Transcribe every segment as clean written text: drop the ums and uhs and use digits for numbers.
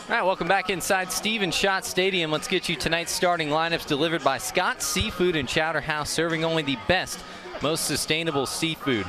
All right, welcome back inside Stephen Schott Stadium. Let's get you tonight's starting lineups delivered by Scott's Seafood and Chowder House, serving only the best, most sustainable seafood.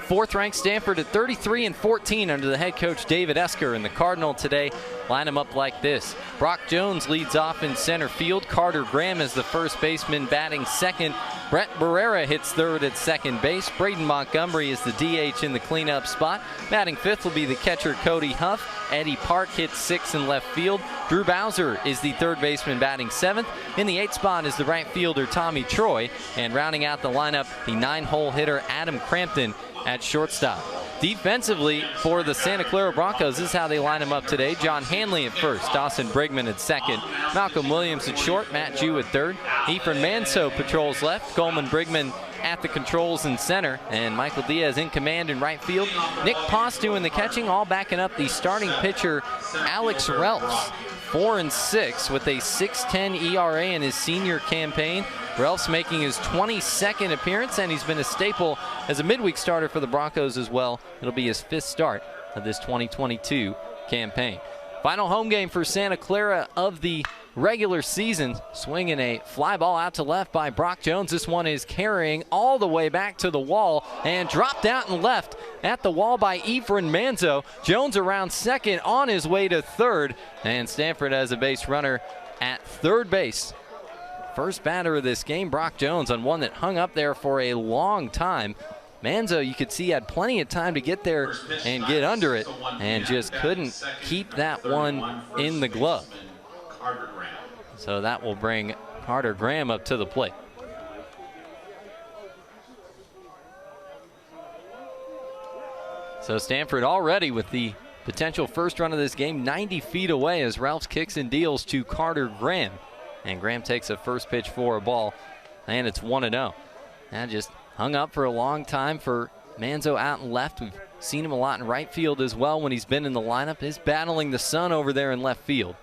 Fourth-ranked Stanford at 33-14 under the head coach David Esker. And the Cardinal today line them up like this. Brock Jones leads off in center field. Carter Graham is the first baseman batting second. Brett Barrera hits third at second base. Braden Montgomery is the DH in the cleanup spot. Batting fifth will be the catcher Cody Huff. Eddie Park hits sixth in left field. Drew Bowser is the third baseman batting seventh. In the eighth spot is the right fielder Tommy Troy. And rounding out the lineup, the nine-hole hitter Adam Crampton at shortstop. Defensively for the Santa Clara Broncos, this is how they line them up today. John Hanley at first, Dawson Brigman at second, Malcolm Williams at short, Matt Jew at third, Ephraim Manso patrols left, Coleman Brigman at the controls in center, and Michael Diaz in command in right field. Nick Post doing the catching, all backing up the starting pitcher Alex Relfs. 4-6 with a 6.10 ERA in his senior campaign. Relfs making his 22nd appearance, and he's been a staple as a midweek starter for the Broncos as well. It'll be his fifth start of this 2022 campaign. Final home game for Santa Clara of the regular season. Swinging a fly ball out to left by Brock Jones. This one is carrying all the way back to the wall and dropped out and left at the wall by Ephraim Manzo. Jones around second on his way to third, and Stanford has a base runner at third base. First batter of this game, Brock Jones, on one that hung up there for a long time. Manzo, you could see, had plenty of time to get there and get under it, and just couldn't keep that one in the glove. So that will bring Carter Graham up to the plate. So Stanford already with the potential first run of this game 90 feet away as Ralphs kicks and deals to Carter Graham. And Graham takes a first pitch for a ball, and it's 1-0. That just hung up for a long time for Manzo out and left. We've seen him a lot in right field as well when he's been in the lineup. He's battling the sun over there in left field.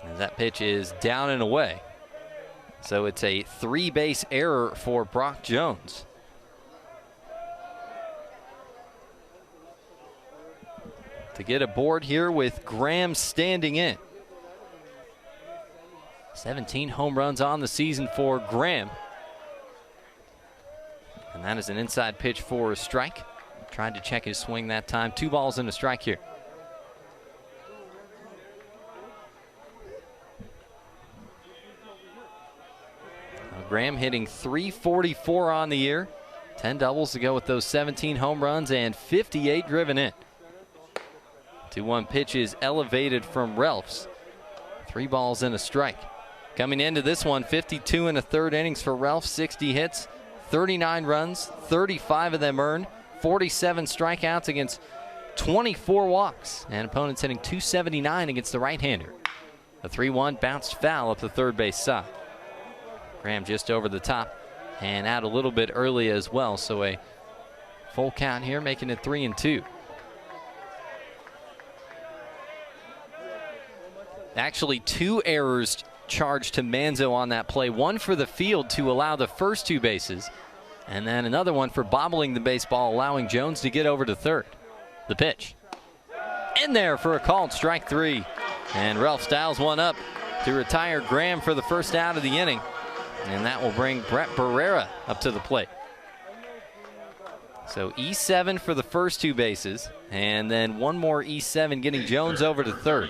And that pitch is down and away. So it's a three-base error for Brock Jones. To get aboard here with Graham standing in. 17 home runs on the season for Graham. And that is an inside pitch for a strike. Tried to check his swing that time. 2 balls and a strike here. Graham hitting .344 on the year. 10 doubles to go with those 17 home runs and 58 driven in. 2-1 pitch is elevated from Relfs. 3 balls and a strike. Coming into this one, 52 and a third innings for Relfs, 60 hits, 39 runs, 35 of them earned, 47 strikeouts against 24 walks, and opponents hitting .279 against the right-hander. The 3-1 bounced foul up the third base side. Graham just over the top and out a little bit early as well, so a full count here, making it 3-2. Actually, 2 errors charged to Manzo on that play. One for the field to allow the first 2 bases, and then another one for bobbling the baseball, allowing Jones to get over to third. The pitch. In there for a called strike 3. And Ralph dials one up to retire Graham for the first out of the inning. And that will bring Brett Barrera up to the plate. So E7 for the first 2 bases, and then one more E7 getting Jones over to third.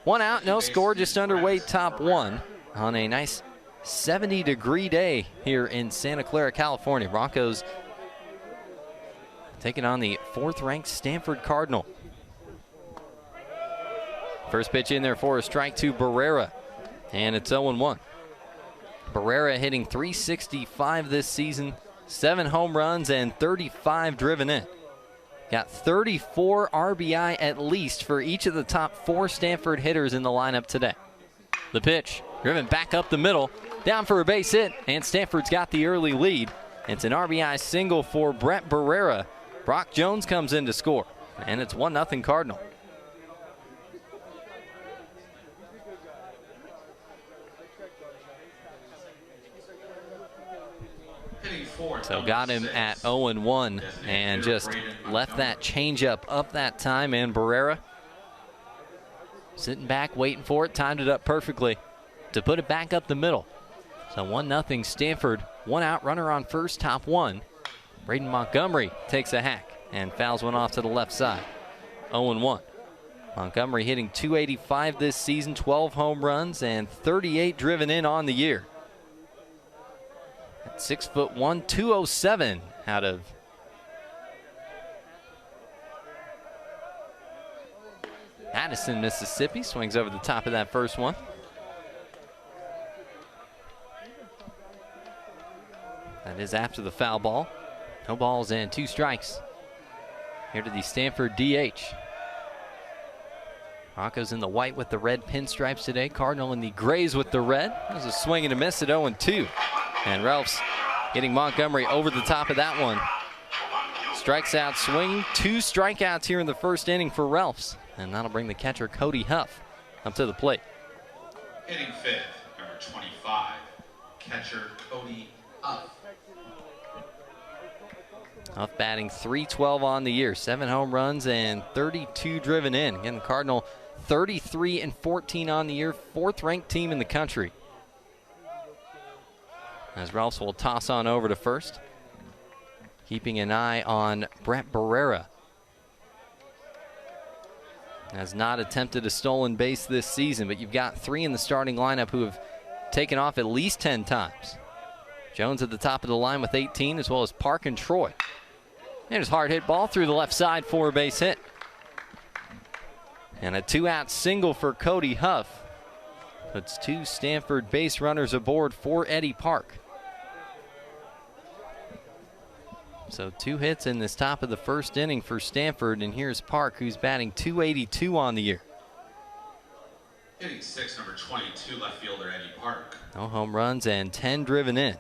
1 out, no score, just underway top 1 on a nice 70-degree day here in Santa Clara, California. Broncos taking on the 4th-ranked Stanford Cardinal. First pitch in there for a strike to Barrera, and it's 0-1. Barrera hitting .365 this season, 7 home runs and 35 driven in. Got 34 RBI at least for each of the top 4 Stanford hitters in the lineup today. The pitch, driven back up the middle, down for a base hit, and Stanford's got the early lead. It's an RBI single for Brett Barrera. Brock Jones comes in to score, and it's 1-0 Cardinal. So got him at 0-1 and just left that changeup up that time. And Barrera sitting back, waiting for it, timed it up perfectly to put it back up the middle. So 1-0 Stanford, one out, runner on first, top one. Braden Montgomery takes a hack and fouls one off to the left side. 0-1. Montgomery hitting .285 this season, 12 home runs and 38 driven in on the year. At 6'1", 207 out of Addison, Mississippi. Swings over the top of that first one. That is after the foul ball. No balls and 2 strikes. Here to the Stanford DH. Broncos in the white with the red pinstripes today. Cardinal in the grays with the red. That was a swing and a miss at 0-2. And Ralphs getting Montgomery over the top of that one. Strikes out swinging. 2 strikeouts here in the first inning for Ralphs. And that'll bring the catcher Cody Huff up to the plate. Hitting fifth, number 25, catcher Cody Huff. Huff batting .312 on the year, 7 home runs and 32 driven in. Again, the Cardinal 33-14 on the year, 4th ranked team in the country. As Ralphs will toss on over to first, keeping an eye on Brett Barrera. Has not attempted a stolen base this season, but you've got 3 in the starting lineup who have taken off at least 10 times. Jones at the top of the line with 18, as well as Park and Troy. There's a hard hit ball through the left side for a base hit. And a 2-out single for Cody Huff. Puts 2 Stanford base runners aboard for Eddie Park. So 2 hits in this top of the first inning for Stanford, and here's Park, who's batting .282 on the year. Hitting 6, number 22, left fielder Eddie Park. No home runs and 10 driven in.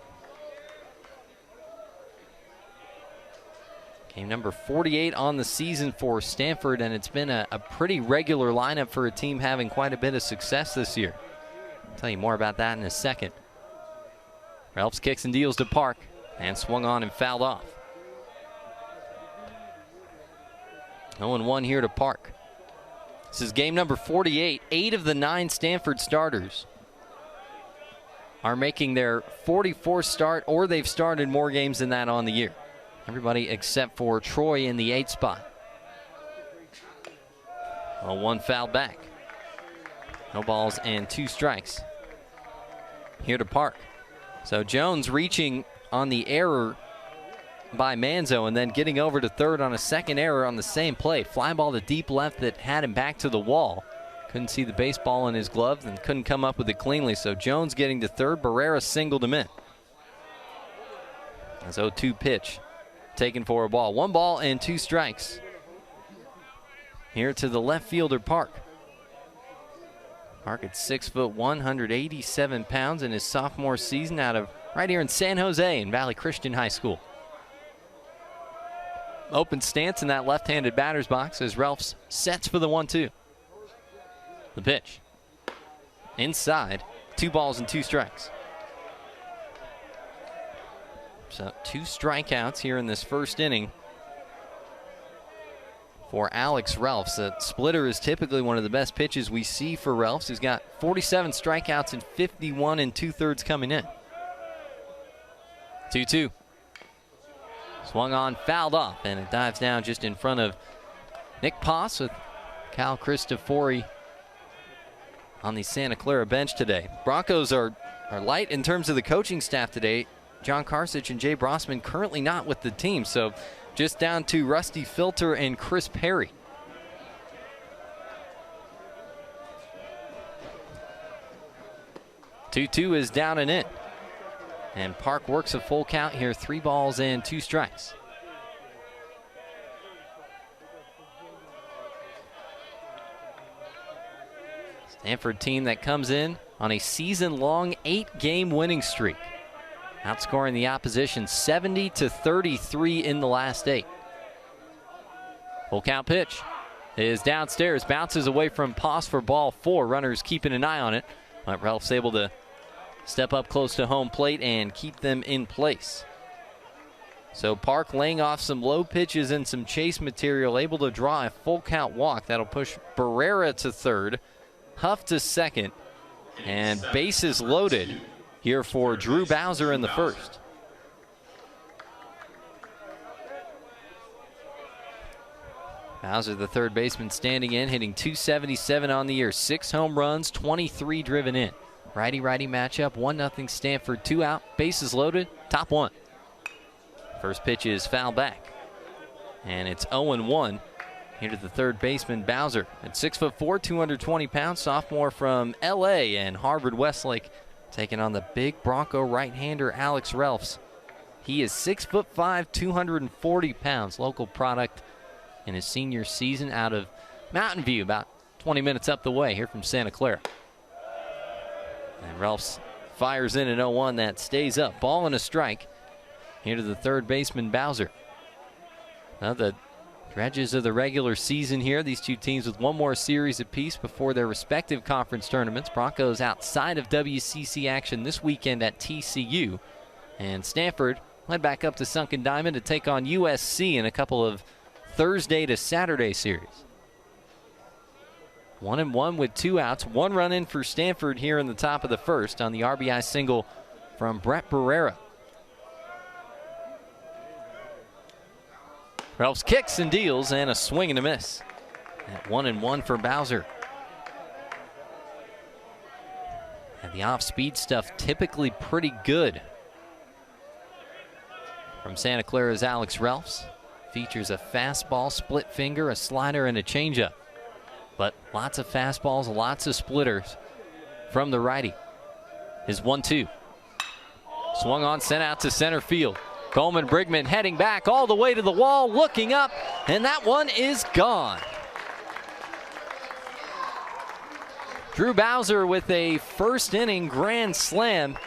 Game number 48 on the season for Stanford, and it's been a pretty regular lineup for a team having quite a bit of success this year. I'll tell you more about that in a second. Ralphs kicks and deals to Park, and swung on and fouled off. 0-1 here to Park. This is game number 48. 8 of the 9 Stanford starters are making their 44th start, or they've started more games than that on the year. Everybody except for Troy in the 8th spot. 0-1 foul back. No balls and 2 strikes. Here to Park. So Jones reaching on the error by Manzo and then getting over to third on a second error on the same play. Fly ball to deep left that had him back to the wall. Couldn't see the baseball in his gloves and couldn't come up with it cleanly. So Jones getting to third. Barrera singled him in. That's 0-2 pitch taken for a ball. 1 ball and 2 strikes. Here to the left fielder Park. Park at 6'1", 187 pounds in his sophomore season out of right here in San Jose in Valley Christian High School. Open stance in that left-handed batter's box as Ralphs sets for the 1-2. The pitch. Inside, 2 balls and 2 strikes. So 2 strikeouts here in this first inning for Alex Ralphs. The splitter is typically one of the best pitches we see for Ralphs. He's got 47 strikeouts and 51 2/3 coming in. 2-2. Swung on, fouled off, and it dives down just in front of Nick Poss with Cal Cristofori on the Santa Clara bench today. Broncos are light in terms of the coaching staff today. John Karsich and Jay Brossman currently not with the team, so just down to Rusty Filter and Chris Perry. Two is down and in. And Park works a full count here, 3 balls and 2 strikes. Stanford team that comes in on a season-long 8-game winning streak, outscoring the opposition 70-33 in the last 8. Full count pitch is downstairs, bounces away from Poss for ball 4. Runners keeping an eye on it, but Ralph's able to step up close to home plate and keep them in place. So Park laying off some low pitches and some chase material, able to draw a full count walk. That'll push Barrera to third, Huff to second, and bases loaded here for Drew Bowser in the first. Bowser, the third baseman, standing in, hitting .277 on the year. 6 home runs, 23 driven in. Righty-righty matchup, 1-0 Stanford, 2 out, bases loaded, top 1. First pitch is foul back, and it's 0-1 here to the third baseman, Bowser. At 6'4", 220 pounds, sophomore from L.A. and Harvard Westlake, taking on the big Bronco right-hander Alex Relfs. He is 6'5", 240 pounds, local product in his senior season out of Mountain View, about 20 minutes up the way here from Santa Clara. And Relfs fires in at 0-1, that stays up. Ball and a strike here to the third baseman, Bowser. Now the dredges of the regular season here. These two teams with one more series apiece before their respective conference tournaments. Broncos outside of WCC action this weekend at TCU. And Stanford led back up to Sunken Diamond to take on USC in a couple of Thursday to Saturday series. 1-1 with 2 outs. 1 run in for Stanford here in the top of the first on the RBI single from Brett Barrera. Relfs kicks and deals, and a swing and a miss. At 1-1 for Bowser. And the off-speed stuff typically pretty good from Santa Clara's Alex Relfs. Features a fastball, split finger, a slider, and a changeup. But lots of fastballs, lots of splitters from the righty. His 1-2. Swung on, sent out to center field. Coleman Brigman heading back all the way to the wall, looking up, and that one is gone. Drew Bowser with a first inning grand slam,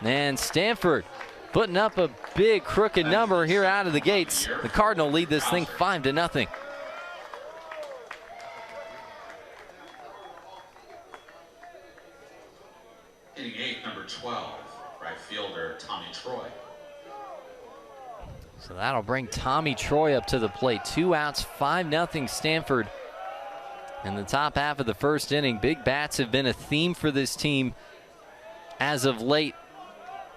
and Stanford putting up a big crooked number here out of the gates. The Cardinal lead this thing 5-0. Hitting 8, number 12, right fielder Tommy Troy. So that'll bring Tommy Troy up to the plate. 2 outs, 5-0 Stanford. In the top half of the first inning, big bats have been a theme for this team as of late.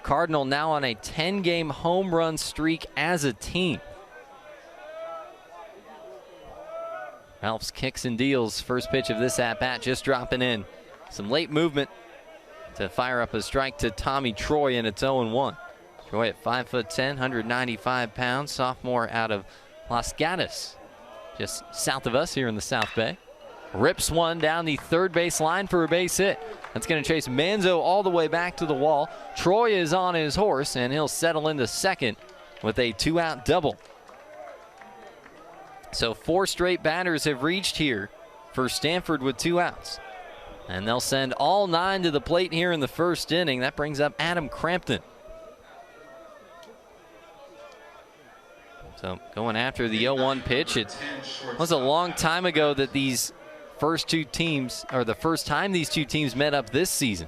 Cardinal now on a 10-game home run streak as a team. Relfs kicks and deals. First pitch of this at-bat just dropping in. Some late movement to fire up a strike to Tommy Troy, and it's 0-1. Troy at 5'10", 195 pounds, sophomore out of Los Gatos, just south of us here in the South Bay. Rips one down the third base line for a base hit. That's going to chase Manzo all the way back to the wall. Troy is on his horse, and he'll settle into second with a 2-out double. So 4 straight batters have reached here for Stanford with 2 outs. And they'll send all 9 to the plate here in the first inning. That brings up Adam Crampton. So going after the 0-1 pitch. It was a long time ago that these first two teams, or the first time these two teams met up this season.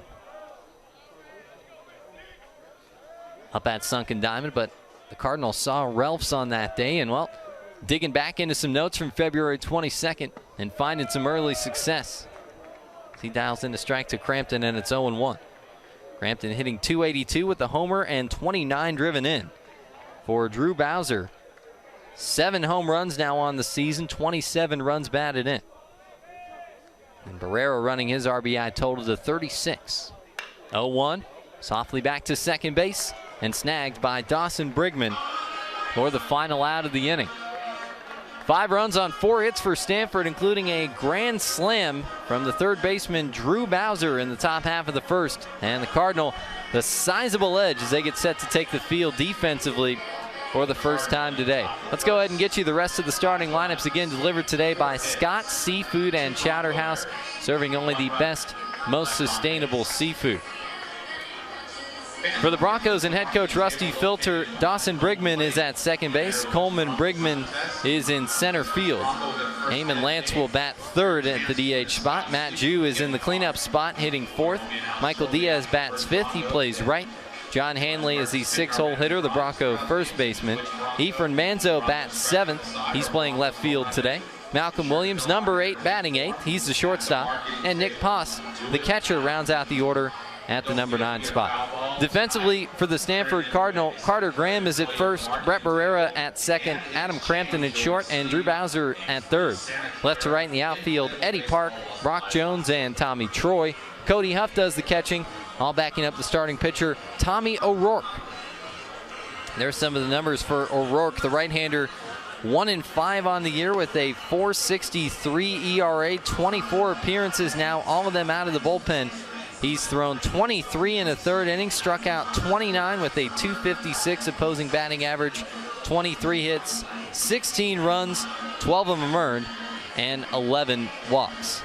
Up at Sunken Diamond, but the Cardinals saw Relfs on that day, and well, digging back into some notes from February 22nd and finding some early success. He dials in the strike to Crampton, and it's 0-1. Crampton hitting .282 with the homer and 29 driven in. For Drew Bowser, 7 home runs now on the season, 27 runs batted in. And Barrera running his RBI total to 36. 0-1, softly back to second base, and snagged by Dawson Brigman for the final out of the inning. 5 runs on 4 hits for Stanford, including a grand slam from the third baseman Drew Bowser in the top half of the first. And the Cardinal, the sizable edge as they get set to take the field defensively for the first time today. Let's go ahead and get you the rest of the starting lineups, again delivered today by Scott's Seafood and Chowder House, serving only the best, most sustainable seafood. For the Broncos and head coach Rusty Filter, Dawson Brigman is at second base. Coleman Brigman is in center field. Eamon Lance will bat third at the DH spot. Matt Jew is in the cleanup spot, hitting fourth. Michael Diaz bats fifth. He plays right. John Hanley is the 6-hole hitter, the Bronco first baseman. Efren Manzo bats 7th. He's playing left field today. Malcolm Williams, number 8, batting 8th. He's the shortstop. And Nick Poss, the catcher, rounds out the order at the number 9 spot. Defensively for the Stanford Cardinal, Carter Graham is at first, Brett Barrera at second, Adam Crampton at short, and Drew Bowser at third. Left to right in the outfield, Eddie Park, Brock Jones, and Tommy Troy. Cody Huff does the catching, all backing up the starting pitcher, Tommy O'Rourke. There's some of the numbers for O'Rourke, the right-hander, 1-5 on the year with a .463 ERA, 24 appearances now, all of them out of the bullpen. He's thrown 23 in a third inning, struck out 29 with a .256 opposing batting average, 23 hits, 16 runs, 12 of them earned, and 11 walks.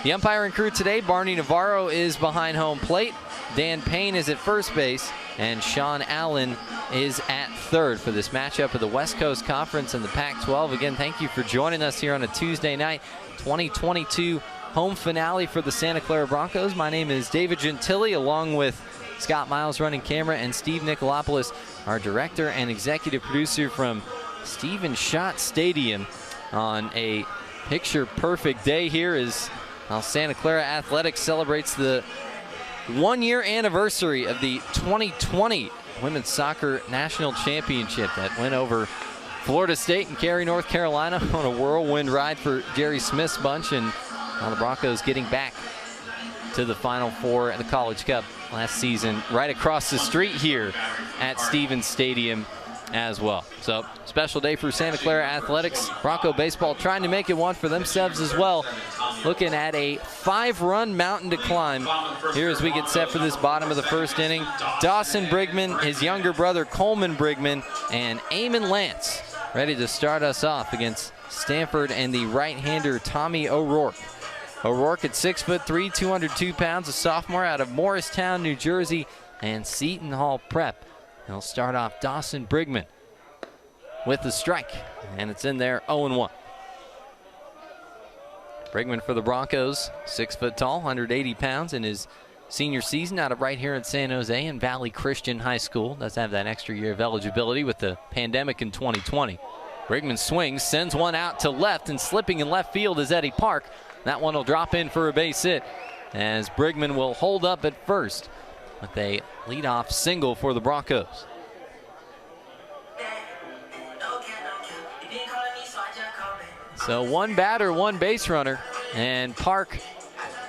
The umpiring crew today, Barney Navarro is behind home plate, Dan Payne is at first base, and Sean Allen is at third for this matchup of the West Coast Conference and the Pac-12. Again, thank you for joining us here on a Tuesday night, 2022 home finale for the Santa Clara Broncos. My name is David Gentili, along with Scott Miles running camera and Steve Nicolopoulos, our director and executive producer from Stephen Schott Stadium, on a picture-perfect day here as Santa Clara Athletics celebrates the one-year anniversary of the 2020 Women's Soccer National Championship that went over Florida State and Cary, North Carolina on a whirlwind ride for Jerry Smith's bunch, and the Broncos getting back to the Final Four at the College Cup last season right across the street here at Stevens Stadium as well. So, special day for Santa Clara Athletics. Bronco baseball trying to make it one for themselves as well. Looking at a 5-run mountain to climb here as we get set for this bottom of the first inning. Dawson Brigman, his younger brother Coleman Brigman, and Eamon Lance ready to start us off against Stanford and the right-hander Tommy O'Rourke. O'Rourke at 6'3", 202 pounds, a sophomore out of Morristown, New Jersey, and Seton Hall Prep. He'll start off Dawson Brigman with the strike, and it's in there, 0-1. Brigman for the Broncos, 6 foot tall, 180 pounds in his senior season out of right here in San Jose and Valley Christian High School. Does have that extra year of eligibility with the pandemic in 2020. Brigman swings, sends one out to left, and slipping in left field is Eddie Park. That one will drop in for a base hit as Brigman will hold up at first with a leadoff single for the Broncos. So one batter, one base runner, and Park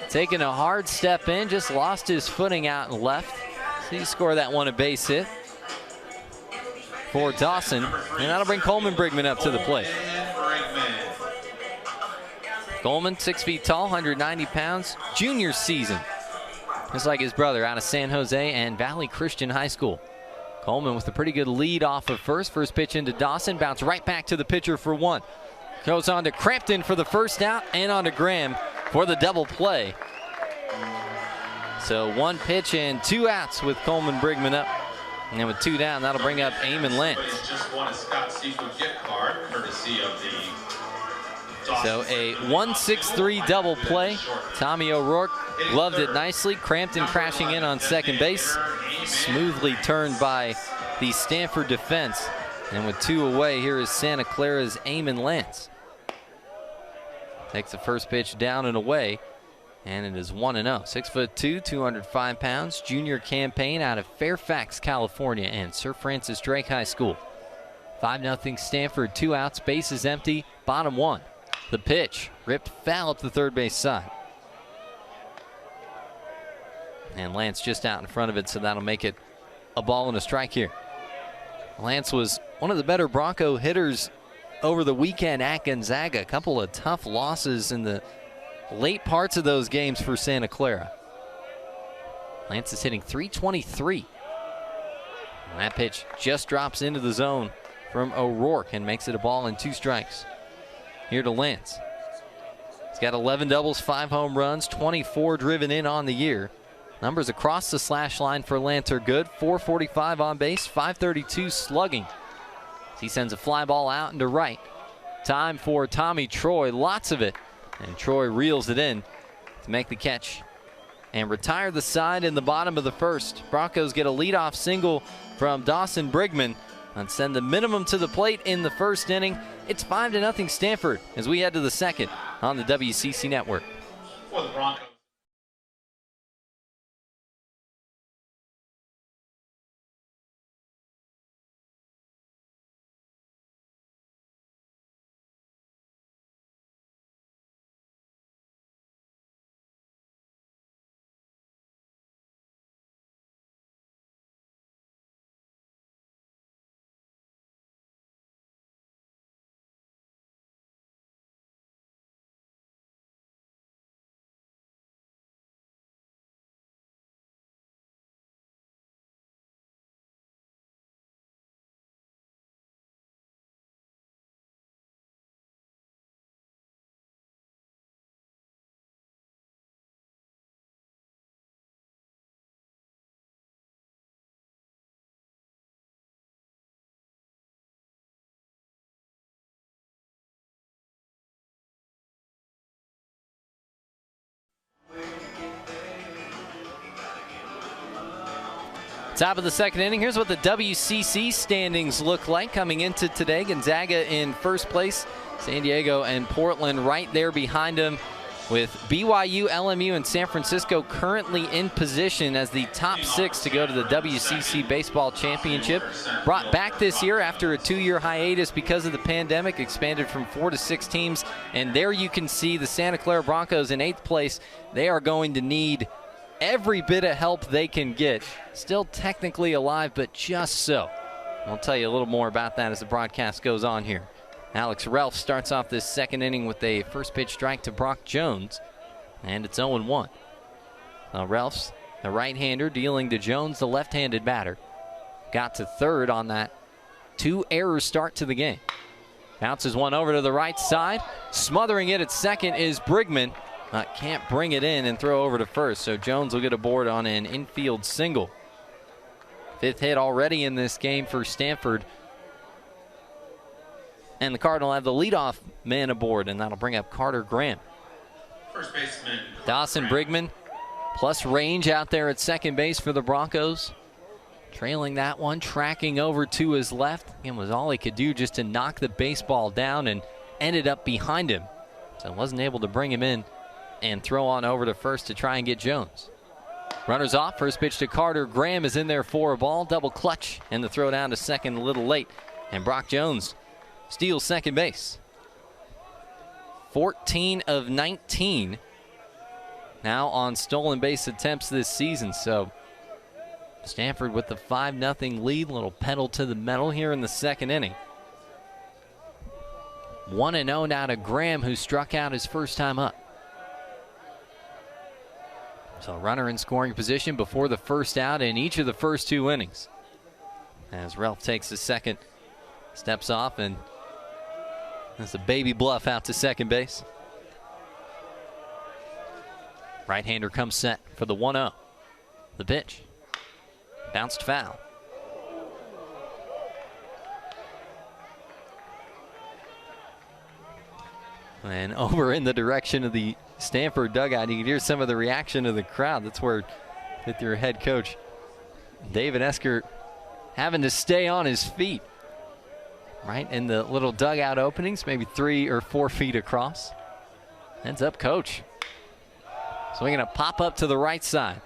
taking a hard step in, just lost his footing out and left. So he scored that one a base hit for Dawson, and that'll bring Coleman Brigman up to the plate. Coleman, 6 feet tall, 190 pounds, junior season. Just like his brother out of San Jose and Valley Christian High School. Coleman with a pretty good lead off of first. First pitch into Dawson, bounce right back to the pitcher for one. Goes on to Crampton for the first out and on to Graham for the double play. So one pitch and 2 outs with Coleman Brigman up. And with 2 down, that'll bring up Eamon Lance. Just won a Scott Seafood gift card, courtesy of the So a 1-6-3 double play. Tommy O'Rourke gloved it nicely. Crampton crashing in on second base. Smoothly turned by the Stanford defense. And with 2 away, here is Santa Clara's Eamon Lance. Takes the first pitch down and away. And it is 1-0. 6'2", 205 pounds. Junior campaign out of Fairfax, California, and Sir Francis Drake High School. 5-0 Stanford, 2 outs, bases empty, bottom 1. The pitch ripped foul up the third base side. And Lance just out in front of it, so that'll make it a ball and a strike here. Lance was one of the better Bronco hitters over the weekend at Gonzaga. A couple of tough losses in the late parts of those games for Santa Clara. Lance is hitting .323. And that pitch just drops into the zone from O'Rourke and makes it a ball and 2 strikes. Here to Lance. He's got 11 doubles, 5 home runs, 24 driven in on the year. Numbers across the slash line for Lance are good. .445 on base, .532 slugging. He sends a fly ball out into right. Time for Tommy Troy, lots of it. And Troy reels it in to make the catch and retire the side in the bottom of the first. Broncos get a leadoff single from Dawson Brigman and send the minimum to the plate in the first inning. It's 5-0 Stanford as we head to the second on the WCC Network. For the Broncos. Top of the second inning. Here's what the WCC standings look like coming into today. Gonzaga in first place. San Diego and Portland right there behind them, with BYU, LMU, and San Francisco currently in position as the top 6 to go to the WCC Baseball Championship. Brought back this year after a 2-year hiatus because of the pandemic, expanded from 4 to 6 teams. And there you can see the Santa Clara Broncos in 8th place. They are going to need every bit of help they can get. Still technically alive, but just so. I'll tell you a little more about that as the broadcast goes on here. Alex Ralph starts off this second inning with a first pitch strike to Brock Jones, and it's 0-1. Ralph's the right-hander dealing to Jones, the left-handed batter. Got to third on that 2-error start to the game. Bounces one over to the right side. Smothering it at second is Brigman. Can't bring it in and throw over to first, so Jones will get aboard on an infield single. 5th hit already in this game for Stanford. And the Cardinal have the leadoff man aboard, and that'll bring up Carter Graham. First baseman Dawson Brigman plus range out there at second base for the Broncos. Trailing that one, tracking over to his left. It was all he could do just to knock the baseball down, and ended up behind him. So wasn't able to bring him in and throw on over to first to try and get Jones. Runners off. First pitch to Carter Graham is in there for a ball. Double clutch, and the throw down to second a little late. And Brock Jones steals second base. 14 of 19 now on stolen base attempts this season. So Stanford with the 5-0 lead. Little pedal to the metal here in the second inning. 1-0 now to Graham, who struck out his first time up. So runner in scoring position before the first out in each of the first 2 innings. As Ralph takes the second, steps off, and that's a baby bluff out to second base. Right-hander comes set for the 1-0. The pitch. Bounced foul. And over in the direction of the Stanford dugout, you can hear some of the reaction of the crowd. That's where, with your head coach, David Esker, having to stay on his feet. Right in the little dugout openings, maybe 3 or 4 feet across. Heads up, coach. Swinging a pop up to the right side.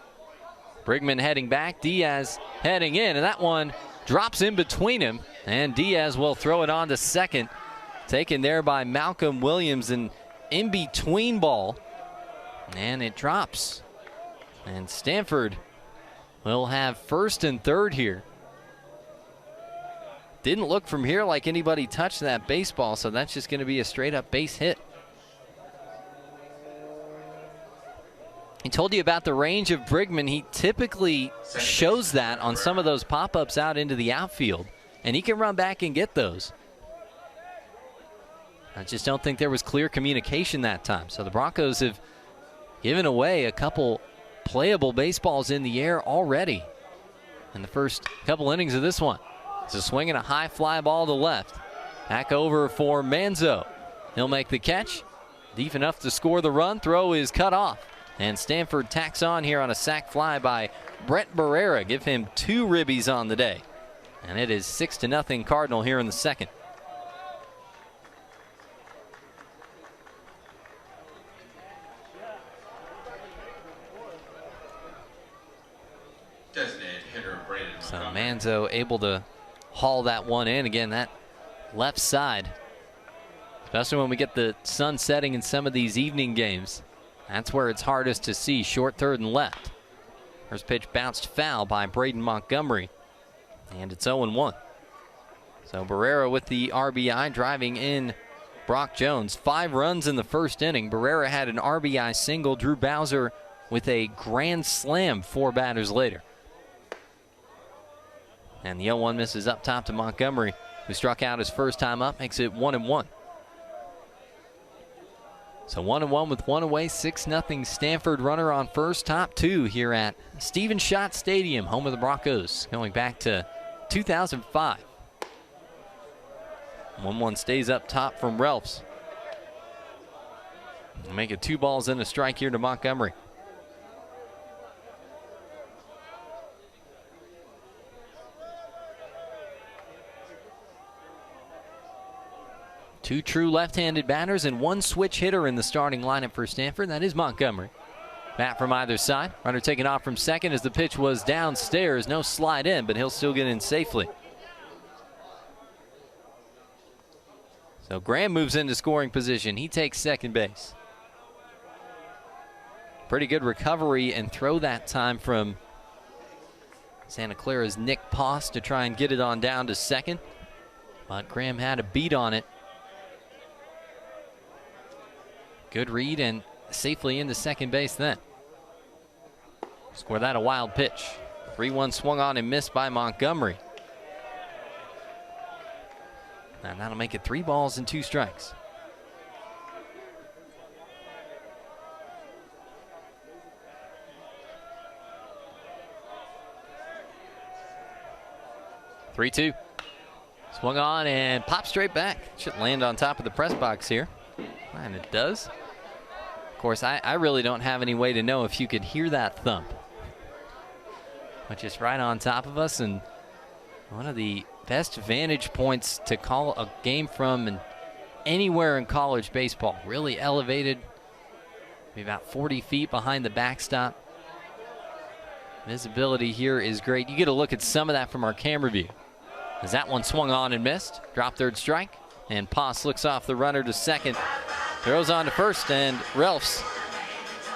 Brigman heading back, Diaz heading in, and that one drops in between him, and Diaz will throw it on to second. Taken there by Malcolm Williams, an in-between ball, and it drops. And Stanford will have first and third here. Didn't look from here like anybody touched that baseball, so that's just going to be a straight-up base hit. I told you about the range of Brigman. He typically shows that on some of those pop-ups out into the outfield, and he can run back and get those. I just don't think there was clear communication that time. So the Broncos have given away a couple playable baseballs in the air already in the first couple innings of this one. It's a swing and a high fly ball to left. Back over for Manzo. He'll make the catch. Deep enough to score the run. Throw is cut off. And Stanford tacks on here on a sac fly by Brett Barrera. Give him 2 ribbies on the day. And it is 6-0 Cardinal here in the second. Designated hitter Braden So Montgomery. Manzo able to haul that one in. Again, that left side, especially when we get the sun setting in some of these evening games, that's where it's hardest to see. Short third and left. First pitch bounced foul by Braden Montgomery, and it's 0-1. So Barrera with the RBI, driving in Brock Jones. 5 runs in the first inning. Barrera had an RBI single. Drew Bowser with a grand slam 4 batters later. And the 0-1 misses up top to Montgomery, who struck out his first time up, makes it 1-1. So 1-1 with 1 away, 6-0 Stanford. Runner on first, top 2 here at Stephen Schott Stadium, home of the Broncos, going back to 2005. 1-1 stays up top from Relfs. Make it 2 balls and a strike here to Montgomery. Two true left-handed batters and 1 switch hitter in the starting lineup for Stanford. That is Montgomery. Bat from either side. Runner taken off from second as the pitch was downstairs. No slide in, but he'll still get in safely. So Graham moves into scoring position. He takes second base. Pretty good recovery and throw that time from Santa Clara's Nick Poss to try and get it on down to second. But Graham had a beat on it. Good read and safely into second base then. Score that a wild pitch. 3-1 swung on and missed by Montgomery. And that'll make it 3 balls and 2 strikes. Three-two. Swung on and popped straight back. Should land on top of the press box here. And it does. Of course, I really don't have any way to know if you could hear that thump. But just right on top of us, and one of the best vantage points to call a game from and anywhere in college baseball. Really elevated, maybe about 40 feet behind the backstop. Visibility here is great. You get a look at some of that from our camera view. As that one swung on and missed, drop third strike, and Poss looks off the runner to second. Throws on to first, and Relfs,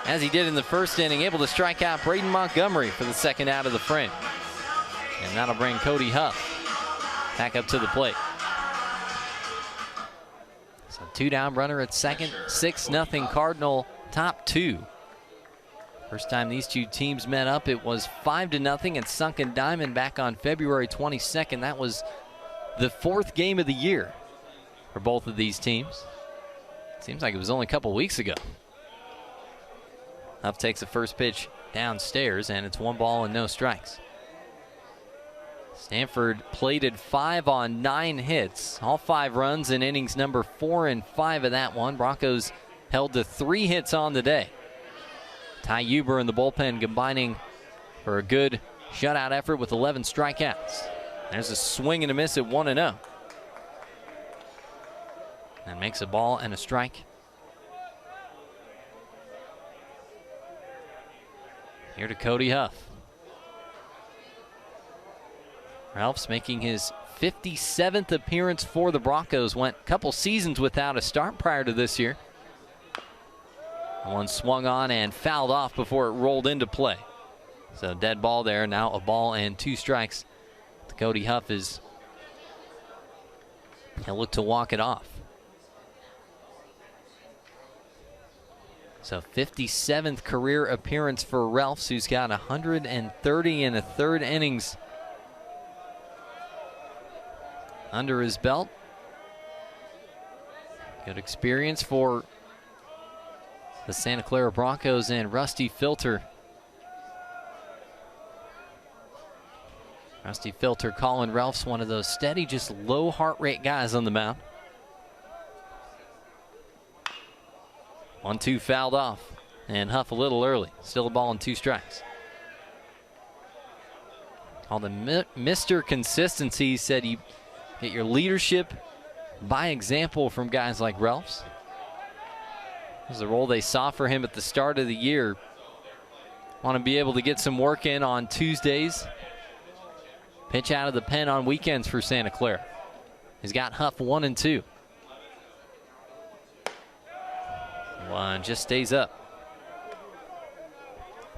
as he did in the first inning, able to strike out Braden Montgomery for the second out of the frame. And that'll bring Cody Huff back up to the plate. So 2 down, runner at second, 6-0 Cardinal, top 2. First time these 2 teams met up, it was 5-0 at Sunken Diamond back on February 22nd. That was the 4th game of the year for both of these teams. Seems like it was only a couple weeks ago. Huff takes the first pitch downstairs, and it's 1 ball and no strikes. Stanford plated 5 on 9 hits, all 5 runs in innings number 4 and 5 of that one. Broncos held to 3 hits on the day. Ty Huber in the bullpen combining for a good shutout effort with 11 strikeouts. There's a swing and a miss at 1-0. And makes a ball and a strike. Here to Cody Huff. Ralph's making his 57th appearance for the Broncos. Went a couple seasons without a start prior to this year. One swung on and fouled off before it rolled into play. So dead ball there, now a ball and 2 strikes. Cody Huff he'll look to walk it off. So 57th career appearance for Relfs, who's got 130 and a third innings under his belt. Good experience for the Santa Clara Broncos and Rusty Filter. Rusty Filter calling Relfs one of those steady, just low heart rate guys on the mound. 1-2 fouled off. And Huff a little early. Still a ball and 2 strikes. All the Mr. Consistency said you get your leadership by example from guys like Ralphs. This is the role they saw for him at the start of the year. Want to be able to get some work in on Tuesdays. Pitch out of the pen on weekends for Santa Clara. He's got Huff 1 and 2. One just stays up.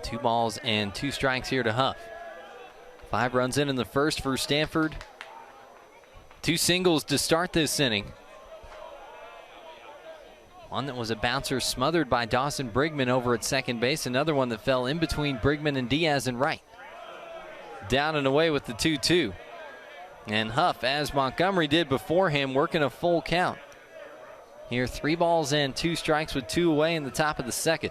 2 balls and 2 strikes here to Huff. 5 runs in the first for Stanford. 2 singles to start this inning. One that was a bouncer smothered by Dawson Brigman over at second base. Another one that fell in between Brigman and Diaz in right. Down and away with the 2-2. And Huff, as Montgomery did before him, working a full count. Here, 3 balls and 2 strikes with 2 away in the top of the second.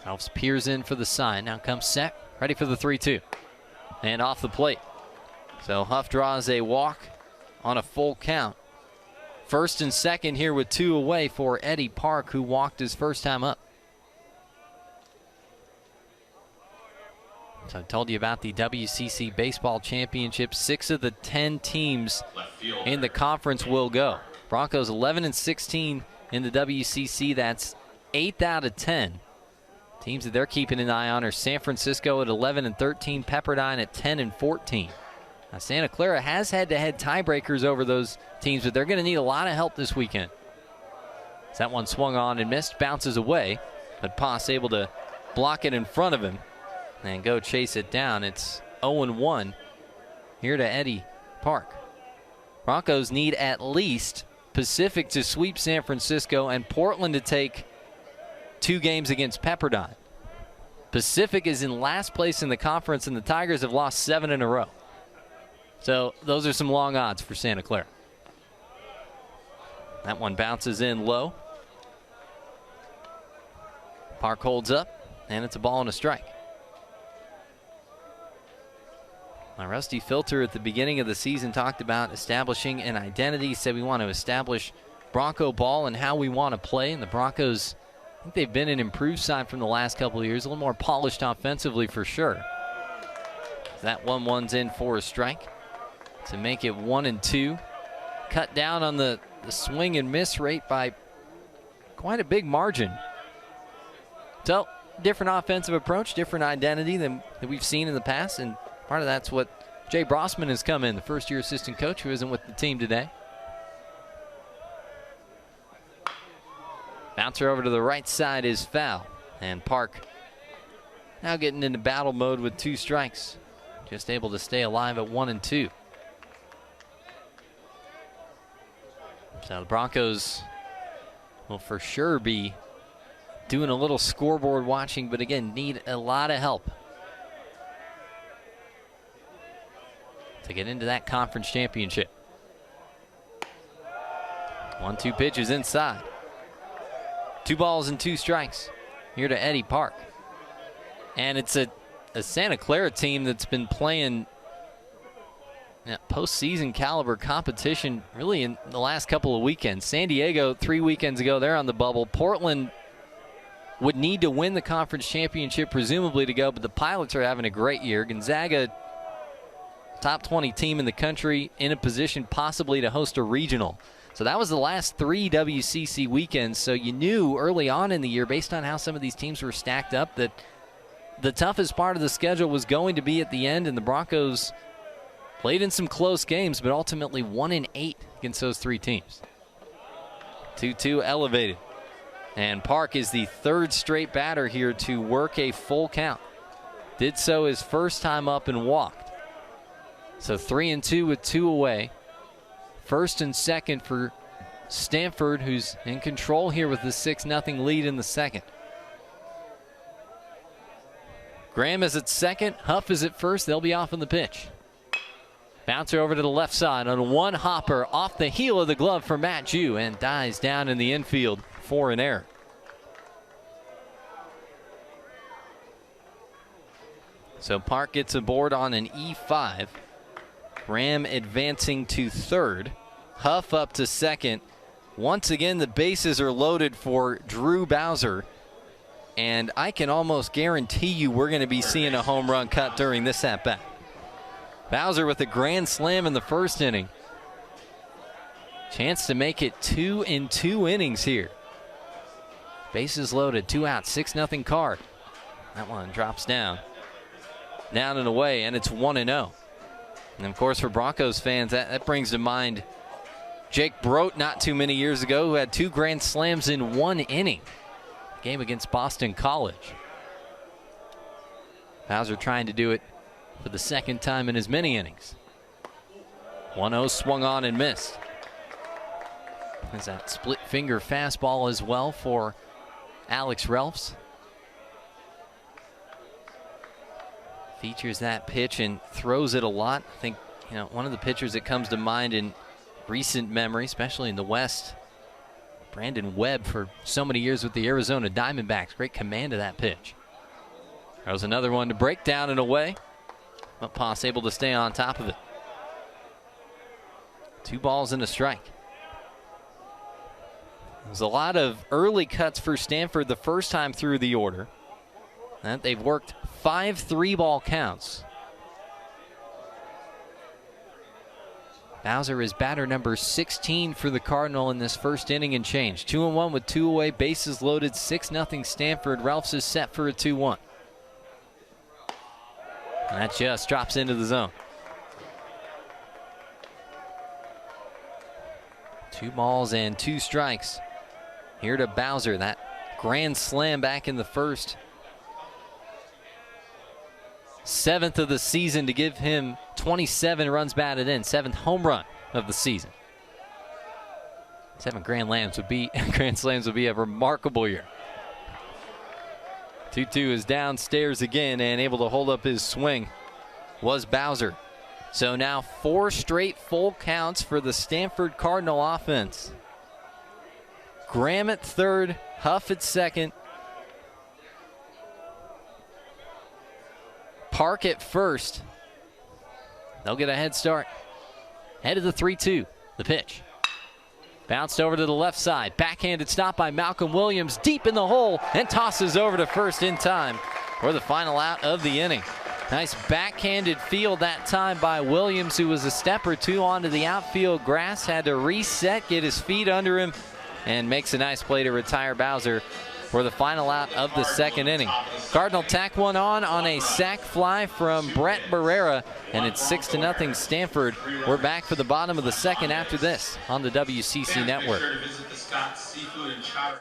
Ralphs peers in for the sign. Now comes set, ready for the 3-2. And off the plate. So Huff draws a walk on a full count. First and second here with 2 away for Eddie Park, who walked his first time up. So I told you about the WCC Baseball Championship. 6 of the 10 teams in the conference will go. Broncos 11 and 16 in the WCC. That's 8th out of 10. Teams that they're keeping an eye on are San Francisco at 11 and 13, Pepperdine at 10 and 14. Now Santa Clara has head-to-head tiebreakers over those teams, but they're going to need a lot of help this weekend. As that one swung on and missed, bounces away, but Poss able to block it in front of him and go chase it down. It's 0-1 here to Eddie Park. Broncos need at least Pacific to sweep San Francisco and Portland to take 2 games against Pepperdine. Pacific is in last place in the conference, and the Tigers have lost 7 in a row. So those are some long odds for Santa Clara. That one bounces in low. Park holds up, and it's a ball and a strike. Now, Rusty Filter at the beginning of the season talked about establishing an identity, said we want to establish Bronco ball and how we want to play, and the Broncos, I think they've been an improved side from the last couple of years, a little more polished offensively for sure. That 1-1's in for a strike to make it 1-2. Cut down on the swing and miss rate by quite a big margin. So, different offensive approach, different identity than we've seen in the past, and part of that's what Jay Brossman has come in, the first-year assistant coach who isn't with the team today. Bouncer over to the right side is foul. And Park now getting into battle mode with 2 strikes. Just able to stay alive at 1-2. So the Broncos will for sure be doing a little scoreboard watching, but again, need a lot of help to get into that conference championship. 1-2 pitches inside. 2 balls and 2 strikes here to Eddie Park. And it's a Santa Clara team that's been playing postseason caliber competition really in the last couple of weekends. San Diego 3 weekends ago, they're on the bubble. Portland would need to win the conference championship presumably to go, but the Pilots are having a great year. Gonzaga, top 20 team in the country, in a position possibly to host a regional. So that was the last 3 WCC weekends. So you knew early on in the year, based on how some of these teams were stacked up, that the toughest part of the schedule was going to be at the end, and the Broncos played in some close games, but ultimately 1-8 against those 3 teams. 2-2 elevated. And Park is the 3rd straight batter here to work a full count. Did so his first time up and walked. So 3-2 with 2 away. First and second for Stanford, who's in control here with the 6-0 lead in the second. Graham is at second. Huff is at first. They'll be off on the pitch. Bouncer over to the left side on one hopper off the heel of the glove for Matt Jew and dies down in the infield for an error. So Park gets aboard on an E5. Graham advancing to third. Huff up to second. Once again, the bases are loaded for Drew Bowser. And I can almost guarantee you we're going to be seeing a home run cut during this at-bat. Bowser with a grand slam in the first inning. Chance to make it 2 in 2 innings here. Bases loaded, 2 outs, 6-0 Card. That one drops down. Down and away, and it's 1-0. And of course, for Broncos fans, that brings to mind Jake Brote not too many years ago, who had 2 grand slams in 1 inning. Game against Boston College. Bowser trying to do it for the second time in as many innings. 1-0 swung on and missed. There's that split finger fastball as well for Alex Relfs. Features that pitch and throws it a lot. I think, one of the pitchers that comes to mind in recent memory, especially in the West, Brandon Webb, for so many years with the Arizona Diamondbacks. Great command of that pitch. There was another one to break down and away, but Poss able to stay on top of it. 2 balls and a strike. There's a lot of early cuts for Stanford the first time through the order. And they've worked 5 3-ball counts. Bowser is batter number 16 for the Cardinal in this first inning and change. 2-1 with 2 away, bases loaded, 6-0 Stanford. Relfs is set for a 2-1. And that just drops into the zone. 2 balls and 2 strikes. Here to Bowser, that grand slam back in the first. 7th of the season to give him 27 runs batted in. 7th home run of the season. 7 grand slams would be a remarkable year. 2-2 is downstairs again, and able to hold up his swing was Bowser. So now 4 straight full counts for the Stanford Cardinal offense. Graham at third, Huff at second, Park at first. They'll get a head start. Head of the 3-2. The pitch. Bounced over to the left side. Backhanded stop by Malcolm Williams. Deep in the hole and tosses over to first in time for the final out of the inning. Nice backhanded field that time by Williams, who was a step or 2 onto the outfield grass. Had to reset, get his feet under him, and makes a nice play to retire Bowser for the final out of the second inning. Cardinal tack one on a sac fly from Brett Barrera, and it's 6-0 Stanford. We're back for the bottom of the second after this on the WCC Network. Be sure to visit the Scott's Seafood and Chowder.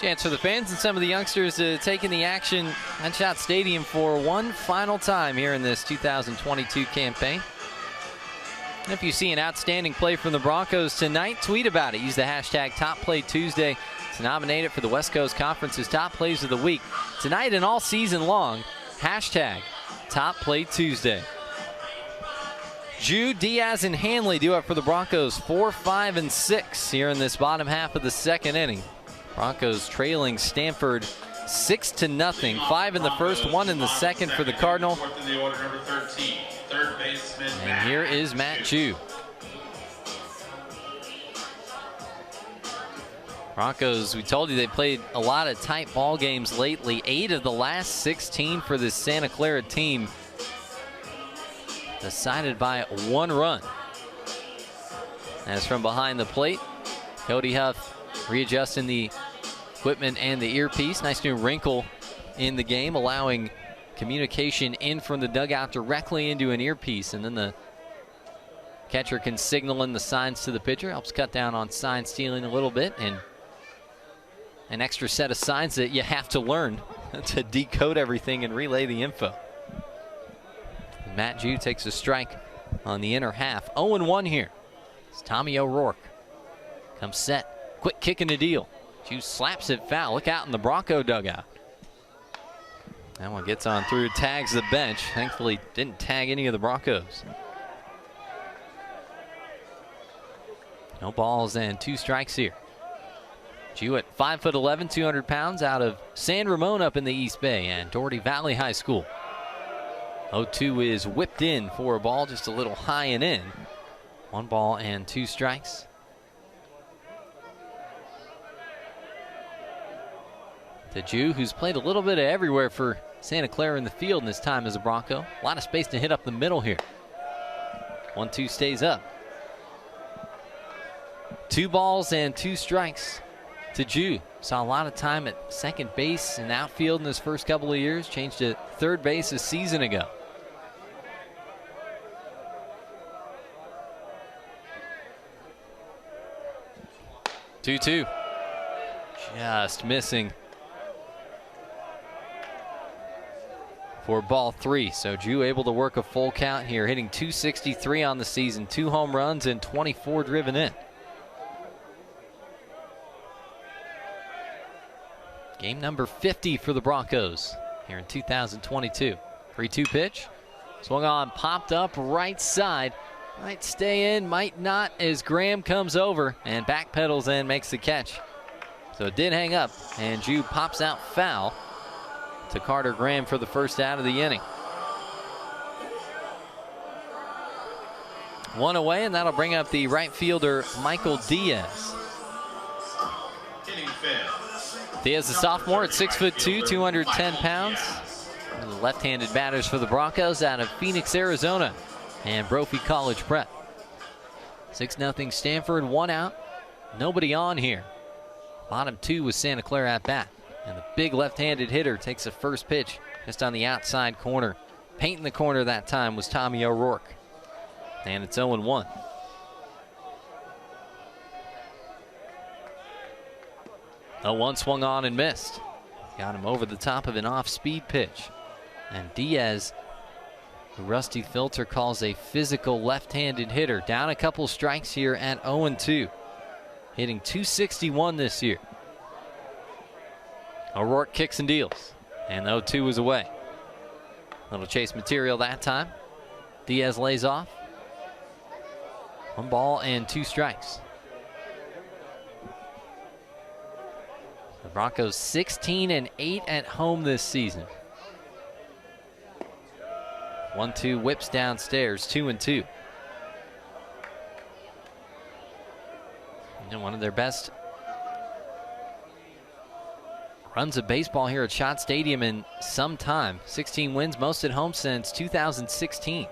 Chance for the fans and some of the youngsters to take in the action at Schott Stadium for one final time here in this 2022 campaign. And if you see an outstanding play from the Broncos tonight, tweet about it. Use the hashtag TopPlayTuesday to nominate it for the West Coast Conference's Top Plays of the Week. Tonight and all season long, hashtag TopPlayTuesday. Jude, Diaz, and Hanley do it for the Broncos 4, 5, and 6 here in this bottom half of the second inning. Broncos trailing Stanford 6-0. 5 in the first, 1 in the second for the Cardinal. And here is Matt Jude. Broncos, we told you they played a lot of tight ball games lately. 8 of the last 16 for this Santa Clara team decided by 1 run. As from behind the plate, Cody Huff readjusting the equipment and the earpiece. Nice new wrinkle in the game, allowing communication in from the dugout directly into an earpiece, and then the catcher can signal in the signs to the pitcher. Helps cut down on sign stealing a little bit, and an extra set of signs that you have to learn to decode everything and relay the info. Matt Jew takes a strike on the inner half. 0-1 here. It's Tommy O'Rourke. Comes set. Quick kick in the deal. Jew slaps it foul. Look out in the Bronco dugout. That one gets on through, tags the bench. Thankfully didn't tag any of the Broncos. No balls and 2 strikes here. Jew at 5'11", 200 pounds, out of San Ramon up in the East Bay and Doherty Valley High School. 0-2 is whipped in for a ball, just a little high and in. 1 ball and 2 strikes. To Jew, who's played a little bit of everywhere for Santa Clara in the field in his time as a Bronco. A lot of space to hit up the middle here. 1-2 stays up. 2 balls and 2 strikes to Jew. Saw a lot of time at second base and outfield in his first couple of years. Changed to third base a season ago. Two. Just missing for ball 3. So Jew able to work a full count here, hitting .263 on the season, 2 home runs and 24 driven in. Game number 50 for the Broncos here in 2022. 3-2 pitch. Swung on, popped up right side. Might stay in, might not, as Graham comes over and backpedals and makes the catch. So it did hang up, and Jew pops out foul to Carter Graham for the first out of the inning. 1 away, and that'll bring up the right fielder, Michael Diaz. Diaz, a sophomore at 6'2", 210 pounds. One of the left-handed batters for the Broncos out of Phoenix, Arizona, and Brophy College Prep. 6-0 Stanford, 1 out. Nobody on here. Bottom 2 with Santa Clara at bat. And the big left-handed hitter takes the first pitch just on the outside corner. Painting the corner that time was Tommy O'Rourke. And it's 0-1. The 1 swung on and missed. Got him over the top of an off-speed pitch. And Diaz, who Rusty Filter calls a physical left-handed hitter, down a couple strikes here at 0-2. Hitting .261 this year. O'Rourke kicks and deals. And 0-2 was away. Little chase material that time. Diaz lays off. 1 ball and 2 strikes. The Broncos 16-8 at home this season. 1-2 whips downstairs, 2-2. And one of their best runs of baseball here at Schott Stadium in some time. 16 wins, most at home since 2016.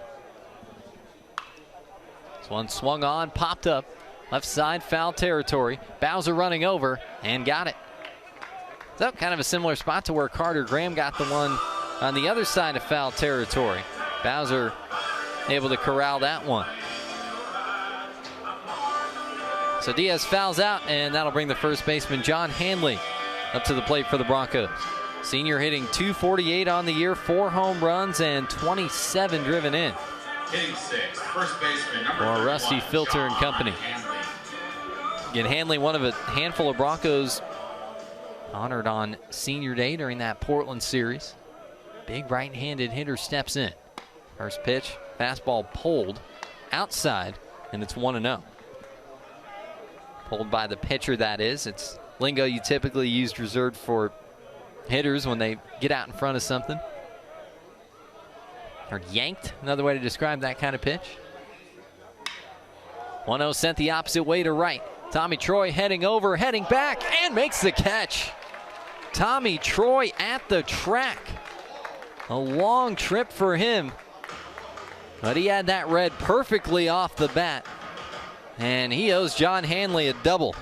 This one swung on, popped up, left side, foul territory. Bowser running over and got it. So kind of a similar spot to where Carter Graham got the one on the other side of foul territory. Bowser able to corral that one. So Diaz fouls out, and that'll bring the first baseman, John Hanley, up to the plate for the Broncos. Senior hitting .248 on the year, 4 home runs and 27 driven in. Hitting 6, first baseman, number for Rusty Filter and company. Again, Hanley, one of a handful of Broncos honored on Senior Day during that Portland series. Big right-handed hitter steps in. First pitch, fastball pulled outside, and it's 1-0. Pulled by the pitcher, that is. It's lingo you typically use reserved for hitters when they get out in front of something. Or yanked, another way to describe that kind of pitch. 1-0 sent the opposite way to right. Tommy Troy heading over, heading back, and makes the catch. Tommy Troy at the track. A long trip for him, but he had that read perfectly off the bat, and he owes John Hanley a double.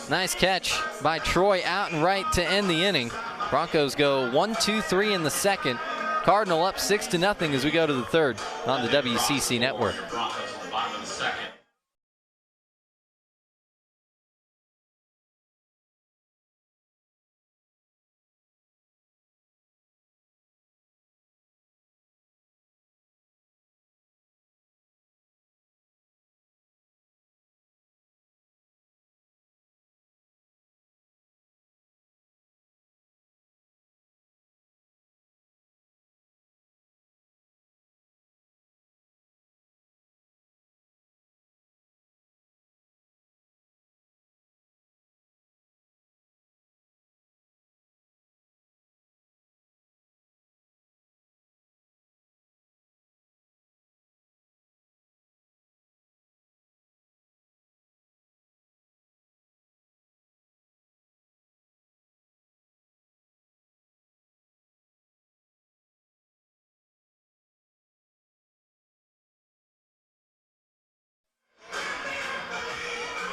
Nice catch by Troy out and right to end the inning. Broncos go 1-2-3 in the second. Cardinal up 6-0 as we go to the third on the WCC network.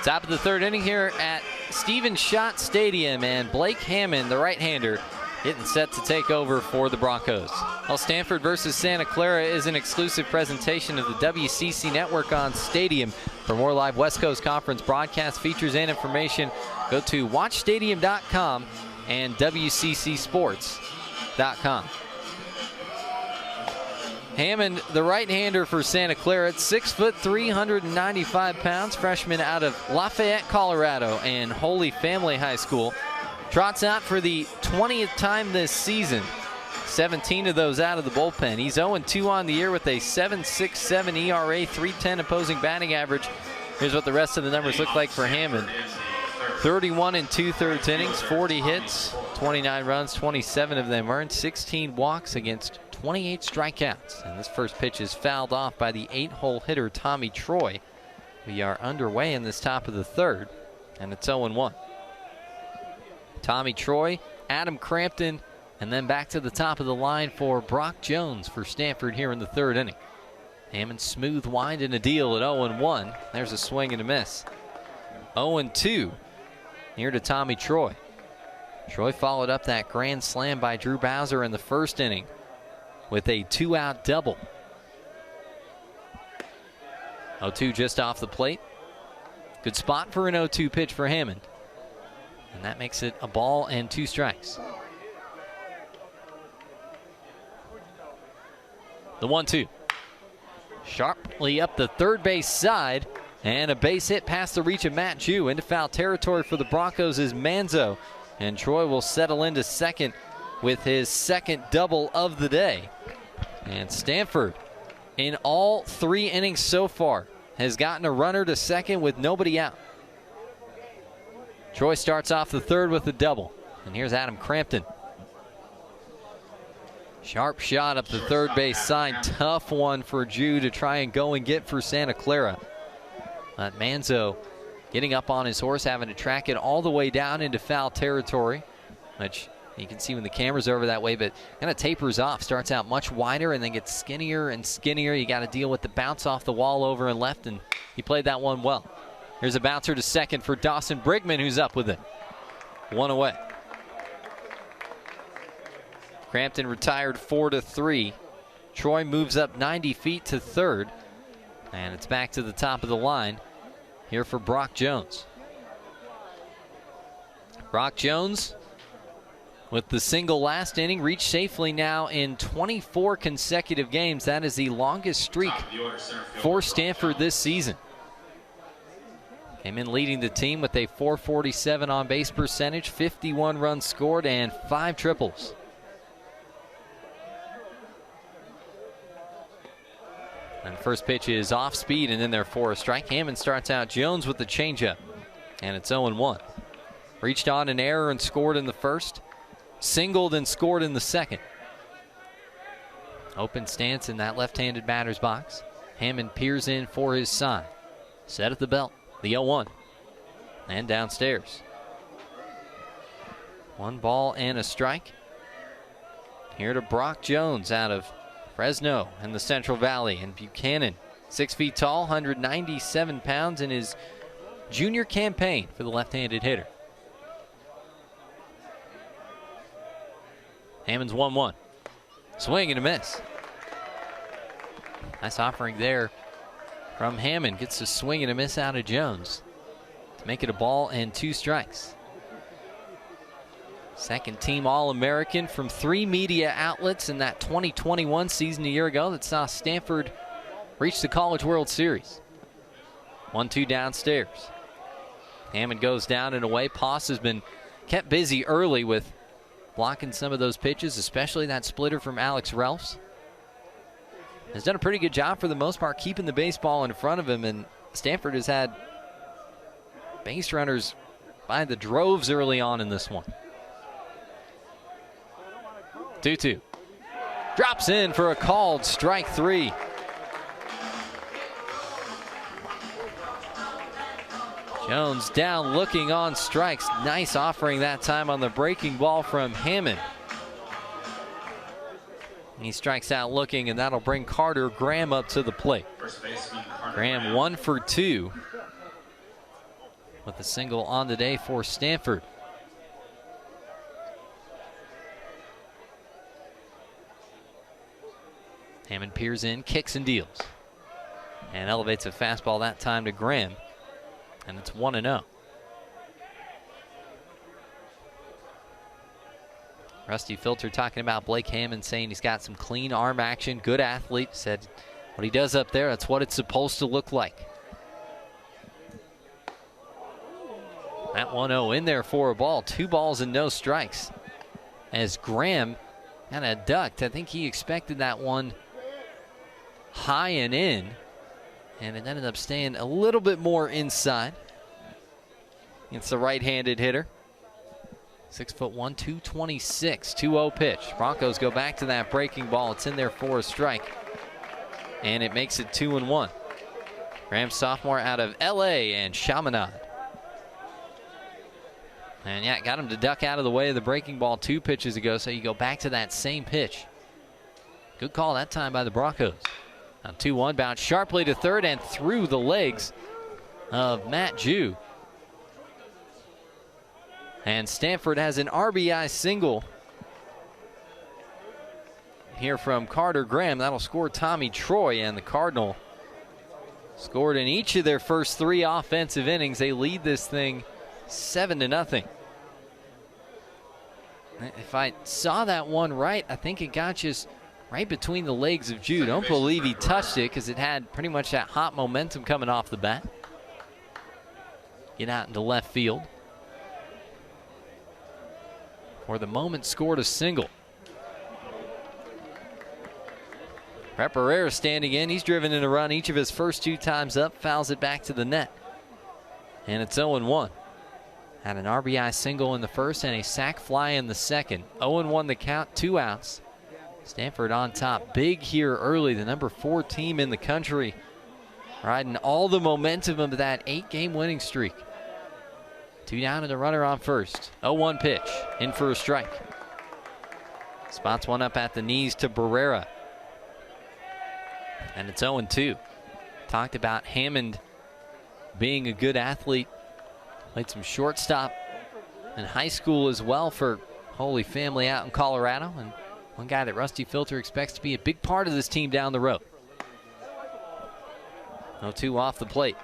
Top of the third inning here at Stephen Schott Stadium, and Blake Hammond, the right-hander, getting set to take over for the Broncos. Well, Stanford versus Santa Clara is an exclusive presentation of the WCC Network on Stadium. For more live West Coast Conference broadcast features and information, go to watchstadium.com and WCCsports.com. Hammond, the right-hander for Santa Clara, 6 foot 395 pounds, freshman out of Lafayette, Colorado, and Holy Family High School. Trots out for the 20th time this season, 17 of those out of the bullpen. He's 0-2 on the year with a 7.67 ERA, 3.10 opposing batting average. Here's what the rest of the numbers look like for Hammond. 31 2/3 innings, 40 hits, 29 runs, 27 of them earned, 16 walks against 28 strikeouts. And this first pitch is fouled off by the 8-hole hitter Tommy Troy. We are underway in this top of the third, and it's 0-1. Tommy Troy, Adam Crampton, and then back to the top of the line for Brock Jones for Stanford here in the third inning. Hammond smooth wind and a deal at 0-1. There's a swing and a miss. 0-2 here to Tommy Troy. Troy followed up that grand slam by Drew Bowser in the first inning with a 2-out double. 0-2 just off the plate. Good spot for an 0-2 pitch for Hammond. And that makes it a ball and 2 strikes. The 1-2. Sharply up the third base side, and a base hit past the reach of Matt Jew. Into foul territory for the Broncos is Manzo. And Troy will settle into second with his second double of the day. And Stanford, in all 3 innings so far, has gotten a runner to second with nobody out. Troy starts off the third with a double. And here's Adam Crampton. Sharp shot up the third base side. Tough one for Jew to try and go and get for Santa Clara. But Manzo getting up on his horse, having to track it all the way down into foul territory, which you can see when the camera's over that way, but kind of tapers off. Starts out much wider and then gets skinnier and skinnier. You got to deal with the bounce off the wall over and left, and he played that one well. Here's a bouncer to second for Dawson Brigman, who's up with it. 1 away. Crampton retired 4-3. Troy moves up 90 feet to third, and it's back to the top of the line here for Brock Jones. Brock Jones, with the single last inning, reached safely now in 24 consecutive games. That is the longest streak for Stanford this season. Came in leading the team with a .447 on base percentage, 51 runs scored, and 5 triples. And the first pitch is off speed and in there for a strike. Hammond starts out Jones with the changeup, and it's 0-1. Reached on an error and scored in the first. Singled and scored in the second. Open stance in that left-handed batter's box. Hammond peers in for his sign. Set at the belt, the 0-1. And downstairs. 1 ball and a strike. Here to Brock Jones out of Fresno in the Central Valley. And Buchanan, 6 feet tall, 197 pounds in his junior campaign for the left-handed hitter. Hammond's 1-1. Swing and a miss. Nice offering there from Hammond. Gets a swing and a miss out of Jones to make it a ball and 2 strikes. Second team All-American from 3 media outlets in that 2021 season a year ago that saw Stanford reach the College World Series. 1-2 downstairs. Hammond goes down and away. Poss has been kept busy early with blocking some of those pitches, especially that splitter from Alex Ralphs. Has done a pretty good job for the most part keeping the baseball in front of him, and Stanford has had base runners by the droves early on in this one. 2-2. Drops in for a called strike 3. Jones down looking on strikes. Nice offering that time on the breaking ball from Hammond. He strikes out looking, and that'll bring Carter Graham up to the plate. Graham 1 for 2 with a single on the day for Stanford. Hammond peers in, kicks and deals. And elevates a fastball that time to Graham. And it's 1-0. Rusty Filter talking about Blake Hammond, saying he's got some clean arm action, good athlete. Said what he does up there, that's what it's supposed to look like. That 1-0 in there for a ball. 2 balls and no strikes. As Graham kind of ducked. I think he expected that one high and in, and it ended up staying a little bit more inside. It's the right-handed hitter. 6'1", 226, 2-0 pitch. Broncos go back to that breaking ball. It's in there for a strike, and it makes it 2-1. Graham, sophomore out of LA and Chaminade. And yeah, got him to duck out of the way of the breaking ball 2 pitches ago, so you go back to that same pitch. Good call that time by the Broncos. Now 2-1, bounce sharply to third and through the legs of Matt Jew. And Stanford has an RBI single here from Carter Graham. That'll score Tommy Troy, and the Cardinal scored in each of their first 3 offensive innings. They lead this thing 7-0. If I saw that one right, I think it got just right between the legs of Jude. Don't believe he touched it because it had pretty much that hot momentum coming off the bat. Get out into left field. For the moment, scored a single. Pereira standing in. He's driven in a run each of his first 2 times up. Fouls it back to the net. And it's 0-1. Had an RBI single in the first and a sac fly in the second. 0-1 the count, 2 outs. Stanford on top big here early, the number 4 team in the country, riding all the momentum of that 8-game winning streak. 2 down and a runner on first. 0-1 pitch, in for a strike. Spots one up at the knees to Barrera. And it's 0-2. Talked about Hammond being a good athlete. Played some shortstop in high school as well for Holy Family out in Colorado, and one guy that Rusty Filter expects to be a big part of this team down the road. 0-2 off the plate.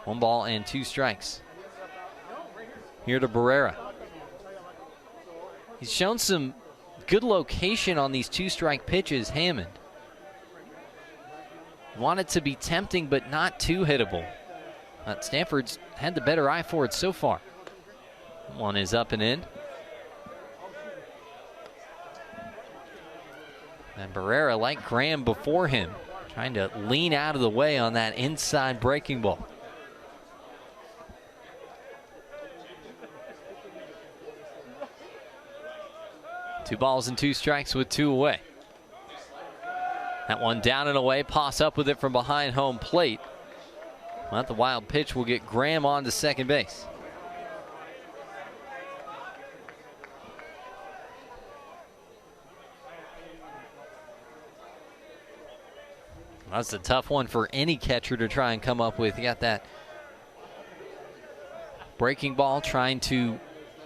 1 ball and 2 strikes. Here to Barrera. He's shown some good location on these 2-strike pitches, Hammond. Wanted to be tempting, but not too hittable. Stanford's had the better eye for it so far. One is up and in. And Barrera, like Graham before him, trying to lean out of the way on that inside breaking ball. Two balls and 2 strikes with 2 away. That one down and away. Poss up with it from behind home plate. Well, the wild pitch will get Graham on to second base. That's a tough one for any catcher to try and come up with. You got that breaking ball, trying to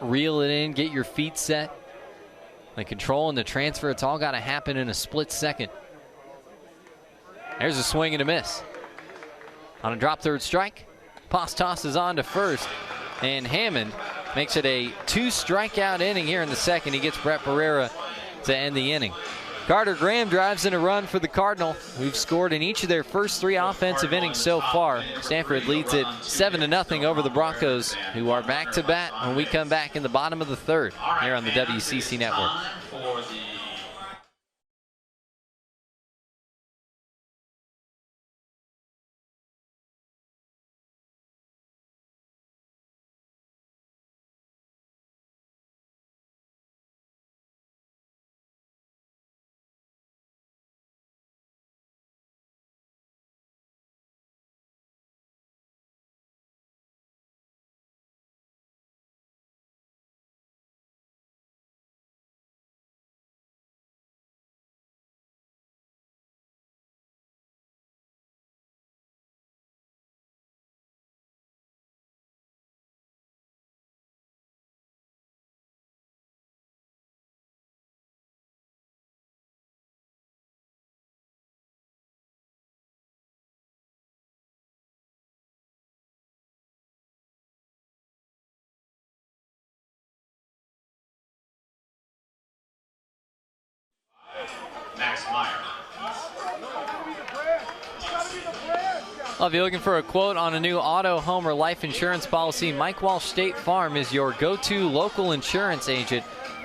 reel it in, get your feet set. The control and the transfer, it's all got to happen in a split second. There's a swing and a miss. On a drop third strike, Poss tosses on to first, and Hammond makes it a 2-strikeout inning here in the second. He gets Brett Barrera to end the inning. Carter Graham drives in a run for the Cardinal, who've scored in each of their first 3 offensive innings so far. Stanford leads it 7-0 over the Broncos, who are back to bat when we come back in the bottom of the third here on the WCC Network. Well, if you're looking for a quote on a new auto, home, or life insurance policy, Mike Walsh State Farm is your go-to local insurance agent.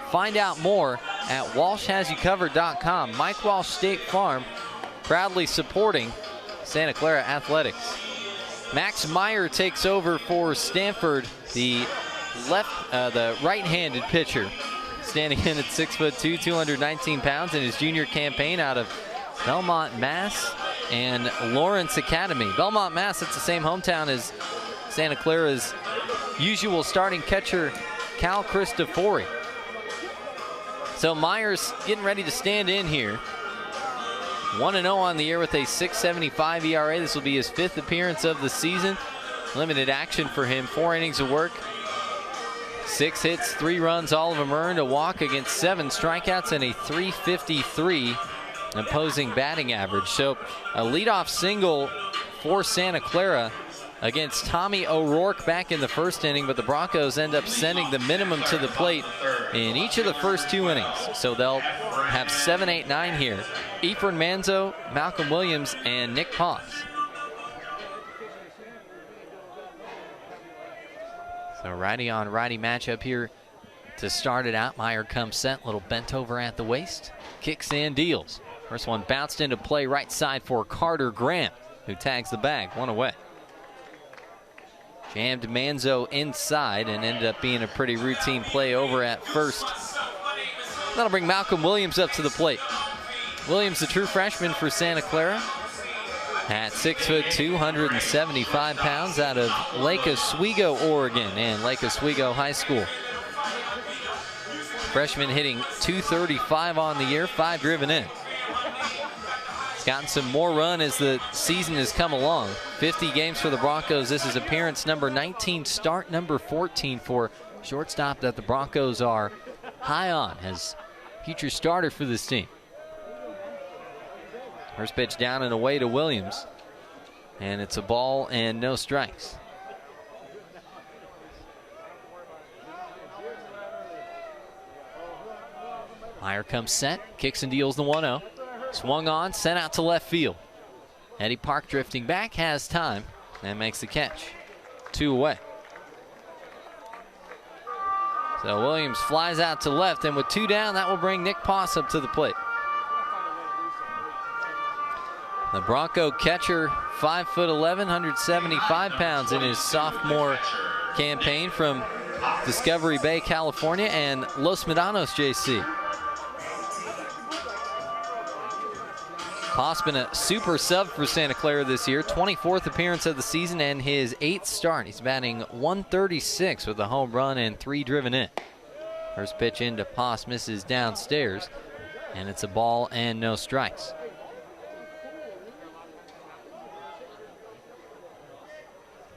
Find out more at walshhasyoucovered.com. Mike Walsh State Farm, proudly supporting Santa Clara Athletics. Max Meyer takes over for Stanford, the right-handed pitcher, standing in at 6'2", 219 pounds in his junior campaign out of Belmont, Mass. and Lawrence Academy. Belmont, Mass. It's the same hometown as Santa Clara's usual starting catcher, Cal Cristofori. So Myers getting ready to stand in here. 1-0 on the year with a 6.75 ERA. This will be his 5th appearance of the season. Limited action for him. 4 innings of work. 6 hits, 3 runs, all of them earned. A walk against 7 strikeouts and a .353 opposing batting average. So a leadoff single for Santa Clara against Tommy O'Rourke back in the first inning, but the Broncos end up sending the minimum to the plate in each of the first 2 innings. So they'll have 7, 8, 9 here. Efren Manzo, Malcolm Williams, and Nick Poss. So righty on righty matchup here to start it out. Meyer comes set, little bent over at the waist, kicks in, deals. First one bounced into play right side for Carter Graham, who tags the bag, 1 away. Jammed Manzo inside and ended up being a pretty routine play over at first. That'll bring Malcolm Williams up to the plate. Williams, the true freshman for Santa Clara, at 6'2", 275 pounds, out of Lake Oswego, Oregon, and Lake Oswego High School. Freshman hitting .235 on the year, 5 driven in. He's gotten some more run as the season has come along. 50 games for the Broncos. This is appearance number 19, start number 14 for shortstop that the Broncos are high on as future starter for this team. First pitch down and away to Williams. And it's a ball and no strikes. Meyer comes set, kicks and deals the 1-0. Swung on, sent out to left field. Eddie Park drifting back, has time, and makes the catch. 2 away. So Williams flies out to left, and with 2 down, that will bring Nick Poss up to the plate. The Bronco catcher, 5'11", 175 pounds in his sophomore campaign from Discovery Bay, California, and Los Medanos, JC. Haas been a super sub for Santa Clara this year, 24th appearance of the season and his 8th start. He's batting 136 with a home run and 3 driven in. First pitch into Haas misses downstairs, and it's a ball and no strikes.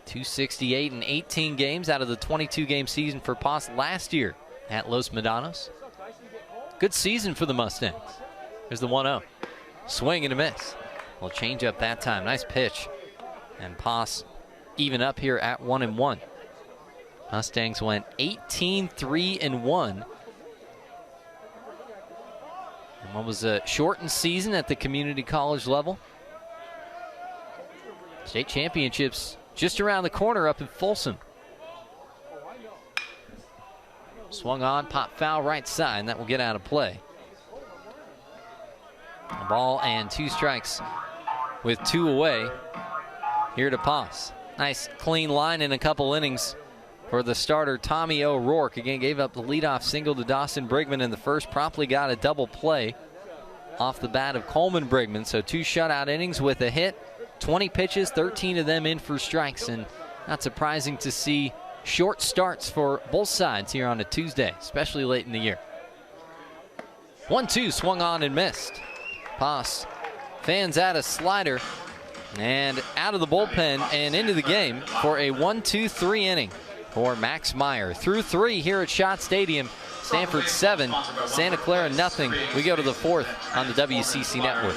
.268 in 18 games out of the 22-game season for Haas last year at Los Medanos. Good season for the Mustangs. There's the 1-0. Swing and a miss. Well, change up that time. Nice pitch. And Haas even up here at 1-1. Mustangs went 18-3-1. And what was a shortened season at the community college level. State championships just around the corner up in Folsom. Swung on, pop foul right side, and that will get out of play. A ball and 2 strikes with 2 away here to Haas. Nice clean line in a couple innings for the starter, Tommy O'Rourke. Again, gave up the leadoff single to Dawson Brigman in the first. Promptly got a double play off the bat of Coleman Brigman. So 2 shutout innings with a hit, 20 pitches, 13 of them in for strikes. And not surprising to see short starts for both sides here on a Tuesday, especially late in the year. 1-2 swung on and missed. Haas fans out a slider and out of the bullpen and into the game for a 1-2-3 inning for Max Meyer. Through 3 here at Schott Stadium. Stanford 7, Santa Clara nothing. We go to the 4th on the WCC Network.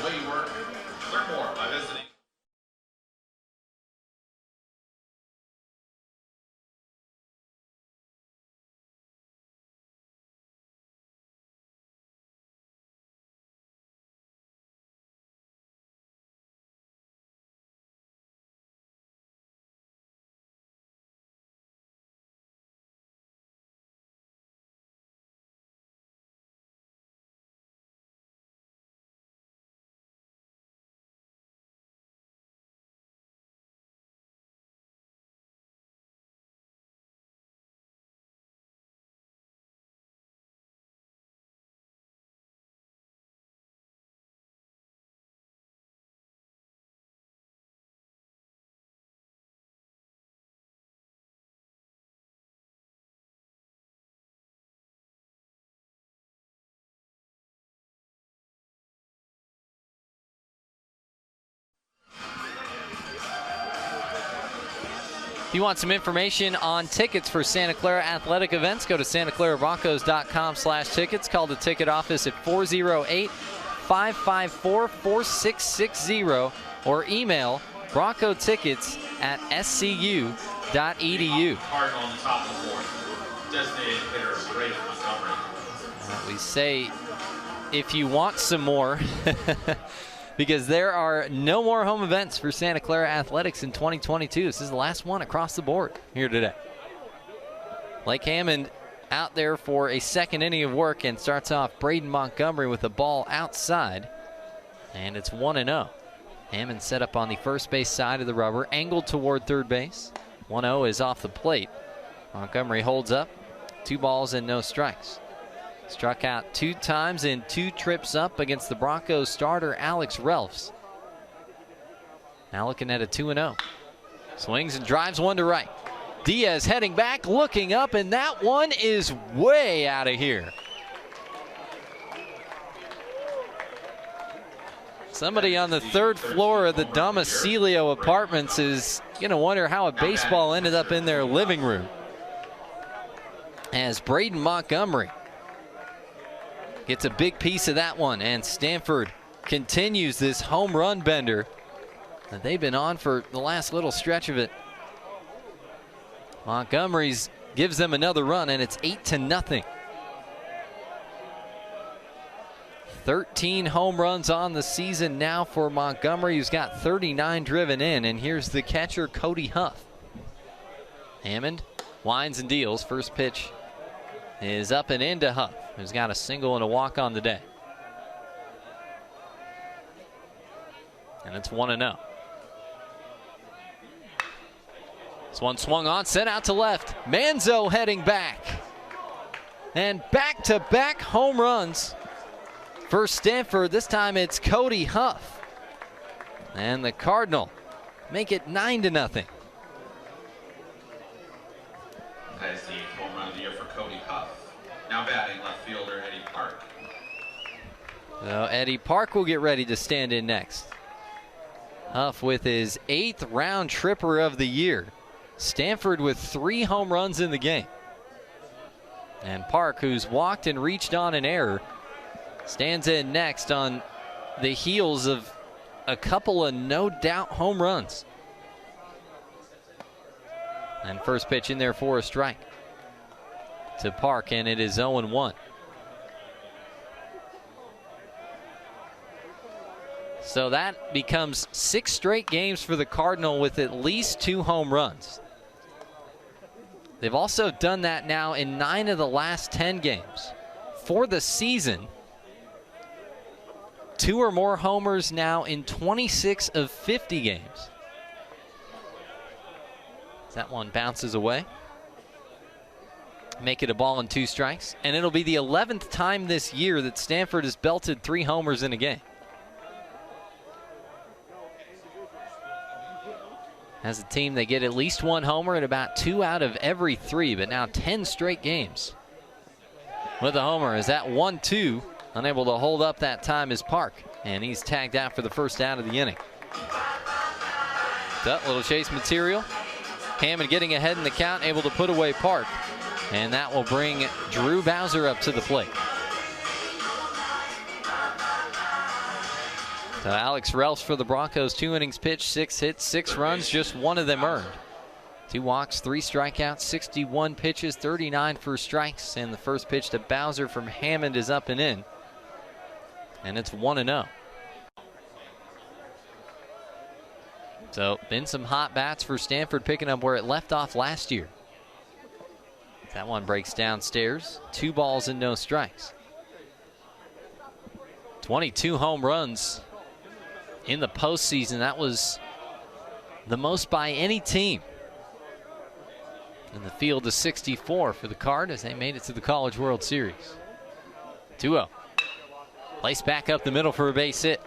If you want some information on tickets for Santa Clara athletic events, go to santaclarabroncos.com/tickets. Call the ticket office at 408-554-4660 or email broncotickets@scu.edu. We say if you want some more, because there are no more home events for Santa Clara Athletics in 2022. This is the last one across the board here today. Blake Hammond out there for a second inning of work and starts off Braden Montgomery with the ball outside. And it's 1-0. Hammond set up on the first base side of the rubber, angled toward third base. 1-0 is off the plate. Montgomery holds up, 2 balls and no strikes. Struck out 2 times in 2 trips up against the Broncos starter Alex Relfs. Now looking at a 2-0. Swings and drives one to right. Diaz heading back, looking up, and that one is way out of here. Somebody on the 3rd floor of the Domicilio Apartments is going to wonder how a baseball ended up in their living room. As Braden Montgomery gets a big piece of that one, and Stanford continues this home run bender that they've been on for the last little stretch of it. Montgomery's gives them another run, and it's 8-0. 13 home runs on the season now for Montgomery, who's got 39 driven in, and here's the catcher, Cody Huff. Hammond winds and deals. First pitch is up and into Huff, who's got a single and a walk on the day. And it's 1-0. This one swung on, sent out to left. Manzo heading back. And back-to-back home runs for Stanford. This time it's Cody Huff. And the Cardinal make it 9-0. That is the home run of the year for Cody Huff. Now batting left fielder Eddie Park. So Eddie Park will get ready to stand in next. Huff with his 8th round tripper of the year. Stanford with 3 home runs in the game. And Park, who's walked and reached on an error, stands in next on the heels of a couple of no-doubt home runs. And first pitch in there for a strike to Park, and it is 0-1. So that becomes 6 straight games for the Cardinal with at least 2 home runs. They've also done that now in 9 of the last 10 games. For the season, 2 or more homers now in 26 of 50 games. That one bounces away. Make it a ball and 2 strikes. And it'll be the 11th time this year that Stanford has belted 3 homers in a game. As a team, they get at least 1 homer in about 2 out of every 3, but now 10 straight games with a homer. Is that 1-2? Unable to hold up that time is Park, and he's tagged out for the first out of the inning. So, little chase material. Hammond getting ahead in the count, able to put away Park, and that will bring Drew Bowser up to the plate. So Alex Relfs for the Broncos, 2 innings pitched, 6 hits, 6 runs, just 1 of them earned. 2 walks, 3 strikeouts, 61 pitches, 39 for strikes, and the first pitch to Bowser from Hammond is up and in, and it's 1-0. So been some hot bats for Stanford, picking up where it left off last year. That one breaks downstairs, 2 balls and no strikes. 22 home runs in the postseason. That was the most by any team. In the field of 64 for the Card as they made it to the College World Series. 2-0. Placed back up the middle for a base hit.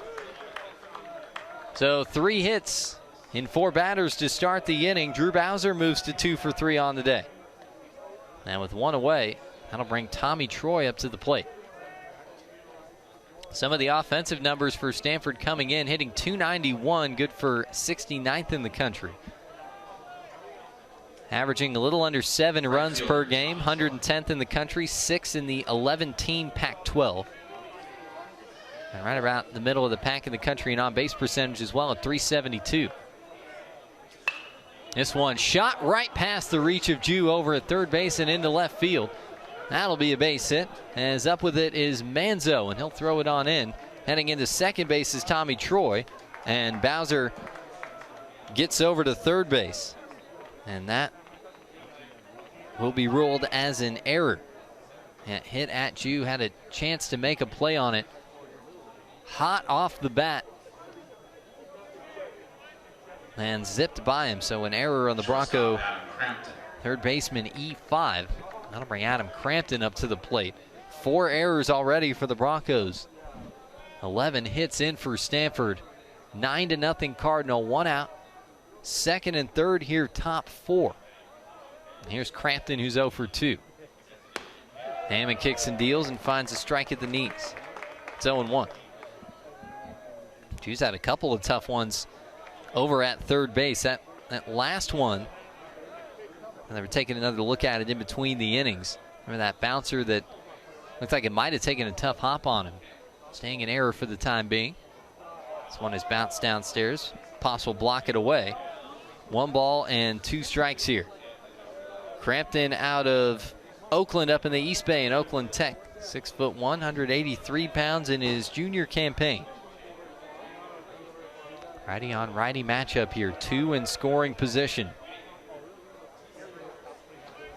So 3 hits in 4 batters to start the inning. Drew Bowser moves to 2 for 3 on the day. And with 1 away, that'll bring Tommy Troy up to the plate. Some of the offensive numbers for Stanford coming in, hitting .291, good for 69th in the country. Averaging a little under 7 runs per game, 110th in the country, 6th in the 11-team Pac-12. And right about the middle of the pack in the country in on-base percentage as well at .372. This one shot right past the reach of Jew over at third base and into left field. That'll be a base hit. As up with it is Manzo, and he'll throw it on in. Heading into second base is Tommy Troy, and Bowser gets over to third base. And that will be ruled as an error. That hit at Jew, had a chance to make a play on it. Hot off the bat. And zipped by him, so an error on the Bronco third baseman E5. That'll bring Adam Crampton up to the plate. 4 errors already for the Broncos. 11 hits in for Stanford. 9-0 Cardinal, 1 out. Second and third here, top 4. And here's Crampton, who's 0 for 2. Hammond kicks and deals and finds a strike at the knees. It's 0-1. Jew's had a couple of tough ones over at third base. That last one, and they were taking another look at it in between the innings. Remember that bouncer that looked like it might have taken a tough hop on him. Staying in error for the time being. This one is bounced downstairs. Poss will block it away. 1 ball and 2 strikes here. Crampton out of Oakland up in the East Bay in Oakland Tech. 6'1", 183 pounds in his junior campaign. Righty on righty matchup here. 2 in scoring position.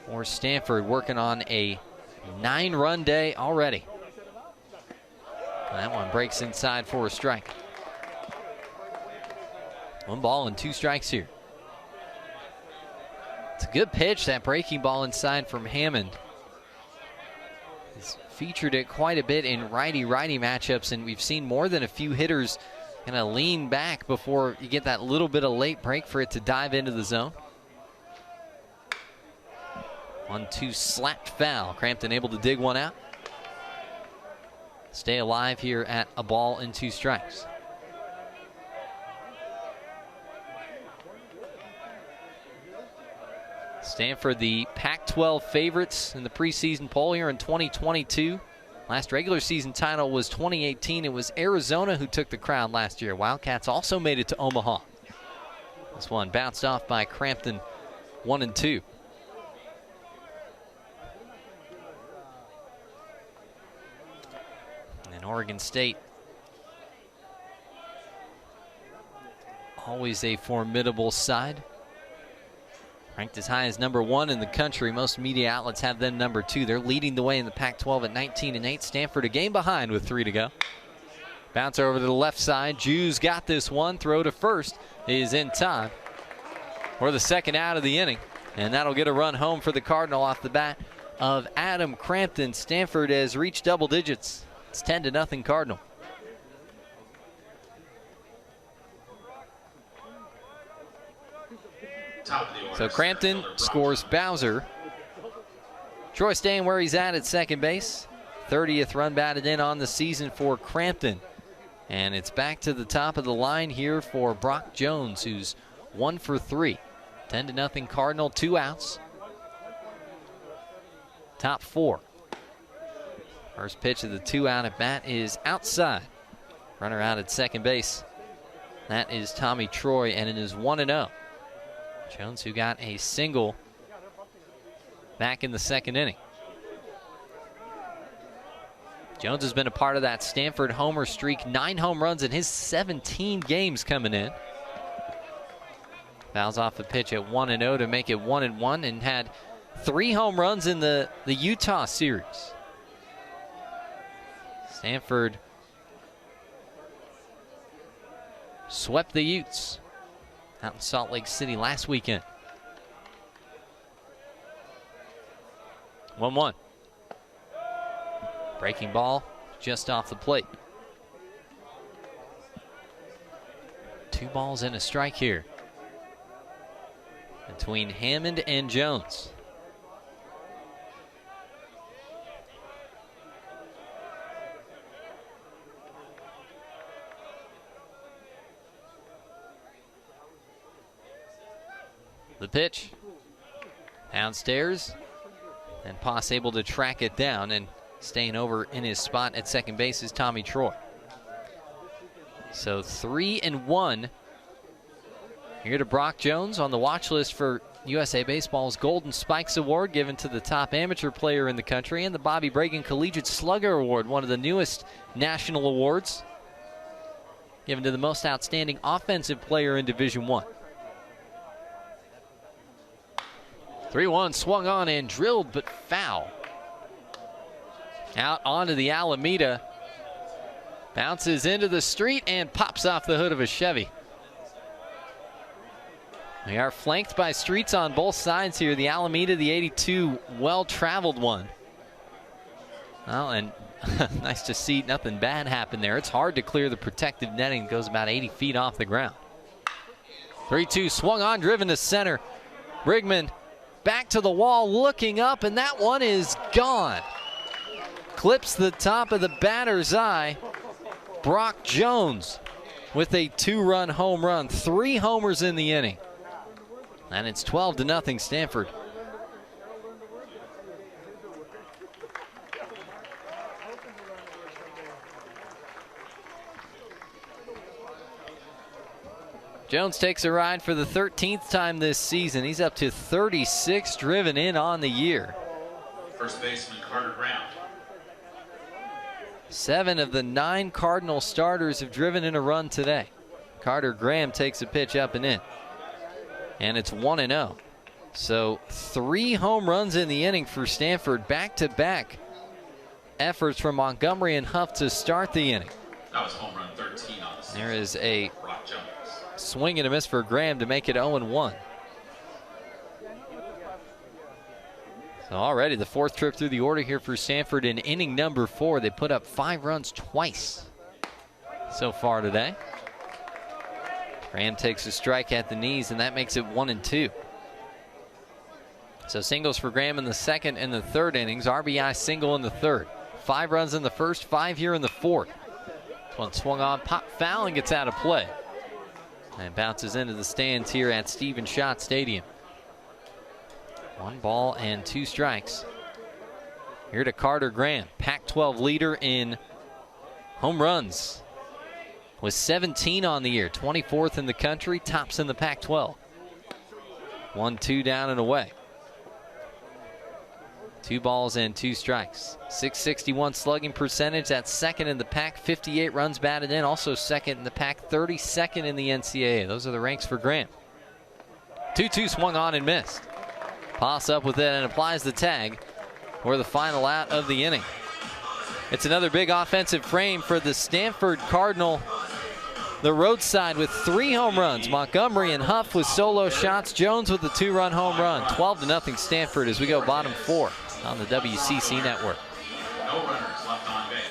For Stanford, working on a 9-run day already. That one breaks inside for a strike. 1 ball and 2 strikes here. It's a good pitch, that breaking ball inside from Hammond. He's featured it quite a bit in righty-righty matchups, and we've seen more than a few hitters Gonna lean back before you get that little bit of late break for it to dive into the zone. 1-2 slapped foul. Crampton able to dig one out. Stay alive here at a ball and 2 strikes. Stanford, the Pac-12 favorites in the preseason poll here in 2022. Last regular season title was 2018. It was Arizona who took the crown last year. Wildcats also made it to Omaha. This one bounced off by Crampton, 1-2. And Oregon State, always a formidable side. Ranked as high as #1 in the country. Most media outlets have them #2. They're leading the way in the Pac-12 at 19-8. Stanford a game behind with 3 to go. Bounce over to the left side. Jews got this one. Throw to first is in time for the second out of the inning. And that'll get a run home for the Cardinal off the bat of Adam Crampton. Stanford has reached double digits. It's 10-0 Cardinal. So Crampton scores Bowser. Troy staying where he's at second base. 30th run batted in on the season for Crampton. And it's back to the top of the line here for Brock Jones, who's 1 for 3. 10-0 Cardinal, 2 outs. Top 4. First pitch of the 2-out at bat is outside. Runner out at second base. That is Tommy Troy, and it is 1-0. Jones, who got a single back in the second inning. Jones has been a part of that Stanford homer streak. 9 home runs in his 17 games coming in. Fouls off the pitch at 1-0 to make it 1-1, and had 3 home runs in the Utah series. Stanford swept the Utes out in Salt Lake City last weekend. 1-1. Breaking ball just off the plate. 2 balls and a strike here between Hammond and Jones. The pitch downstairs, and Poss able to track it down, and staying over in his spot at second base is Tommy Troy. So 3-1 here to Brock Jones on the watch list for USA Baseball's Golden Spikes Award, given to the top amateur player in the country, and the Bobby Bragan Collegiate Slugger Award, one of the newest national awards, given to the most outstanding offensive player in Division I. 3-1 swung on and drilled, but foul. Out onto the Alameda. Bounces into the street and pops off the hood of a Chevy. We are flanked by streets on both sides here. The Alameda, the 82, well-traveled one. Well, and nice to see nothing bad happen there. It's hard to clear the protective netting. It goes about 80 feet off the ground. 3-2 swung on, driven to center. Brigman back to the wall, looking up, and that one is gone. Clips the top of the batter's eye. Brock Jones with a 2-run home run. 3 homers in the inning. And it's 12-0 Stanford. Jones takes a ride for the 13th time this season. He's up to 36 driven in on the year. First baseman Carter Graham. 7 of the 9 Cardinal starters have driven in a run today. Carter Graham takes a pitch up and in. And it's 1-0. So 3 home runs in the inning for Stanford. Back-to-back efforts from Montgomery and Huff to start the inning. That was home run 13 on the season. There is a Brock Jones. swing and a miss for Graham to make it 0-1. So already the 4th trip through the order here for Stanford in inning number 4. They put up 5 runs twice so far today. Graham takes a strike at the knees, and that makes it 1-2. So singles for Graham in the second and the third innings. RBI single in the third. 5 runs in the first, 5 here in the fourth. This one swung on, pop foul, and gets out of play. And bounces into the stands here at Stephen Schott Stadium. 1 ball and 2 strikes. Here to Carter Graham, Pac-12 leader in home runs. With 17 on the year, 24th in the country, tops in the Pac-12. 1-2 down and away. 2 balls and 2 strikes. .661 slugging percentage. That's second in the pack. 58 runs batted in. Also second in the pack. 32nd in the NCAA. Those are the ranks for Graham. 2-2 swung on and missed. Poss up with it and applies the tag for the final out of the inning. It's another big offensive frame for the Stanford Cardinal. The roadside with 3 home runs. Montgomery and Huff with solo shots. Jones with the 2-run home run. 12-0 Stanford as we go bottom 4 on the WCC network. No runners left on base.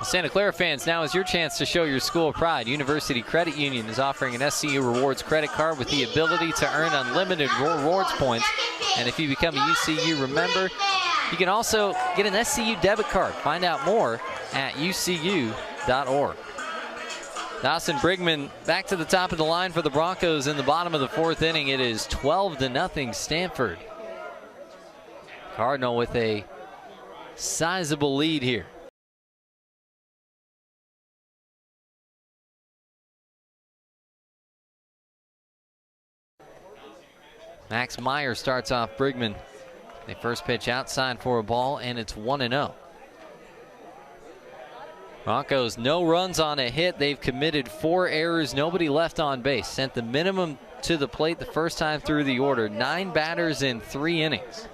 Santa Clara fans, now is your chance to show your school pride. University Credit Union is offering an SCU Rewards credit card with the ability to earn unlimited rewards points. And if you become a UCU member, you can also get an SCU debit card. Find out more at ucu.org. Dawson Brigman back to the top of the line for the Broncos in the bottom of the 4th inning. It is 12-0 Stanford. Cardinal with a sizable lead here. Max Meyer starts off Brigman. The first pitch outside for a ball, and it's 1-0. Broncos, no runs on a hit. They've committed 4 errors, nobody left on base. Sent the minimum to the plate the first time through the order. 9 batters in 3 innings.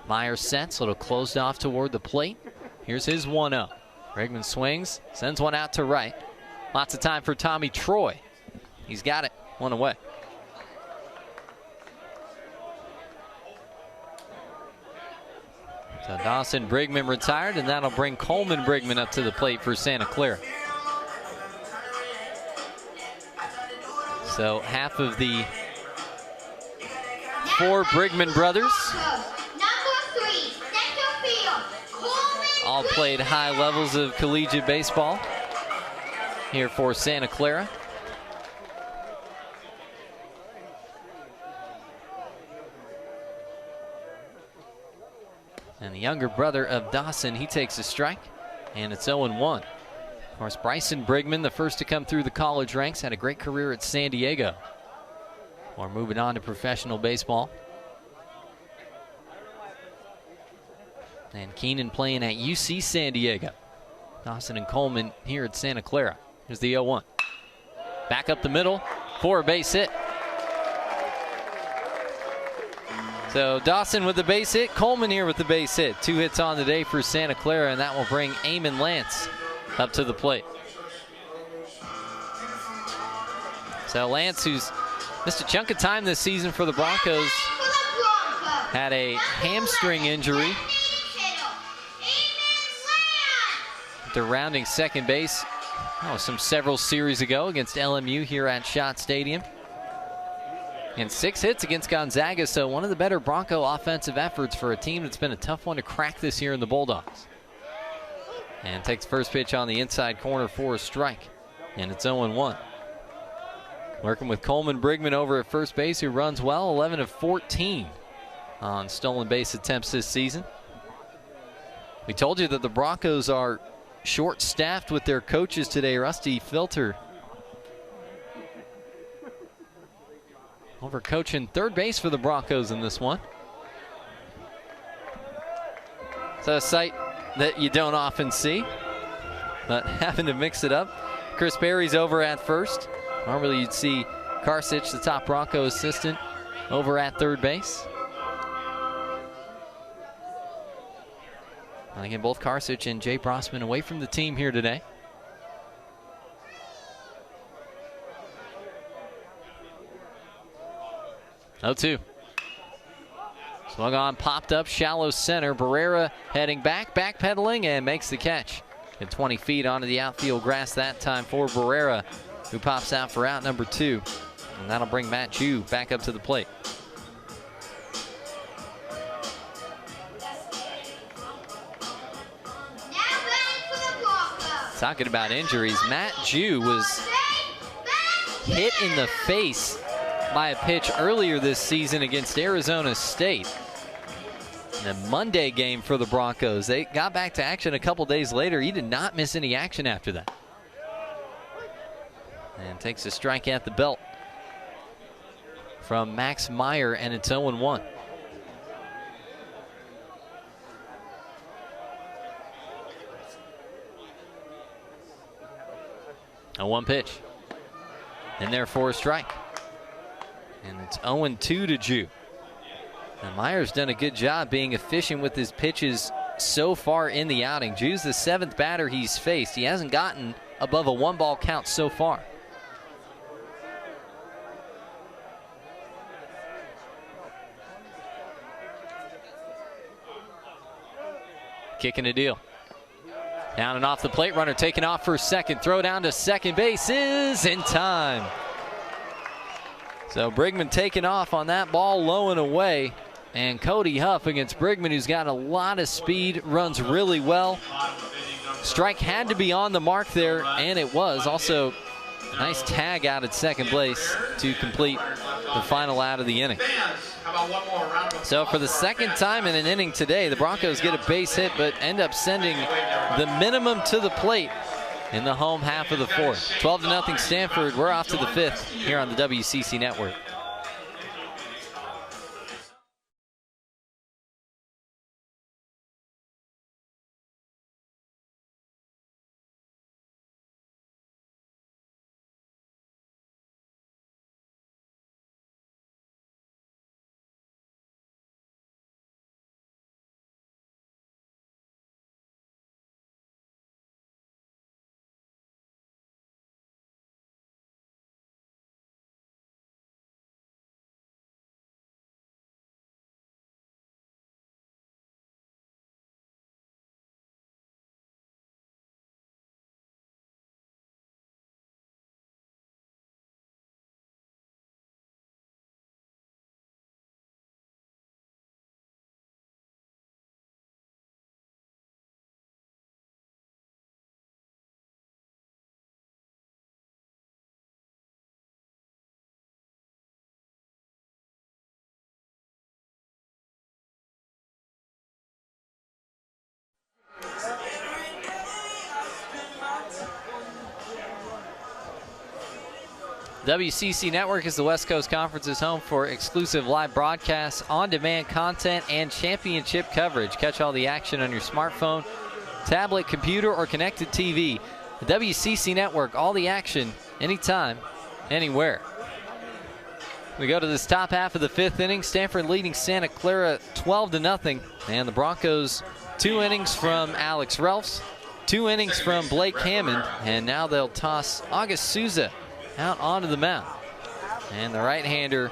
Meyer sets, a little closed off toward the plate. Here's his 1-0. Brigman swings, sends one out to right. Lots of time for Tommy Troy. He's got it. 1 away. So Dawson Brigman retired, and that'll bring Coleman Brigman up to the plate for Santa Clara. So half of the 4 Brigman brothers all played high levels of collegiate baseball here for Santa Clara. And the younger brother of Dawson, he takes a strike, and it's 0-1. Of course, Bryson Brigman, the first to come through the college ranks, had a great career at San Diego. Or moving on to professional baseball. And Keenan playing at UC San Diego. Dawson and Coleman here at Santa Clara. Here's the 0-1. Back up the middle for a base hit. So Dawson with the base hit, Coleman here with the base hit. 2 hits on the day for Santa Clara, and that will bring Eamon Lance up to the plate. So Lance, who's missed a chunk of time this season for the Broncos, had a hamstring injury. They're rounding second base several series ago against LMU here at Schott Stadium. and 6 hits against Gonzaga, so one of the better Bronco offensive efforts for a team that's been a tough one to crack this year in the Bulldogs. And takes first pitch on the inside corner for a strike, and it's 0-1. Working with Coleman Brigman over at first base, who runs well, 11 of 14 on stolen base attempts this season. We told you that the Broncos are short-staffed with their coaches today. Rusty Filter over coaching third base for the Broncos in this one. It's a sight that you don't often see, but having to mix it up. Chris Berry's over at first. Normally you'd see Karsich, the top Bronco assistant, over at third base. And again, both Karsich and Jay Brosman away from the team here today. Oh, 2. Swung on, popped up, shallow center. Barrera heading back, backpedaling, and makes the catch. And 20 feet onto the outfield grass that time for Barrera, who pops out for out number 2. And that'll bring Matt Jew back up to the plate. Talking about injuries, Matt Jew was hit in the face by a pitch earlier this season against Arizona State. In the Monday game for the Broncos, they got back to action a couple days later. He did not miss any action after that. And takes a strike at the belt from Max Meyer, and it's 0-1. A 1 pitch. And there for a strike. And it's 0-2 to Jew. And Meyer's done a good job being efficient with his pitches so far in the outing. Jew's the 7th batter he's faced. He hasn't gotten above a 1-ball count so far. Kicking a deal. Down and off the plate, runner taken off for second. Throw down to second base is in time. So Brigman taking off on that ball, low and away. And Cody Huff against Brigman, who's got a lot of speed, runs really well. Strike had to be on the mark there, and it was. Also, a nice tag out at second place to complete the final out of the inning. So for the second time in an inning today, the Broncos get a base hit, but end up sending the minimum to the plate in the home half of the 4th. 12-0 Stanford. We're off to the 5th here on the WCC Network. WCC Network is the West Coast Conference's home for exclusive live broadcasts, on-demand content, and championship coverage. Catch all the action on your smartphone, tablet, computer, or connected TV. The WCC Network, all the action, anytime, anywhere. We go to this top half of the 5th inning. Stanford leading Santa Clara 12-0. And the Broncos, 2 innings from Alex Relfs, 2 innings from Blake Hammond, and now they'll toss August Souza out onto the mound. And the right-hander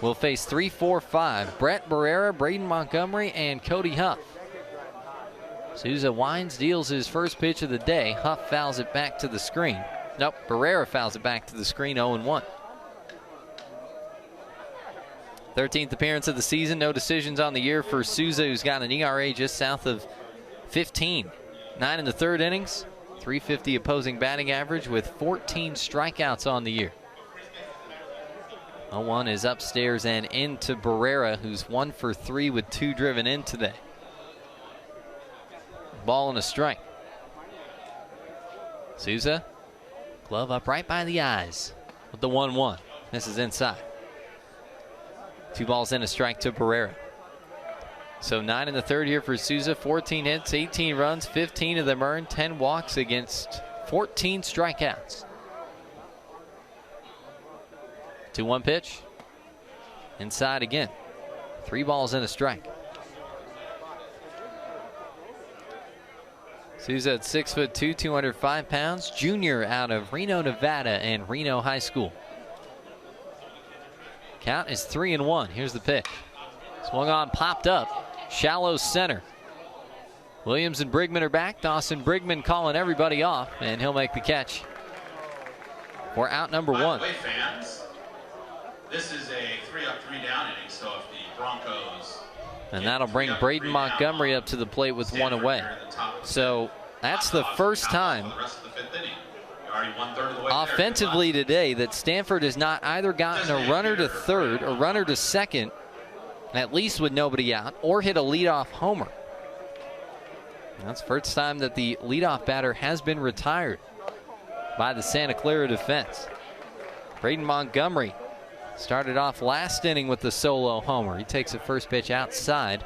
will face 3, 4, 5. Brett Barrera, Braden Montgomery, and Cody Huff. Souza winds, deals his first pitch of the day. Huff fouls it back to the screen. Nope, Barrera fouls it back to the screen, 0-1. 13th appearance of the season. No decisions on the year for Souza, who's got an ERA just south of 15. 9 in the third innings, .350 opposing batting average with 14 strikeouts on the year. 0-1 is upstairs and into Barrera, who's 1 for 3 with 2 driven in today. Ball and a strike. Souza, glove up right by the eyes with the 1-1. This is inside. 2 balls and a strike to Barrera. So 9 in the third here for Souza. 14 hits, 18 runs, 15 of them earned, 10 walks against 14 strikeouts. 2-1 pitch. Inside again. 3 balls and a strike. Souza at 6'2", 205 pounds. Junior out of Reno, Nevada and Reno High School. Count is 3-1. Here's the pitch. Swung on, popped up. Shallow center. Williams and Brigman are back. Dawson Brigman calling everybody off, and he'll make the catch for out number 1. By the way, fans, this is a 3-up, 3-down inning, so if the Broncos... And that'll bring Braden Montgomery up to the plate with 1 away. So that's the first time offensively today that Stanford has not either gotten a runner to third or runner to second, at least with nobody out, or hit a leadoff homer. That's the first time that the leadoff batter has been retired by the Santa Clara defense. Braden Montgomery started off last inning with the solo homer. He takes a first pitch outside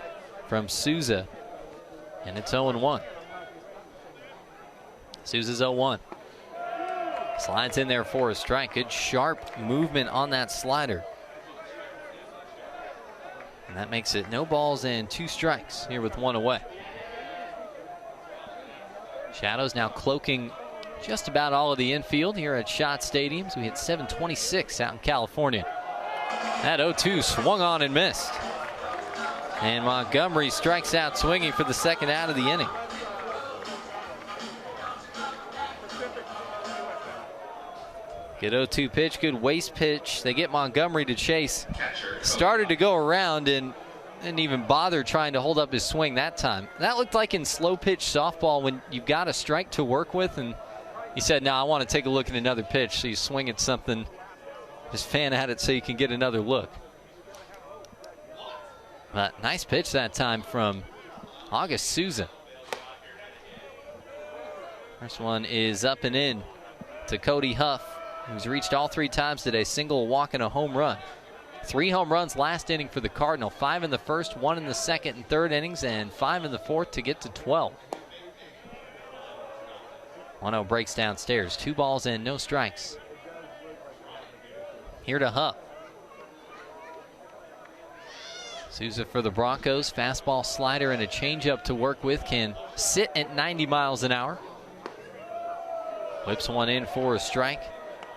from Souza, and it's 0-1. Souza's 0-1. Slides in there for a strike. Good sharp movement on that slider. And that makes it no balls and 2 strikes here with 1 away. Shadows now cloaking just about all of the infield here at Schott Stadium. So we hit 726 out in California. That 0-2 swung on and missed. And Montgomery strikes out swinging for the second out of the inning. Good 0-2 pitch, good waste pitch. They get Montgomery to chase. Started to go around and didn't even bother trying to hold up his swing that time. That looked like in slow pitch softball when you've got a strike to work with, and he said, no, I want to take a look at another pitch. So you swing at something, just fan at it so you can get another look. But nice pitch that time from August Souza. First one is up and in to Cody Huff, who's reached all 3 times today. Single, walk, and a home run. 3 home runs last inning for the Cardinal. 5 in the first, 1 in the second and third innings, and 5 in the fourth to get to 12. 1-0 breaks downstairs. 2 balls and no strikes. Here to Huff. Souza for the Broncos. Fastball, slider, and a changeup to work with. Can sit at 90 miles an hour. Whips one in for a strike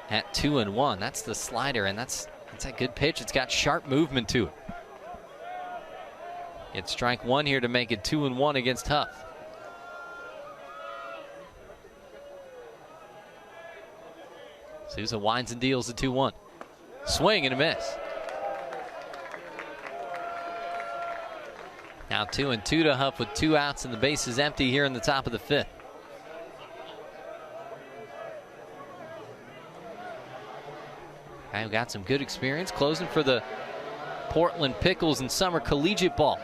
at 2-1. That's the slider, and that's a good pitch. It's got sharp movement to it. It's strike 1 here to make it 2-1 against Huff. Souza winds and deals the 2-1. Swing and a miss. Now 2-2 to Huff with 2 outs and the base is empty here in the top of the 5th. I've got some good experience closing for the Portland Pickles in summer collegiate ball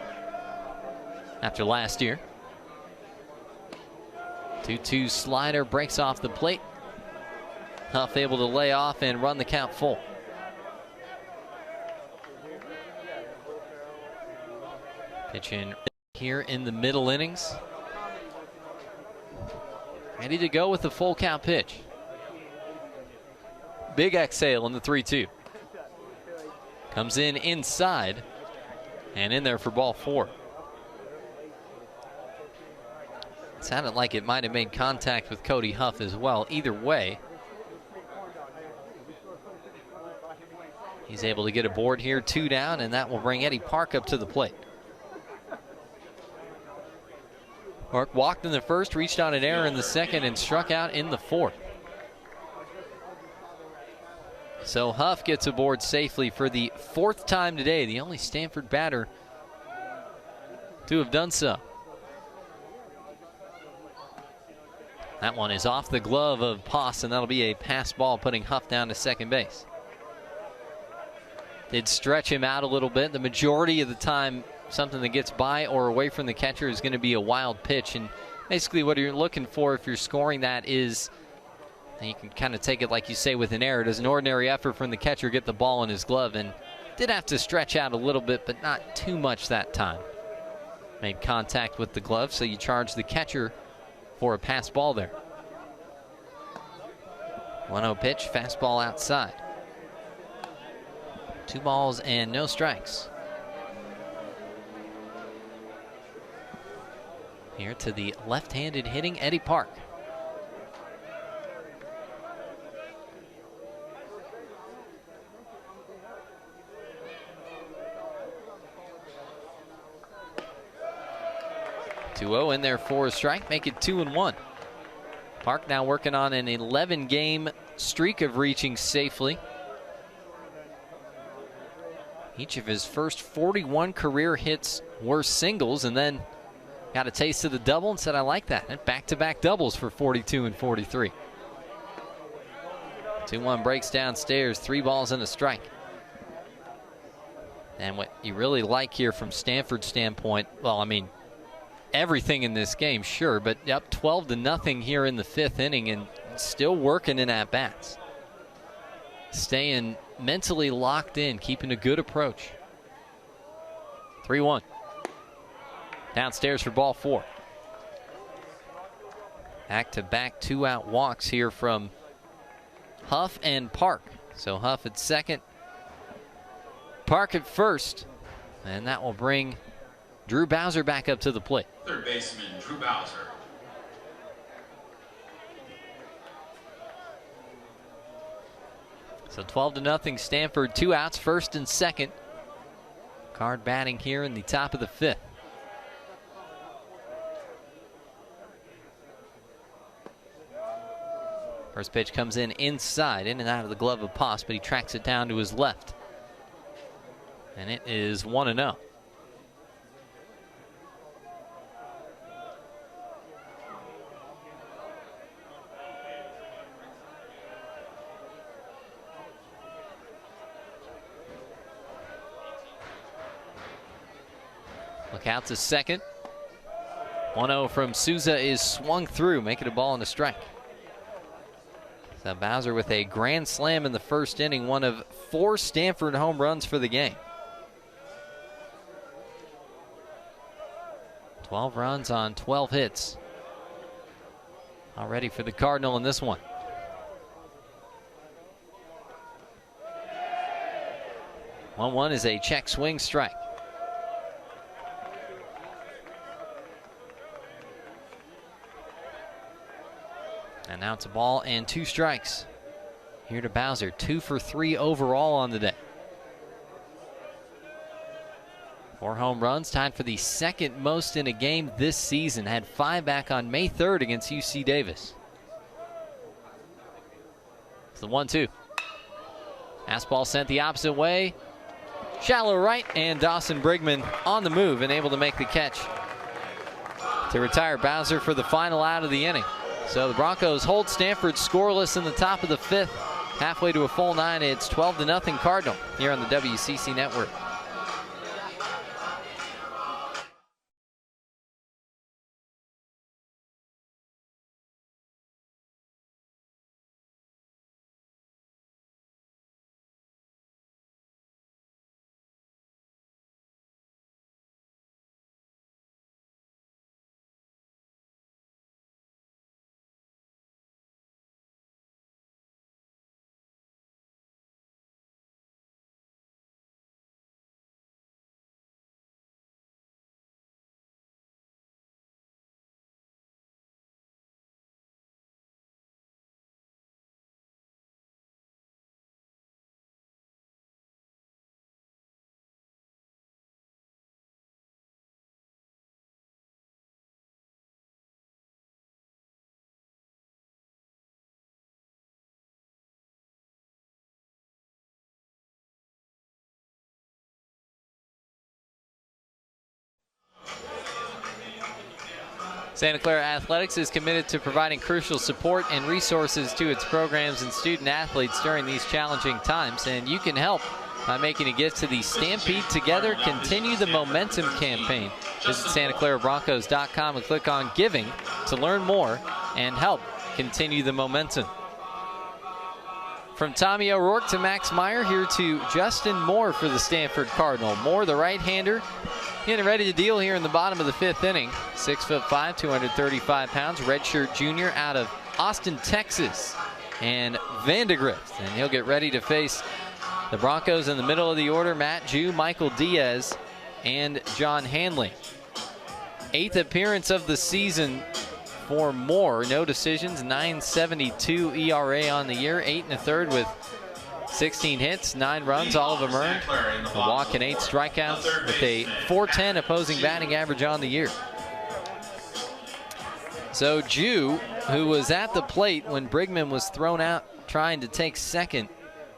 after last year. 2-2 slider breaks off the plate. Huff able to lay off and run the count full. Pitching here in the middle innings. Ready to go with the full count pitch. Big exhale in the 3-2. Comes in inside and in there for ball 4. It sounded like it might have made contact with Cody Huff as well. Either way, he's able to get aboard here, 2 down, and that will bring Eddie Park up to the plate. Park walked in the first, reached on an error in the second, and struck out in the 4th. So Huff gets aboard safely for the 4th time today, the only Stanford batter to have done so. That one is off the glove of Poss, and that'll be a pass ball, putting Huff down to second base. Did stretch him out a little bit. The majority of the time, something that gets by or away from the catcher is going to be a wild pitch. And basically what you're looking for if you're scoring that is, and you can kind of take it like you say with an error, does an ordinary effort from the catcher get the ball in his glove? And did have to stretch out a little bit, but not too much that time. Made contact with the glove, so you charge the catcher for a pass ball there. 1-0 pitch, fastball outside. 2 balls and no strikes. Here to the left-handed hitting Eddie Park. (2-0) in there for a strike, make it 2-1. Park now working on an 11-game streak of reaching safely. Each of his first 41 career hits were singles, and then got a taste of the double and said, I like that. And back-to-back doubles for 42 and 43. 2-1 breaks downstairs, 3 balls and a strike. And what you really like here from Stanford's standpoint, well, I mean, everything in this game, sure, but up 12-0 here in the 5th inning and still working in at-bats. Staying mentally locked in, keeping a good approach. 3-1. Downstairs for ball 4. Back-to-back 2-out walks here from Huff and Park. So Huff at second, Park at first, and that will bring Drew Bowser back up to the plate. Third baseman, Drew Bowser. So 12-0 Stanford, 2 outs, first and second. Card batting here in the top of the 5th. First pitch comes in inside, in and out of the glove of Poss, but he tracks it down to his left. And it is 1-0. Look out to second. 1-0 from Souza is swung through, making a ball and a strike. So Bowser with a grand slam in the first inning, one of 4 Stanford home runs for the game. 12 runs on 12 hits. Already for the Cardinal in this one. One is a check swing strike. And now it's a ball and 2 strikes. Here to Bowser, 2 for 3 overall on the day. 4 home runs, tied for the second most in a game this season. Had 5 back on May 3rd against UC Davis. It's the 1-2. Fastball sent the opposite way. Shallow right, and Dawson Brigman on the move and able to make the catch to retire Bowser for the final out of the inning. So the Broncos hold Stanford scoreless in the top of the 5th. Halfway to a full 9, it's 12-0 Cardinal here on the WCC Network. Santa Clara Athletics is committed to providing crucial support and resources to its programs and student athletes during these challenging times, and you can help by making a gift to the Stampede Together Continue the Momentum campaign. Visit SantaClaraBroncos.com and click on Giving to learn more and help continue the momentum. From Tommy O'Rourke to Max Meyer, here to Justin Moore for the Stanford Cardinal. Moore, the right-hander, getting ready to deal here in the bottom of the 5th inning. 6'5", 235 pounds, redshirt junior out of Austin, Texas, and Vandegrift. And he'll get ready to face the Broncos in the middle of the order: Matt Jew, Michael Diaz, and John Hanley. 8th appearance of the season for Moore. No decisions, 9.72 ERA on the year, 8 1/3 with 16 hits, 9 runs, all of them earned. A walk and 8 strikeouts with a .410 opposing batting average on the year. So Jew, who was at the plate when Brigman was thrown out trying to take second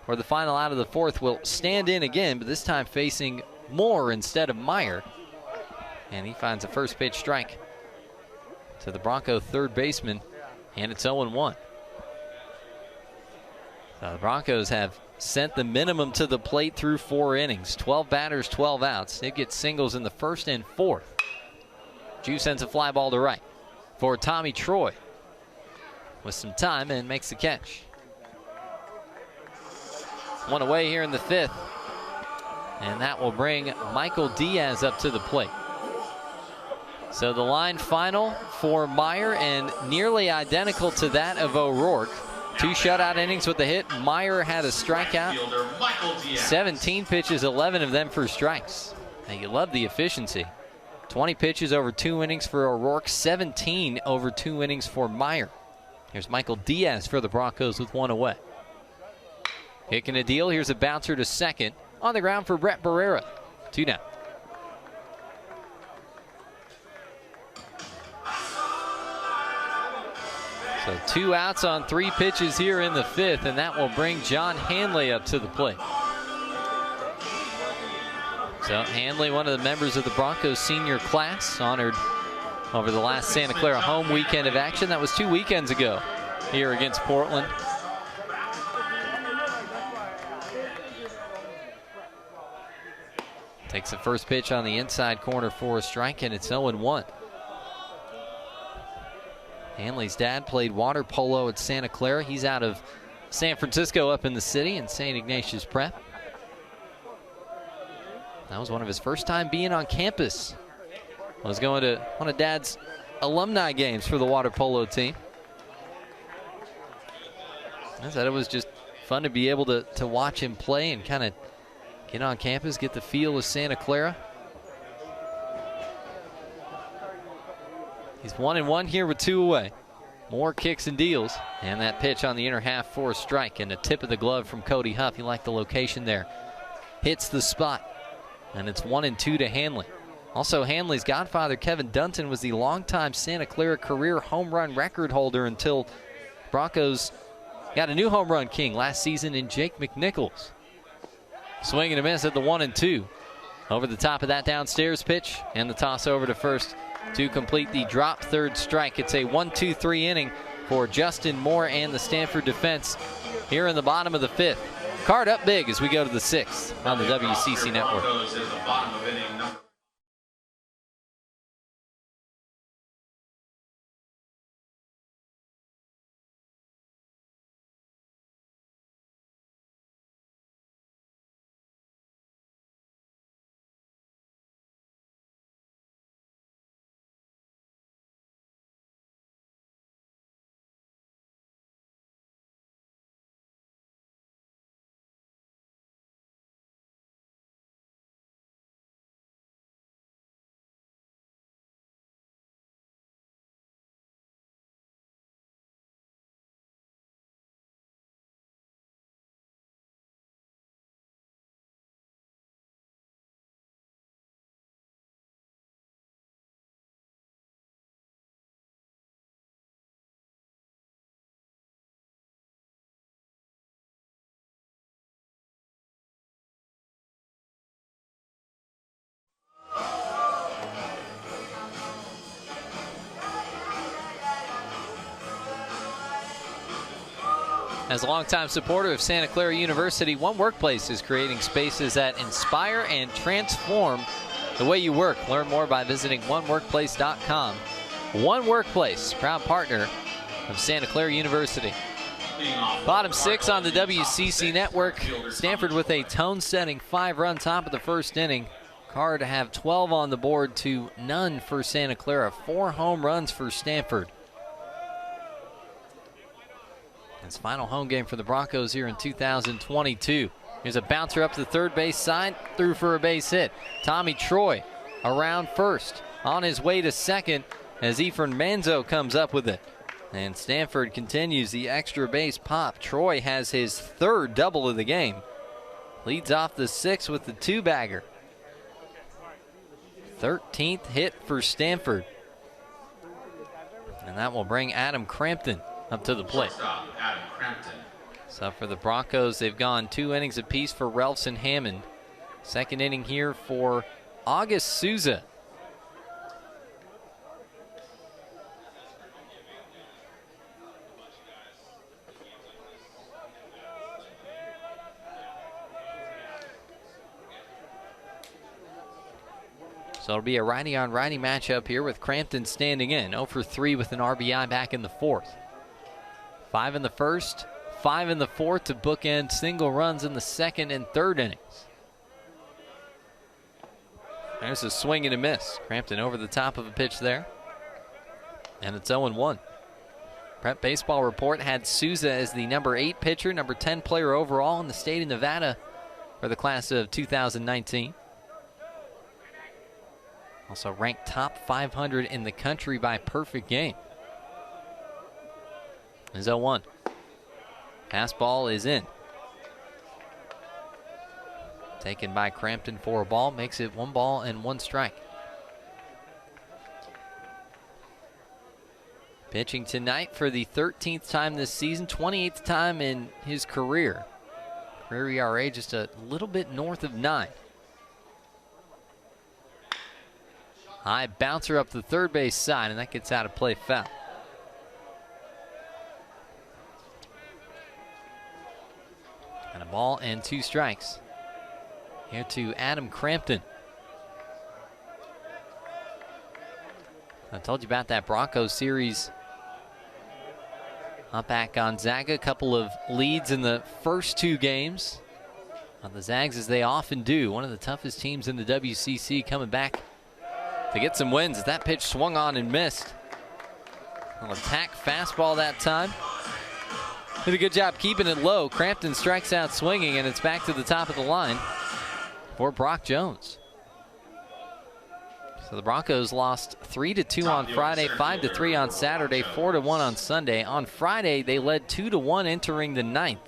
for the final out of the 4th, will stand in again, but this time facing Moore instead of Meyer. And he finds a first pitch strike to the Bronco third baseman, and it's 0-1. So the Broncos have sent the minimum to the plate through 4 innings. 12 batters, 12 outs. They get singles in the 1st and 4th. Jew sends a fly ball to right for Tommy Troy with some time and makes the catch. 1 away here in the 5th, and that will bring Michael Diaz up to the plate. So the line final for Meyer, and nearly identical to that of O'Rourke. 2 shutout innings with a hit. Meyer had a strikeout. 17 pitches, 11 of them for strikes. Now you love the efficiency. 20 pitches over 2 innings for O'Rourke, 17 over 2 innings for Meyer. Here's Michael Diaz for the Broncos with 1 away. Kicking a deal. Here's a bouncer to second. On the ground for Brett Barrera. 2 down. So 2 outs on 3 pitches here in the 5th, and that will bring John Hanley up to the plate. So Hanley, one of the members of the Broncos senior class, honored over the last Santa Clara home weekend of action. That was 2 weekends ago here against Portland. Takes the first pitch on the inside corner for a strike, and it's 0-1. Hanley's dad played water polo at Santa Clara. He's out of San Francisco up in the city in St. Ignatius Prep. That was one of his first time being on campus. Was going to one of Dad's alumni games for the water polo team. I said it was just fun to be able to watch him play and kind of get on campus, get the feel of Santa Clara. He's 1-1 here with 2 away. More kicks and deals. And that pitch on the inner half for a strike, and a tip of the glove from Cody Huff. He liked the location there. Hits the spot. And it's 1-2 to Hanley. Also, Hanley's godfather, Kevin Dunton, was the longtime Santa Clara career home run record holder until Broncos got a new home run king last season in Jake McNichols. Swing and a miss at the 1-2. Over the top of that downstairs pitch, and the toss over to first to complete the drop third strike. It's a 1-2-3 inning for Justin Moore and the Stanford defense here in the bottom of the 5th. Card up big as we go to the 6th on the WCC Network. As a longtime supporter of Santa Clara University, One Workplace is creating spaces that inspire and transform the way you work. Learn more by visiting oneworkplace.com. One Workplace, proud partner of Santa Clara University. Bottom 6 on the WCC network. Stanford with a tone-setting 5-run top of the first inning. Clara to have 12 on the board to none for Santa Clara. 4 home runs for Stanford. It's final home game for the Broncos here in 2022. Here's a bouncer up to the third base side, through for a base hit. Tommy Troy around first, on his way to second as Efren Manzo comes up with it. And Stanford continues the extra base pop. Troy has his 3rd double of the game. Leads off the 6th with the 2-bagger. 13th hit for Stanford. And that will bring Adam Crampton up to the plate. So for the Broncos, they've gone 2 innings apiece for Relfs and Hammond. 2nd inning here for August Souza. So it'll be a righty-on-righty matchup here with Crampton standing in. 0 for 3 with an RBI back in the 4th. 5 in the 1st, 5 in the 4th to bookend single runs in the 2nd and 3rd innings. There's a swing and a miss. Crampton over the top of a pitch there. And it's 0-1. Prep Baseball Report had Souza as the number 8 pitcher, number 10 player overall in the state of Nevada for the class of 2019. Also ranked top 500 in the country by perfect game. Is 0-1. Fastball is in. Taken by Crampton for a ball, makes it 1 ball and 1 strike. Pitching tonight for the 13th time this season, 28th time in his career. Career ERA just a little bit north of 9. High bouncer up the third base side, and that gets out of play foul. And a ball and 2 strikes. Here to Adam Crampton. I told you about that Broncos series up at Gonzaga. A couple of leads in the first 2 games. The Zags, as they often do, one of the toughest teams in the WCC, coming back to get some wins as that pitch swung on and missed. An attack fastball that time. Did a good job keeping it low. Crampton strikes out swinging, and it's back to the top of the line for Brock Jones. So the Broncos lost 3-2 on Friday, 5-3 on Saturday, 4-1 on Sunday. On Friday, they led 2-1 entering the 9th,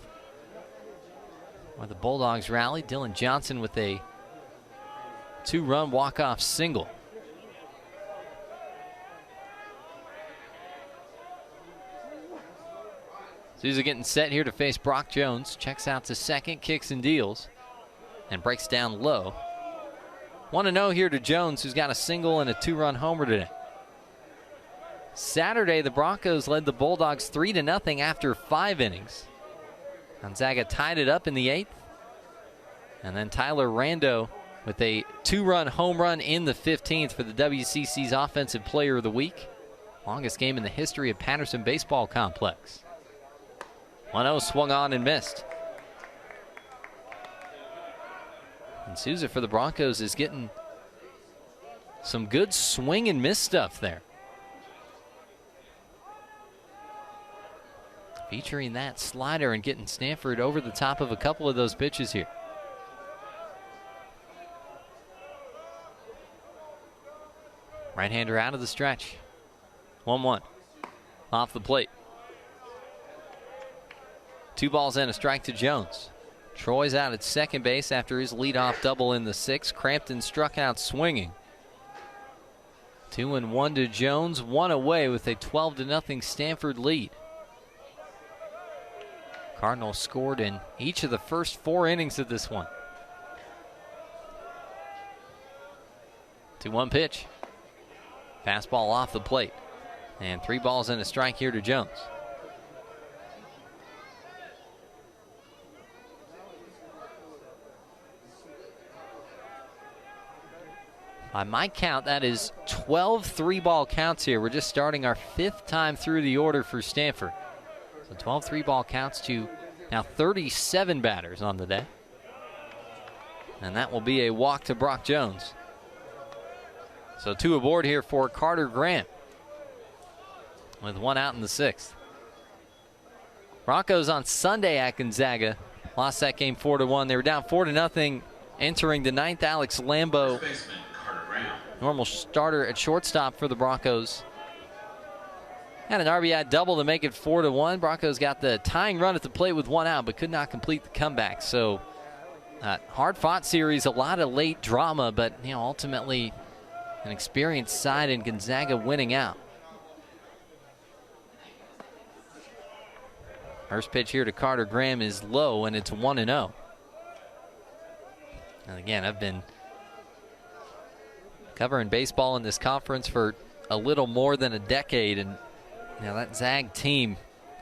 where the Bulldogs rallied. Dylan Johnson with a 2-run walk-off single. Souza getting set here to face Brock Jones. Checks out to second, kicks and deals, and breaks down low. 1-0 here to Jones, who's got a single and a 2-run homer today. Saturday, the Broncos led the Bulldogs 3-0 after 5 innings. Gonzaga tied it up in the 8th. And then Tyler Rando with a 2-run home run in the 15th for the WCC's Offensive Player of the Week. Longest game in the history of Patterson Baseball Complex. 1-0 swung on and missed. And Souza for the Broncos is getting some good swing and miss stuff there. Featuring that slider and getting Stanford over the top of a couple of those pitches here. Right-hander out of the stretch. 1-1 off the plate. 2 balls and a strike to Jones. Troy's out at second base after his leadoff double in the 6th. Crampton struck out swinging. 2-1 to Jones, 1 away with a 12-0 Stanford lead. Cardinals scored in each of the first 4 innings of this one. 2-1 pitch. Fastball off the plate. And 3 balls and a strike here to Jones. By my count, that is 12 3-ball counts here. We're just starting our 5th time through the order for Stanford. So 12 3-ball counts to now 37 batters on the day. And that will be a walk to Brock Jones. So 2 aboard here for Carter Graham, with 1 out in the 6th. Broncos on Sunday at Gonzaga lost that game 4-1. They were down 4-0 entering the 9th. Alex Lambo, normal starter at shortstop for the Broncos, had an RBI double to make it 4-1. Broncos got the tying run at the plate with 1 out, but could not complete the comeback. So hard-fought series, a lot of late drama, but ultimately an experienced side in Gonzaga winning out. First pitch here to Carter Graham is low, and it's 1-0. And again, I've been covering baseball in this conference for a little more than a decade, and that Zag team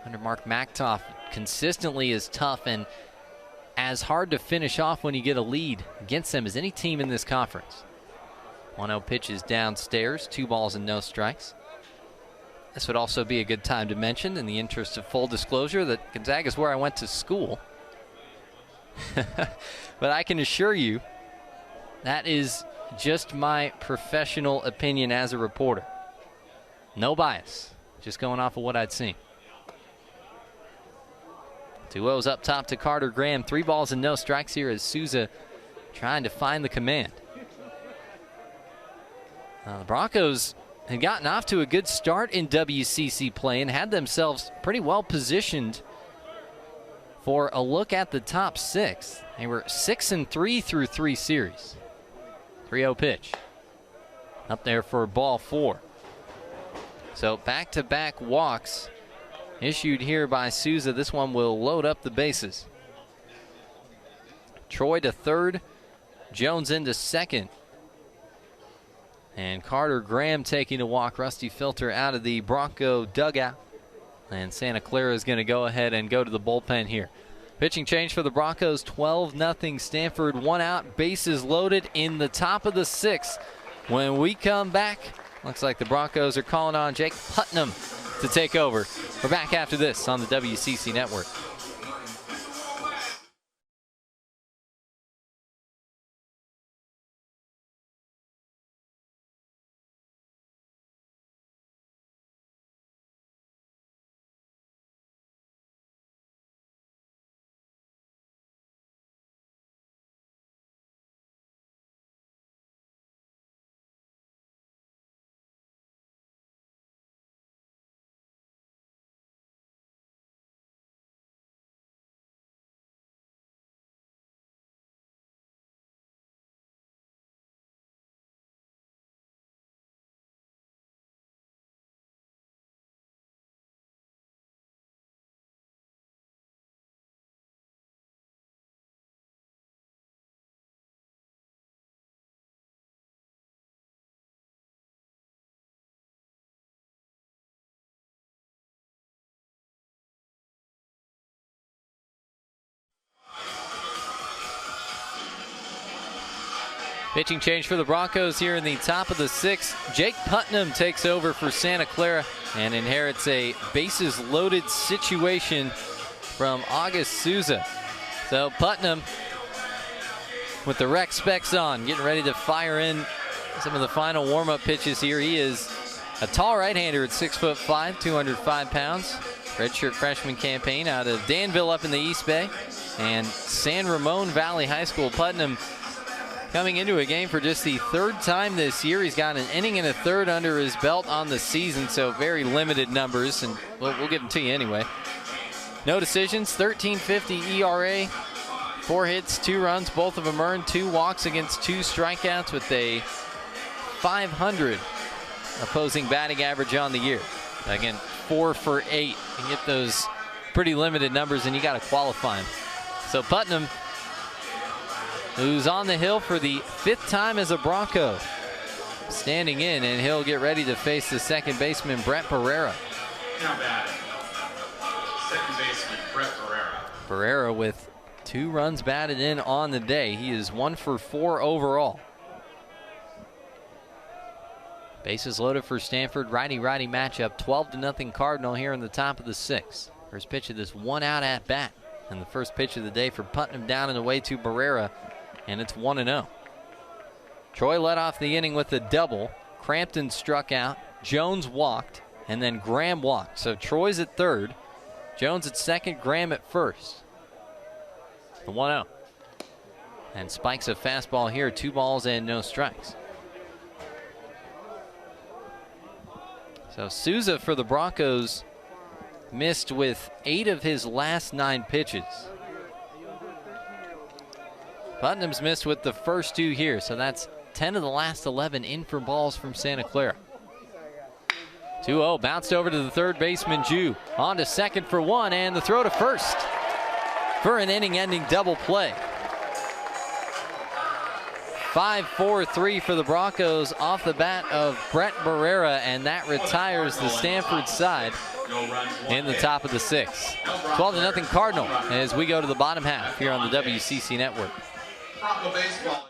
under Mark Machtolf consistently is tough and as hard to finish off when you get a lead against them as any team in this conference. 1-0 pitch is downstairs, 2 balls and no strikes. This would also be a good time to mention, in the interest of full disclosure, that Gonzaga is where I went to school. But I can assure you that is just my professional opinion as a reporter. No bias, just going off of what I'd seen. 2-0's up top to Carter Graham. 3 balls and no strikes here as Souza trying to find the command. The Broncos had gotten off to a good start in WCC play and had themselves pretty well positioned for a look at the top 6. They were 6-3 through 3 series. 3-0 pitch. Up there for ball 4. So back-to-back walks issued here by Souza. This one will load up the bases. Troy to third, Jones into second. And Carter Graham taking a walk. Rusty Filter out of the Bronco dugout. And Santa Clara is going to go ahead and go to the bullpen here. Pitching change for the Broncos, 12-0 Stanford. 1 out, bases loaded in the top of the 6th. When we come back, looks like the Broncos are calling on Jake Putnam to take over. We're back after this on the WCC Network. Pitching change for the Broncos here in the top of the 6th. Jake Putnam takes over for Santa Clara and inherits a bases loaded situation from August Souza. So Putnam with the rec specs on, getting ready to fire in some of the final warm-up pitches here. He is a tall right-hander at 6'5", 205 pounds. Redshirt freshman campaign out of Danville up in the East Bay and San Ramon Valley High School. Putnam coming into a game for just the 3rd time this year. He's got an inning and a third under his belt on the season, so very limited numbers, and we'll give them to you anyway. No decisions, 13.50 ERA, 4 hits, 2 runs, both of them earned, 2 walks against 2 strikeouts with a .500 opposing batting average on the year. Again, 4 for 8. You get those pretty limited numbers and you got to qualify them. So Putnam, who's on the hill for the 5th time as a Bronco, standing in, and he'll get ready to face the second baseman, Brett Barrera. Now batting, second baseman, Brett Barrera. Barrera with 2 runs batted in on the day. He is 1 for 4 overall. Bases loaded for Stanford. Righty-righty matchup. 12-0 Cardinal here in the top of the 6th. First pitch of this one-out at bat. And the first pitch of the day for Putnam down and away to Barrera. And it's 1-0. Troy led off the inning with a double. Crampton struck out. Jones walked. And then Graham walked. So Troy's at third. Jones at second. Graham at first. The 1-0. And spikes a fastball here. 2 balls and no strikes. So Souza for the Broncos missed with 8 of his last 9 pitches. Putnam's missed with the first 2 here, so that's 10 of the last 11 in for balls from Santa Clara. 2-0, bounced over to the third baseman, Jew. On to second for 1, and the throw to first for an inning-ending double play. 5-4-3 for the Broncos off the bat of Brett Barrera, and that retires the Stanford side in the top of the 6th. 12-0 Cardinal as we go to the bottom half here on the WCC Network. Bronco baseball.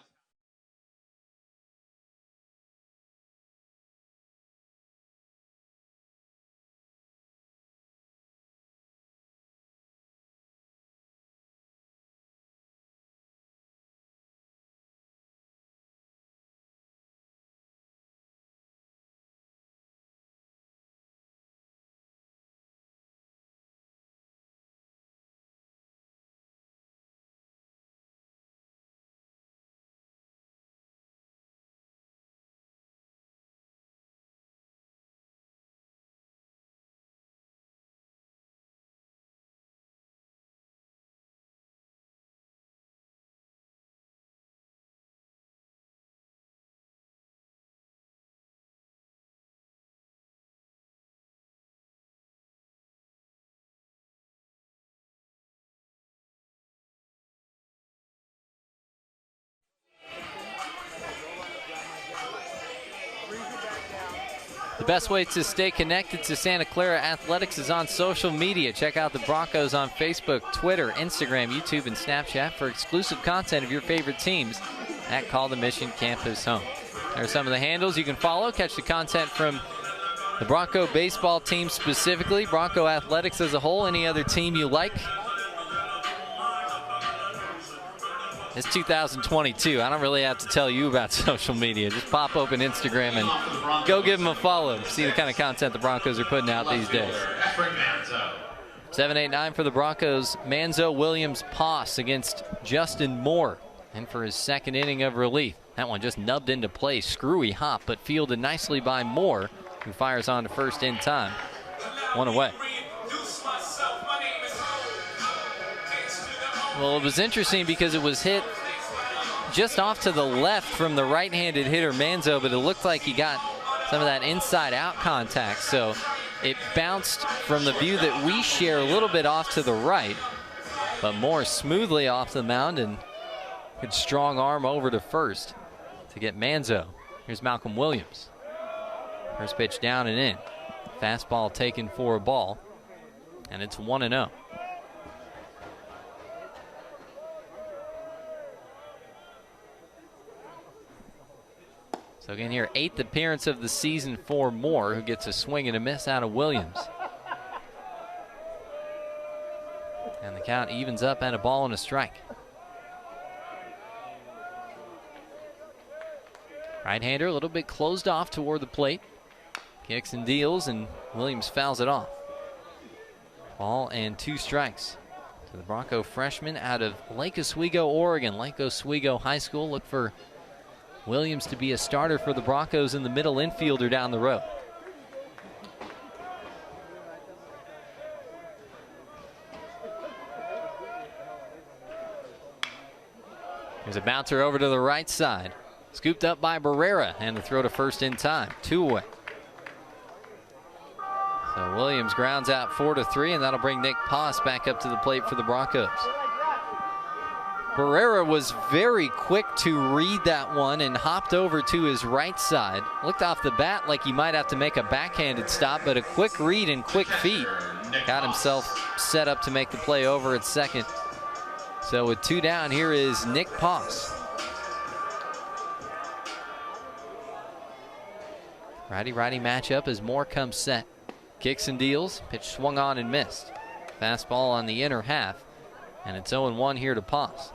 The best way to stay connected to Santa Clara Athletics is on social media. Check out the Broncos on Facebook, Twitter, Instagram, YouTube, and Snapchat for exclusive content of your favorite teams at Call the Mission Campus Home. There are some of the handles you can follow. Catch the content from the Bronco baseball team specifically, Bronco Athletics as a whole, any other team you like. It's 2022. I don't really have to tell you about social media. Just pop open Instagram and go give them a follow. See the kind of content the Broncos are putting out these days. 7-8-9 for the Broncos. Manzo, Williams, Poss against Justin Moore. And for his second inning of relief. That one just nubbed into play. Screwy hop, but fielded nicely by Moore, who fires on to first in time. 1 away. Well, it was interesting because it was hit just off to the left from the right-handed hitter Manzo, but it looked like he got some of that inside-out contact. So it bounced from the view that we share a little bit off to the right, but more smoothly off the mound, and good strong arm over to first to get Manzo. Here's Malcolm Williams. First pitch down and in. Fastball taken for a ball, and it's 1-0. So again here, 8th appearance of the season for Moore, who gets a swing and a miss out of Williams. And the count evens up at a ball and a strike. Right-hander a little bit closed off toward the plate. Kicks and deals, and Williams fouls it off. Ball and 2 strikes. So the Bronco freshman out of Lake Oswego, Oregon. Lake Oswego High School. Look for Williams to be a starter for the Broncos in the middle infielder down the road. There's a bouncer over to the right side. Scooped up by Barrera, and the throw to first in time. 2 away. So Williams grounds out 4-3, and that'll bring Nick Poss back up to the plate for the Broncos. Barrera was very quick to read that one and hopped over to his right side. Looked off the bat like he might have to make a backhanded stop, but a quick read and quick feet got himself set up to make the play over at second. So with 2 down, here is Nick Poss. Righty-righty matchup as Moore comes set. Kicks and deals. Pitch swung on and missed. Fastball on the inner half. And it's 0-1 here to Paz.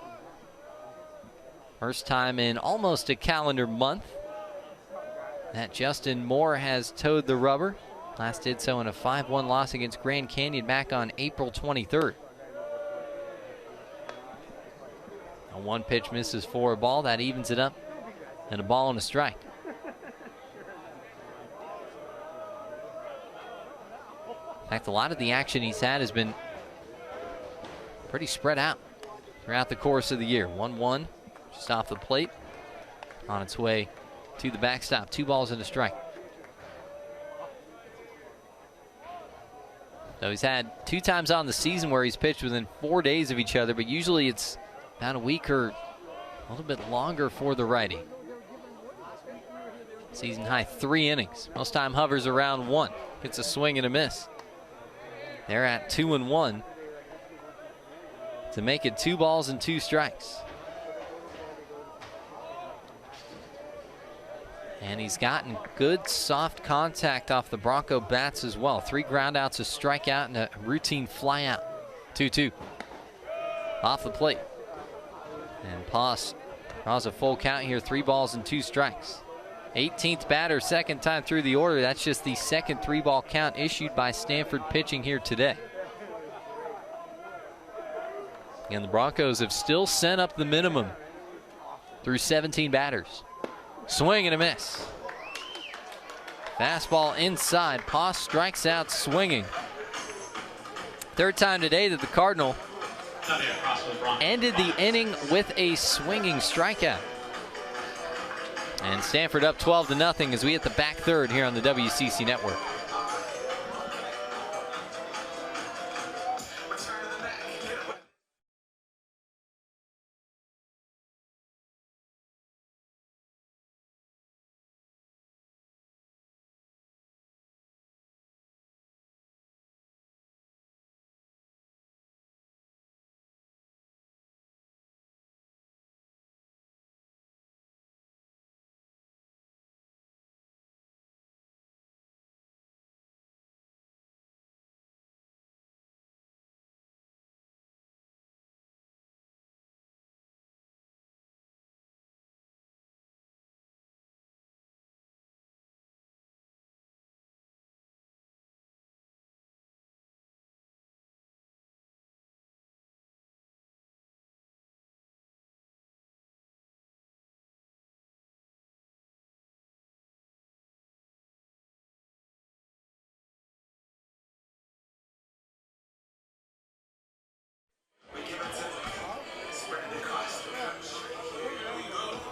First time in almost a calendar month that Justin Moore has towed the rubber. Last did so in a 5-1 loss against Grand Canyon back on April 23rd. A one pitch misses for a ball. That evens it up. And a ball and a strike. In fact, a lot of the action he's had has been pretty spread out throughout the course of the year. 1-1 just off the plate. On its way to the backstop. 2 balls and a strike. So he's had 2 times on the season where he's pitched within 4 days of each other, but usually it's about a week or a little bit longer for the righty. Season high 3 innings. Most time hovers around 1. Gets a swing and a miss. They're at 2-1 to make it 2 balls and 2 strikes. And he's gotten good soft contact off the Bronco bats as well. 3 groundouts, a strikeout, and a routine flyout. 2-2 off the plate. And Paz draws a full count here. 3 balls and 2 strikes. 18th batter, second time through the order. That's just the second 3-ball count issued by Stanford pitching here today. And the Broncos have still sent up the minimum through 17 batters. Swing and a miss. Fastball inside. Paz strikes out swinging. Third time today that the Cardinal ended the inning with a swinging strikeout. And Stanford up 12-0 as we hit the back third here on the WCC Network.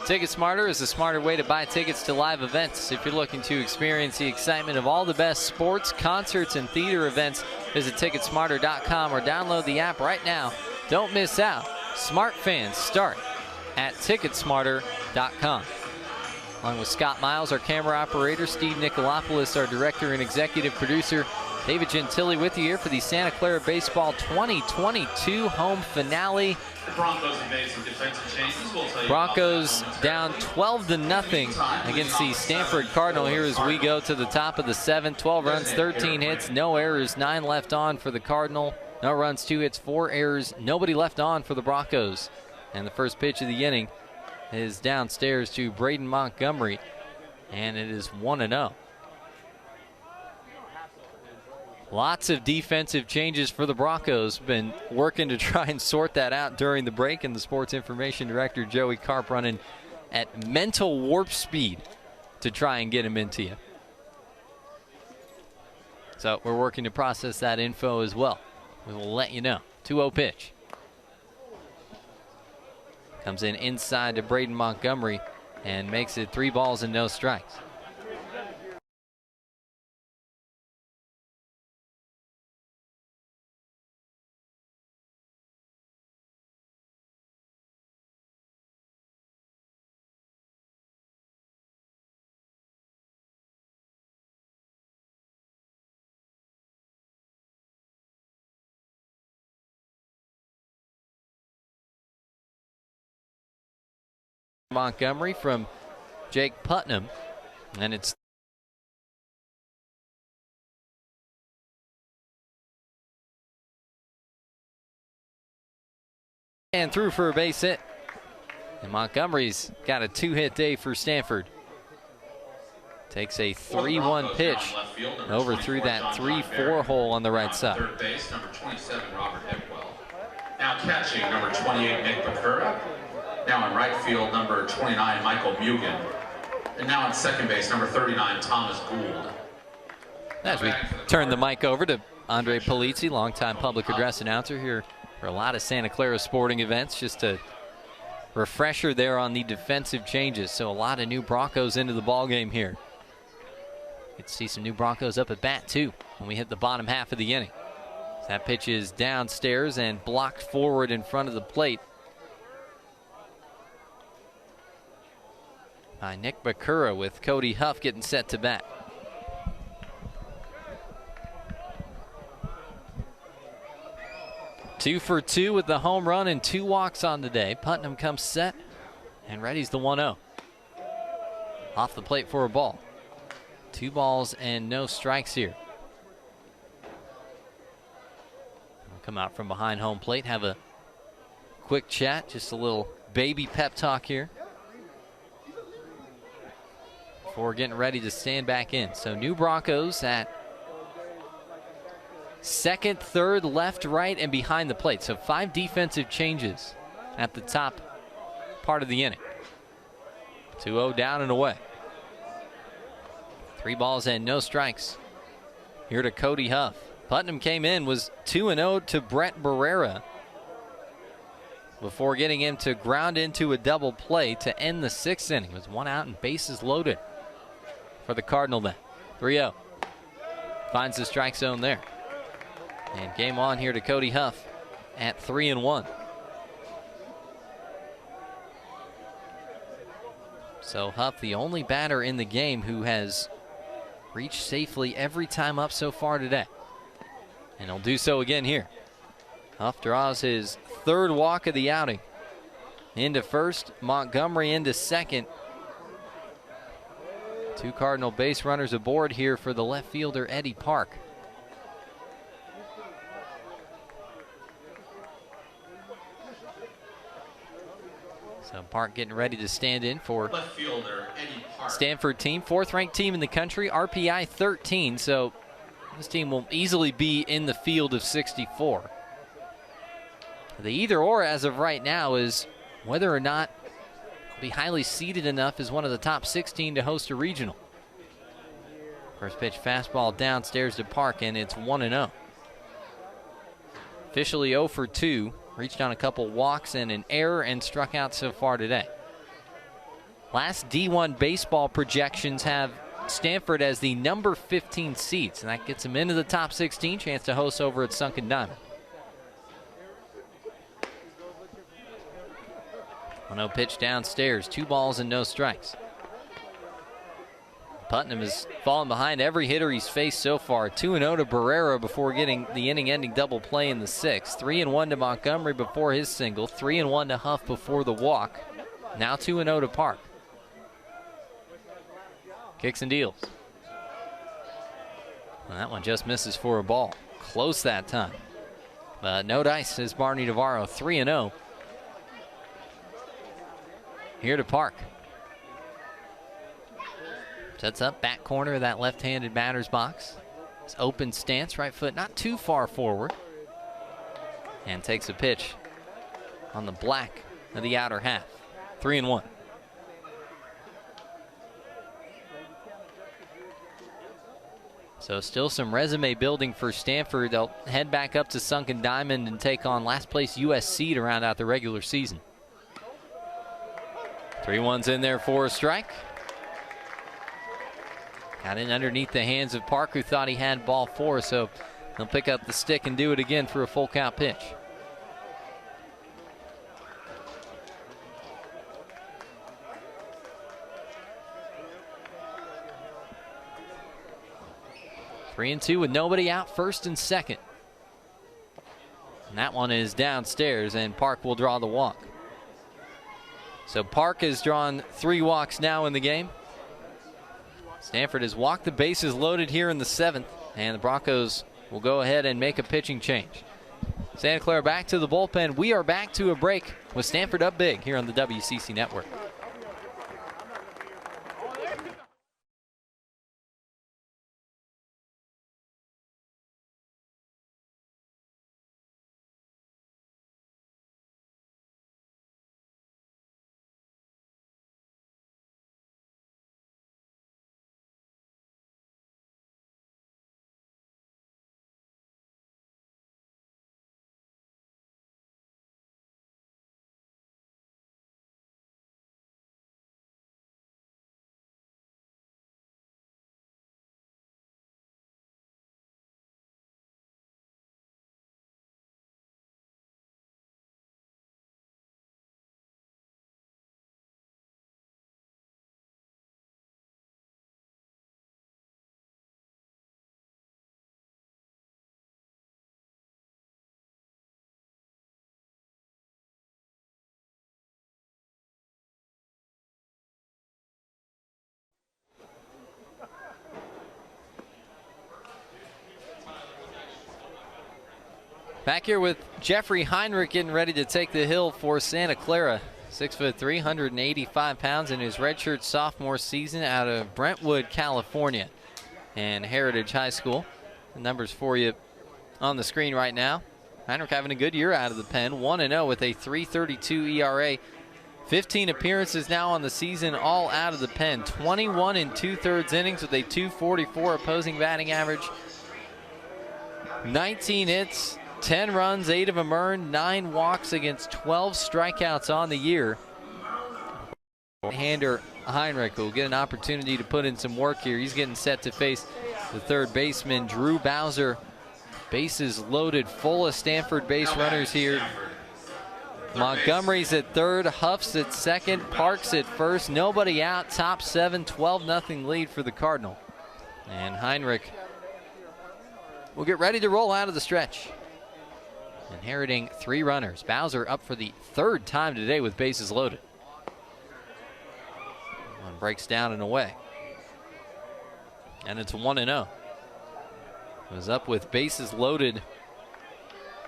Ticket Smarter is a smarter way to buy tickets to live events. If you're looking to experience the excitement of all the best sports, concerts, and theater events, visit Ticketsmarter.com or download the app right now. Don't miss out. Smart fans start at Ticketsmarter.com. Along with Scott Miles, our camera operator, Steve Nicolopoulos, our director and executive producer, David Gentili with you here for the Santa Clara Baseball 2022 home finale. The Broncos have made some defensive changes. We'll tell you Broncos down 12-0 against the Stanford Cardinal here as we go to the top of the 7th. 12 runs, 13 hits, no errors, 9 left on for the Cardinal. No runs, 2 hits, 4 errors, nobody left on for the Broncos. And the first pitch of the inning is downstairs to Braden Montgomery, and it is 1-0. Lots of defensive changes for the Broncos. Been working to try and sort that out during the break, and the sports information director, Joey Karp, running at mental warp speed to try and get him into you. So we're working to process that info as well. We will let you know. 2-0 pitch. Comes in inside to Braden Montgomery and makes it 3 balls and no strikes. Montgomery from Jake Putnam, and it's and through for a base hit. And Montgomery's got a 2-hit day for Stanford. Takes a 3-1 pitch over through that 3-4 hole on the right side. Third base, number 27, Robert Hickwell. Now catching, number 28, Nick Bakura. Now in right field, number 29, Michael Mugen. And now in second base, number 39, Thomas Gould. As we turn the mic over to Andre Polizzi, longtime public address announcer here for a lot of Santa Clara sporting events. Just a refresher there on the defensive changes. So a lot of new Broncos into the ballgame here. Get to see some new Broncos up at bat too when we hit the bottom half of the inning. That pitch is downstairs and blocked forward in front of the plate by Nick Bakura, with Cody Huff getting set to bat. Two for two with the home run and 2 walks on the day. Putnam comes set and ready's the 1-0. Off the plate for a ball. 2 balls and no strikes here. We'll come out from behind home plate, have a quick chat, just a little baby pep talk here before getting ready to stand back in. So new Broncos at second, third, left, right, and behind the plate. So 5 defensive changes at the top part of the inning. 2-0 down and away. 3 balls and no strikes here to Cody Huff. Putnam came in, was 2-0 to Brett Barrera before getting him to ground into a double play to end the 6th inning. It was 1 out and bases loaded for the Cardinal then. 3-0. Finds the strike zone there. And game on here to Cody Huff at 3-1. So Huff, the only batter in the game who has reached safely every time up so far today. And he'll do so again here. Huff draws his 3rd walk of the outing. Into first, Montgomery into second. 2 Cardinal base runners aboard here for the left fielder, Eddie Park. So Park getting ready to stand in for Left fielder, Eddie Park. Stanford team, 4th-ranked team in the country, RPI 13. So this team will easily be in the field of 64. The either or as of right now is whether or not they'll be highly seeded enough as one of the top 16 to host a regional. First pitch fastball downstairs to Park, and it's 1-0. Officially 0 for 2. Reached on a couple walks and an error and struck out so far today. Last D1 baseball projections have Stanford as the number 15 seeds, and that gets them into the top 16, chance to host over at Sunken Diamond. 1-0 pitch downstairs, 2 balls and no strikes. Putnam has fallen behind every hitter he's faced so far. 2-0 to Barrera before getting the inning-ending double play in the 6th. 3-1 to Montgomery before his single. 3-1 to Huff before the walk. Now 2-0 to Park. Kicks and deals. And that one just misses for a ball. Close that time. But no dice, says Barney Navarro. 3-0. Here to Park. Sets up back corner of that left-handed batter's box. It's open stance, right foot not too far forward. And takes a pitch on the black of the outer half. 3-1. So still some resume building for Stanford. They'll head back up to Sunken Diamond and take on last place USC to round out the regular season. 3-1's in there for a strike. Got in underneath the hands of Park, who thought he had ball 4, so he'll pick up the stick and do it again for a full count pitch. Three and two with nobody out, first and second. And that one is downstairs, and Park will draw the walk. So Park has drawn 3 walks now in the game. Stanford has walked the bases loaded here in the 7th, and the Broncos will go ahead and make a pitching change. Santa Clara back to the bullpen. We are back to a break with Stanford up big here on the WCC Network. Back here with Jeffrey Heinrich getting ready to take the hill for Santa Clara. 6'3", 185 pounds in his redshirt sophomore season out of Brentwood, California, and Heritage High School. The numbers for you on the screen right now. Heinrich having a good year out of the pen, 1-0 with a 3.32 ERA. 15 appearances now on the season, all out of the pen. 21 2/3 innings with a 2.44 opposing batting average. 19 hits, 10 runs, 8 of them earned, 9 walks against 12 strikeouts on the year. Hander Heinrich will get an opportunity to put in some work here. He's getting set to face the third baseman, Drew Bowser. Bases loaded, full of Stanford base runners here. Montgomery's at third, Huff's at second, Parks at first. Nobody out, top 7, 12-0 lead for the Cardinal. And Heinrich will get ready to roll out of the stretch. Inheriting 3 runners. Bowser up for the 3rd time today with bases loaded. One breaks down and away. And it's 1-0. Was up with bases loaded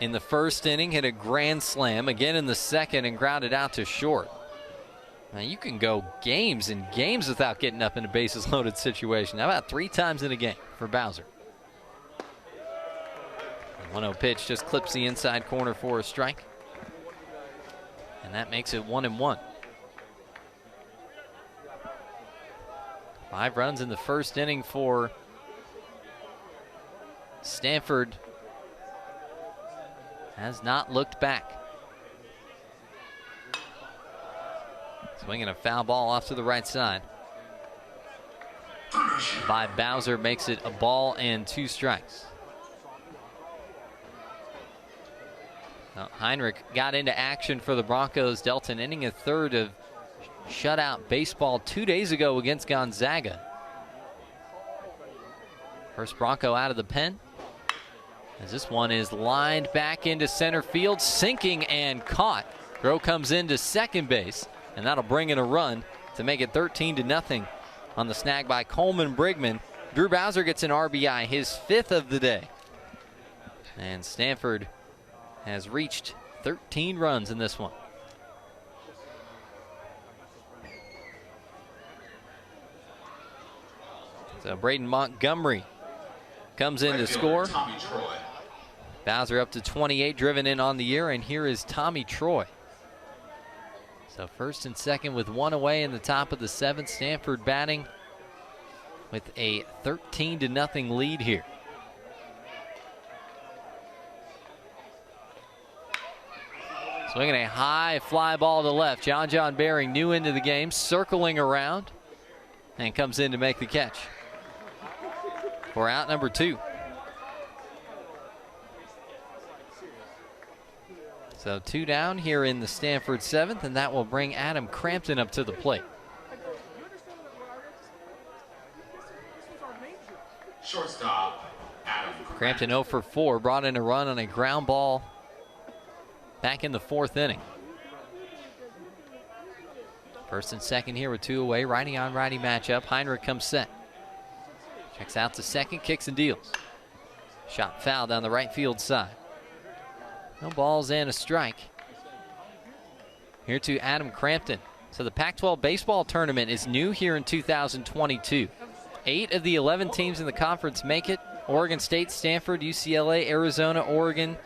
in the first inning, hit a grand slam again in the second and grounded out to short. Now you can go games and games without getting up in a bases loaded situation. How about 3 times in a game for Bowser? 1-0 pitch just clips the inside corner for a strike. And that makes it 1-1. 5 runs in the first inning for Stanford. Has not looked back. Swinging a foul ball off to the right side. By Bowser makes it a ball and 2 strikes. Now, Heinrich got into action for the Broncos, dealt an inning, a third of shutout baseball 2 days ago against Gonzaga. First Bronco out of the pen, as this one is lined back into center field, sinking and caught. Throw comes into second base, and that'll bring in a run to make it 13-0 on the snag by Coleman Brigman. Drew Bowser gets an RBI, his 5th of the day. And Stanford has reached 13 runs in this one. So Braden Montgomery comes in to score. Bowser up to 28 driven in on the year, and here is Tommy Troy. So first and second with 1 away in the top of the 7th. Stanford batting with a 13-0 lead here. Swinging a high fly ball to left. John Bearing new into the game, circling around, and comes in to make the catch for out number 2. So 2 down here in the Stanford 7th, and that will bring Adam Crampton up to the plate. Shortstop, Adam Crampton 0 for 4, brought in a run on a ground ball back in the 4th inning. First and second here with 2 away, righty on righty matchup. Heinrich comes set. Checks out to second, kicks and deals. Shot foul down the right field side. No balls and a strike. Here to Adam Crampton. So the Pac-12 baseball tournament is new here in 2022. 8 of the 11 teams in the conference make it. Oregon State, Stanford, UCLA, Arizona, Oregon,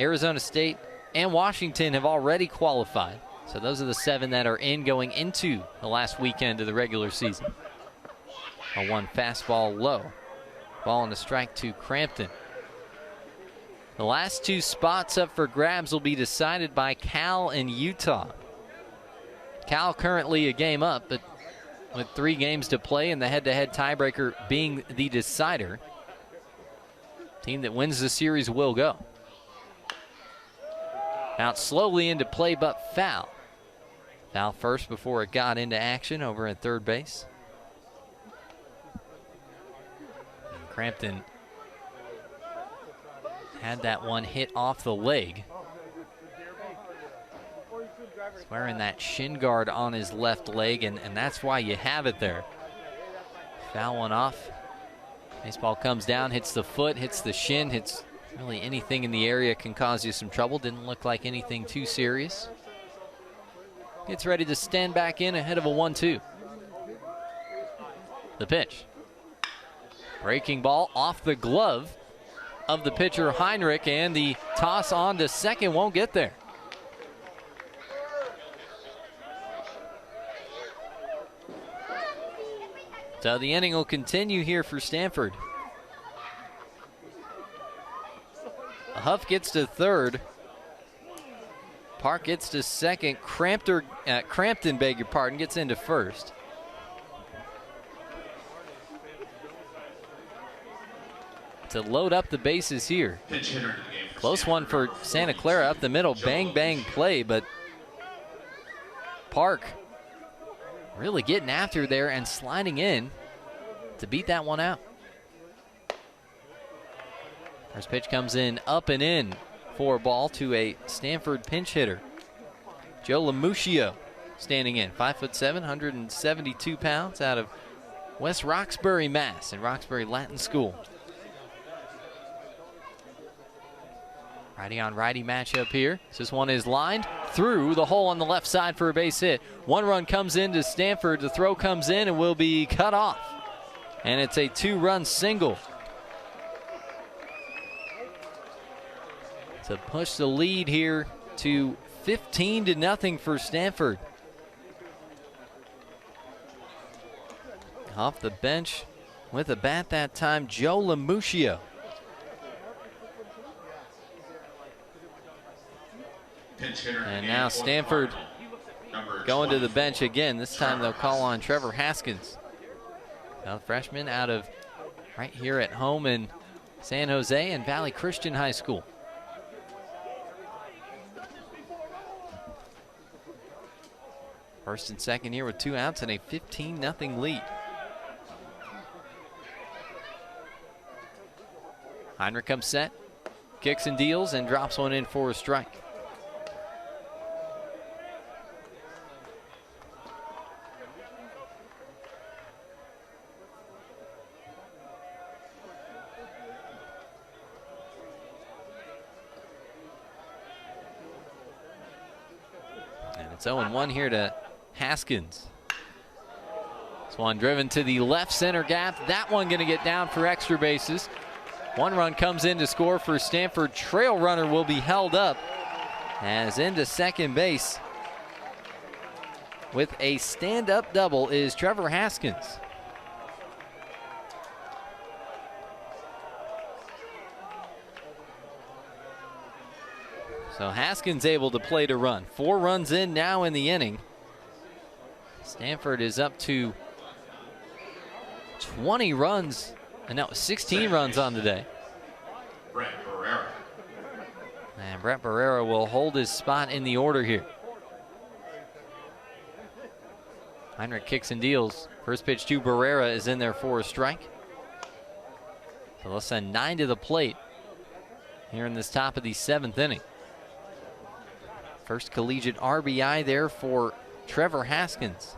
Arizona State, and Washington have already qualified. So those are the 7 that are in going into the last weekend of the regular season. A 1 fastball low. Ball and a strike to Crampton. The last 2 spots up for grabs will be decided by Cal and Utah. Cal currently a game up, but with 3 games to play and the head-to-head tiebreaker being the decider, team that wins the series will go. Out slowly into play, but foul. Foul first before it got into action over at third base. And Crampton had that one hit off the leg. He's wearing that shin guard on his left leg, and that's why you have it there. Foul one off. Baseball comes down, hits the foot, hits the shin, hits really anything in the area can cause you some trouble. Didn't look like anything too serious. Gets ready to stand back in ahead of a 1-2. The pitch. Breaking ball off the glove of the pitcher Heinrich, and the toss on to second won't get there. So the inning will continue here for Stanford. Huff gets to third. Park gets to second. Crampton, beg your pardon, gets into first. To load up the bases here. Close one for Santa Clara up the middle. Bang, bang play, but Park really getting after there and sliding in to beat that one out. First pitch comes in up and in for a ball to a Stanford pinch hitter. Joe Lamuccio standing in. 5'7", 172 pounds, out of West Roxbury, Mass. and Roxbury Latin School. Righty on righty matchup here. This one is lined through the hole on the left side for a base hit. 1 run comes into Stanford. The throw comes in and will be cut off. And it's a 2-run single to push the lead here to 15-0 for Stanford. Off the bench with a bat that time, Joe Lamuccio. And now Stanford going to the bench again. This time they'll call on Trevor Haskins. Now, freshman out of right here at home in San Jose and Valley Christian High School. First and second here with 2 outs and a 15-0 lead. Heinrich comes set, kicks and deals, and drops one in for a strike. And it's 0-1 here to Haskins. This one driven to the left center gap. That one going to get down for extra bases. 1 run comes in to score for Stanford. Trail runner will be held up as into second base with a stand-up double is Trevor Haskins. So Haskins able to play to run. 4 runs in now in the inning. Stanford is up to 20 runs, and that was 16 runs on the day. Brett Barrera. And Brett Barrera will hold his spot in the order here. Heinrich kicks and deals. First pitch to Barrera is in there for a strike. So they'll send 9 to the plate here in this top of the 7th inning. First collegiate RBI there for Trevor Haskins.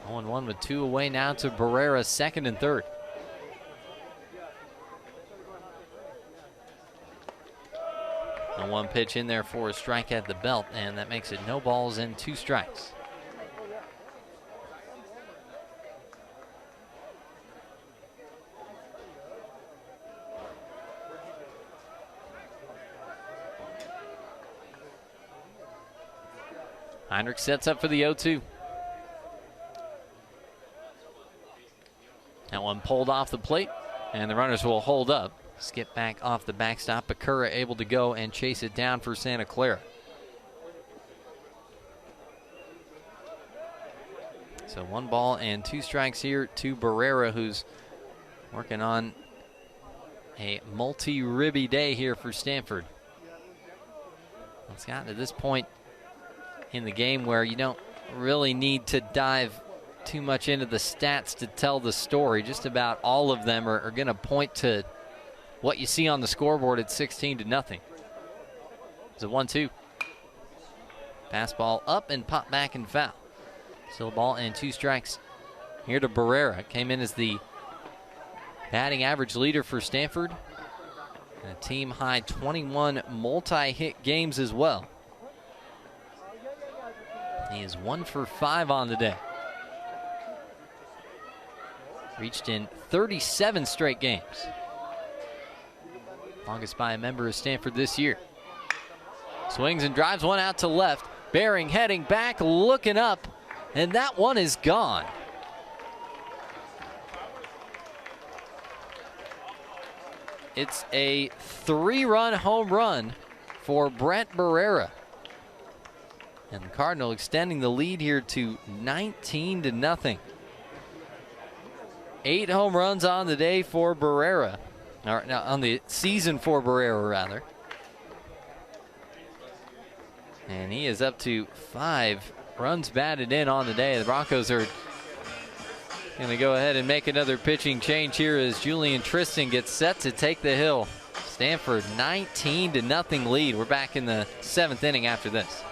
0-1 with 2 away now to Barrera, second and third. one pitch in there for a strike at the belt, and that makes it no balls and 2 strikes. Heinrich sets up for the 0-2. That one pulled off the plate, and the runners will hold up. Skip back off the backstop. Bakura able to go and chase it down for Santa Clara. So 1 ball and 2 strikes here to Barrera, who's working on a multi-ribby day here for Stanford. It's gotten to this point in the game where you don't really need to dive too much into the stats to tell the story. Just about all of them are going to point to what you see on the scoreboard at 16-0. It's a 1-2. Pass ball up and pop back and foul. Still a ball and 2 strikes here to Barrera. Came in as the batting average leader for Stanford. And a team high 21 multi-hit games as well. He is 1 for 5 on the day. Reached in 37 straight games. Longest by a member of Stanford this year. Swings and drives one out to left. Bearing heading back, looking up, and that one is gone. It's a 3-run home run for Brent Barrera. And the Cardinal extending the lead here to 19-0. 8 home runs on the day for Barrera. Or, no, on the season for Barrera, rather. And he is up to 5 runs batted in on the day. The Broncos are going to go ahead and make another pitching change here as Julian Tristan gets set to take the hill. Stanford 19-0 lead. We're back in the 7th inning after this.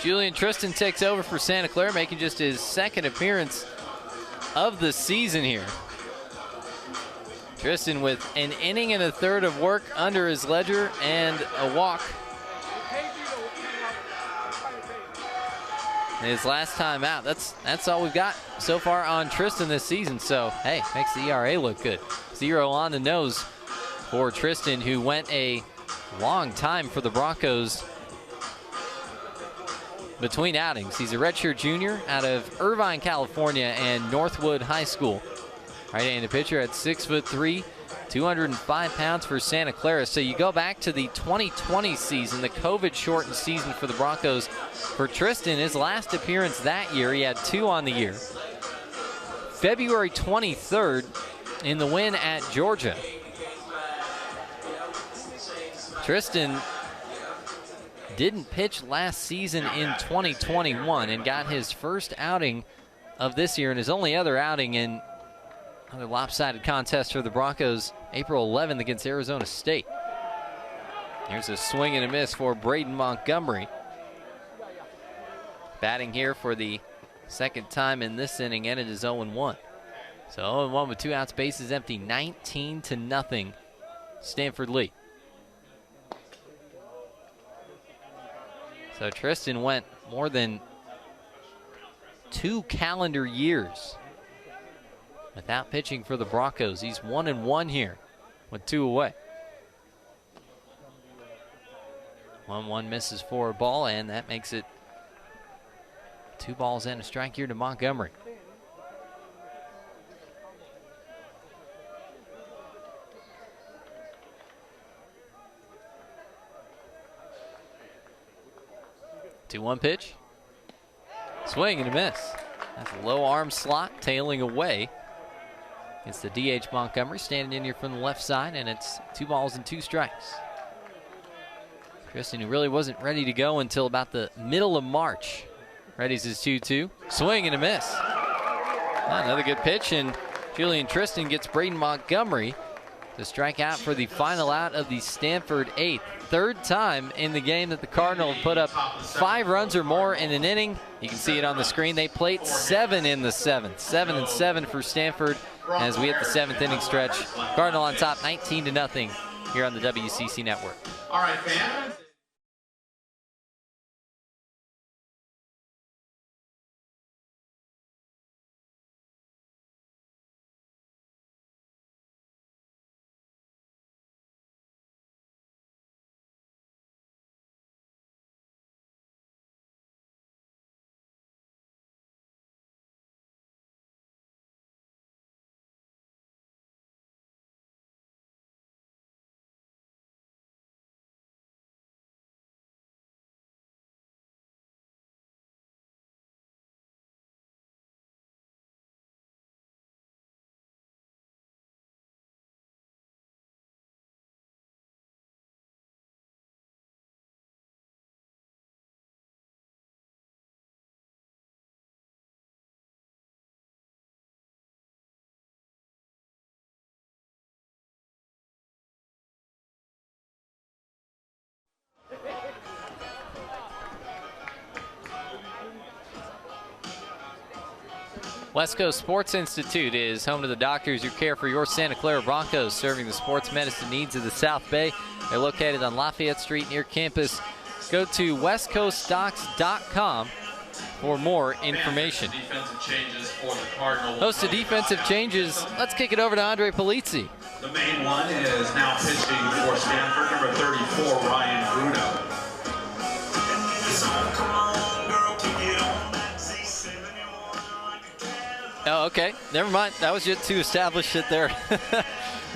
Julian Tristan takes over for Santa Clara, making just his 2nd appearance of the season here. Tristan with an inning and a 1/3 of work under his ledger and a walk. His last time out. That's all we've got so far on Tristan this season. So, hey, makes the ERA look good. 0 on the nose for Tristan, who went a long time for the Broncos between outings. He's a redshirt junior out of Irvine, California, and Northwood High School. Right-handed pitcher at 6'3", 205 pounds for Santa Clara. So you go back to the 2020 season, the COVID-shortened season for the Broncos. For Tristan, his last appearance that year, he had 2 on the year. February 23rd in the win at Georgia. Tristan didn't pitch last season in 2021 and got his first outing of this year and his only other outing in another lopsided contest for the Broncos, April 11th against Arizona State. Here's a swing and a miss for Braden Montgomery. Batting here for the 2nd time in this inning, and it is 0-1. So 0-1 with 2 outs, bases empty, 19-0 Stanford lead. So Tristan went more than 2 calendar years without pitching for the Broncos. He's 1-1 here with 2 away. 1-1 misses for a ball, and that makes it 2 balls and a strike here to Montgomery. Two-one pitch. Swing and a miss. That's a low arm slot, tailing away. It's the DH Montgomery standing in here from the left side, and it's 2 balls and 2 strikes. Christian, who really wasn't ready to go until about the middle of March. Ready's his 2-2. Swing and a miss. Another good pitch, and Julian Tristan gets Braden Montgomery to strike out for the final out of the Stanford 8th. 3rd time in the game that the Cardinals put up 5 runs or more in an inning. You can see it on the screen. They played 7 in the 7th. 7-7 for Stanford as we hit the 7th inning stretch. Cardinal on top 19-0 here on the WCC Network. All right, fans. West Coast Sports Institute is home to the doctors who care for your Santa Clara Broncos, serving the sports medicine needs of the South Bay. They're located on Lafayette Street near campus. Go to westcoastdocs.com for more information. Host of defensive changes. Let's kick it over to Andre Polizzi. The main one is now pitching for Stanford, number 34, Ryan Bruno. Oh, okay. Never mind. That was just to establish that there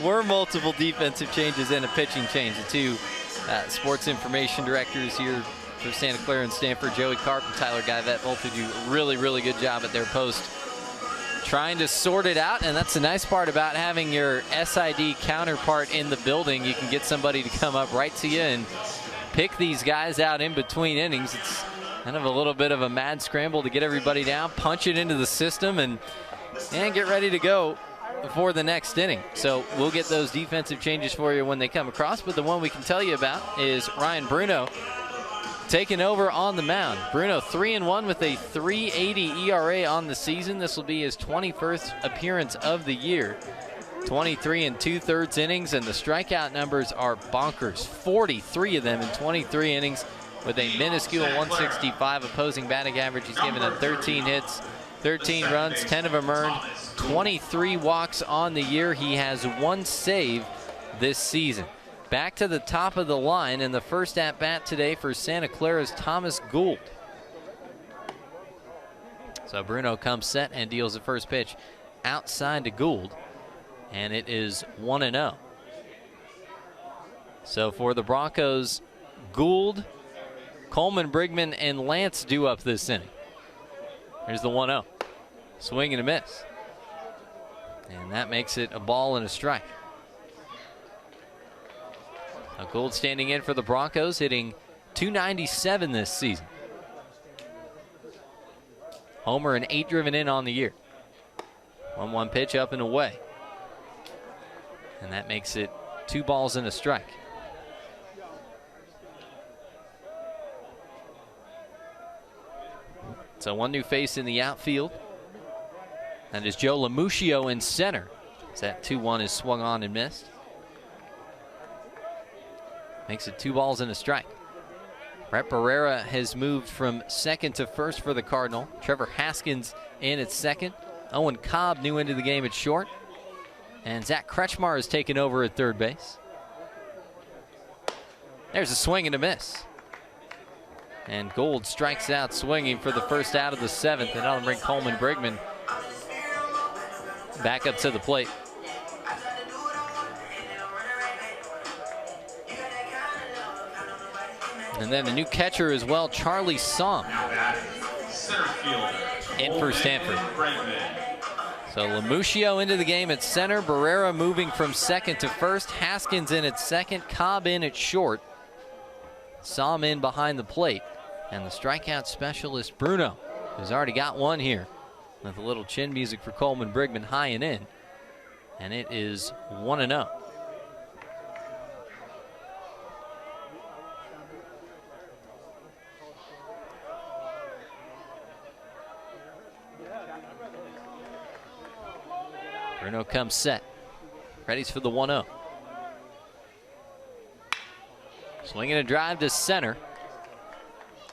were multiple defensive changes and a pitching change. The 2 sports information directors here for Santa Clara and Stanford, Joey Karp and Tyler Guyvet, both who do a really, really good job at their post trying to sort it out. And that's the nice part about having your SID counterpart in the building. You can get somebody to come up right to you and pick these guys out in between innings. It's kind of a little bit of a mad scramble to get everybody down, punch it into the system, and get ready to go for the next inning. So we'll get those defensive changes for you when they come across, but the one we can tell you about is Ryan Bruno taking over on the mound. Bruno 3-1 with a 3.80 ERA on the season. This will be his 21st appearance of the year. 23 2/3 innings, and the strikeout numbers are bonkers. 43 of them in 23 innings. With a minuscule 165 opposing batting average. He's given up 13 hits, 13 runs, 10 of them earned, 23 walks on the year. He has 1 save this season. Back to the top of the line in the first at-bat today for Santa Clara's Thomas Gould. So Bruno comes set and deals the first pitch outside to Gould, and it is 1-0. So for the Broncos, Gould, Coleman, Brigman, and Lance due up this inning. Here's the 1-0. Swing and a miss. And that makes it a ball and a strike. Now Gould standing in for the Broncos, hitting .297 this season. Homer and 8 driven in on the year. 1-1 pitch up and away. And that makes it 2 balls and a strike. So 1 new face in the outfield. That is Joe Lamuccio in center. As that 2-1 is swung on and missed. Makes it 2 balls and a strike. Brett Barrera has moved from second to first for the Cardinal. Trevor Haskins in at second. Owen Cobb new into the game at short. And Zach Kretschmar has taken over at third base. There's a swing and a miss. And Gould strikes out swinging for the first out of the 7th. And that'll bring Coleman Brigman back up to the plate. And then the new catcher as well, Charlie Somm, in for Stanford. So Lamuccio into the game at center, Barrera moving from second to first, Haskins in at second, Cobb in at short, Somm in behind the plate, and the strikeout specialist Bruno, who's already got one here, with a little chin music for Coleman Brigman high and in, and it is 1-0. Bruno comes set. Ready's for the 1-0. Swinging a drive to center.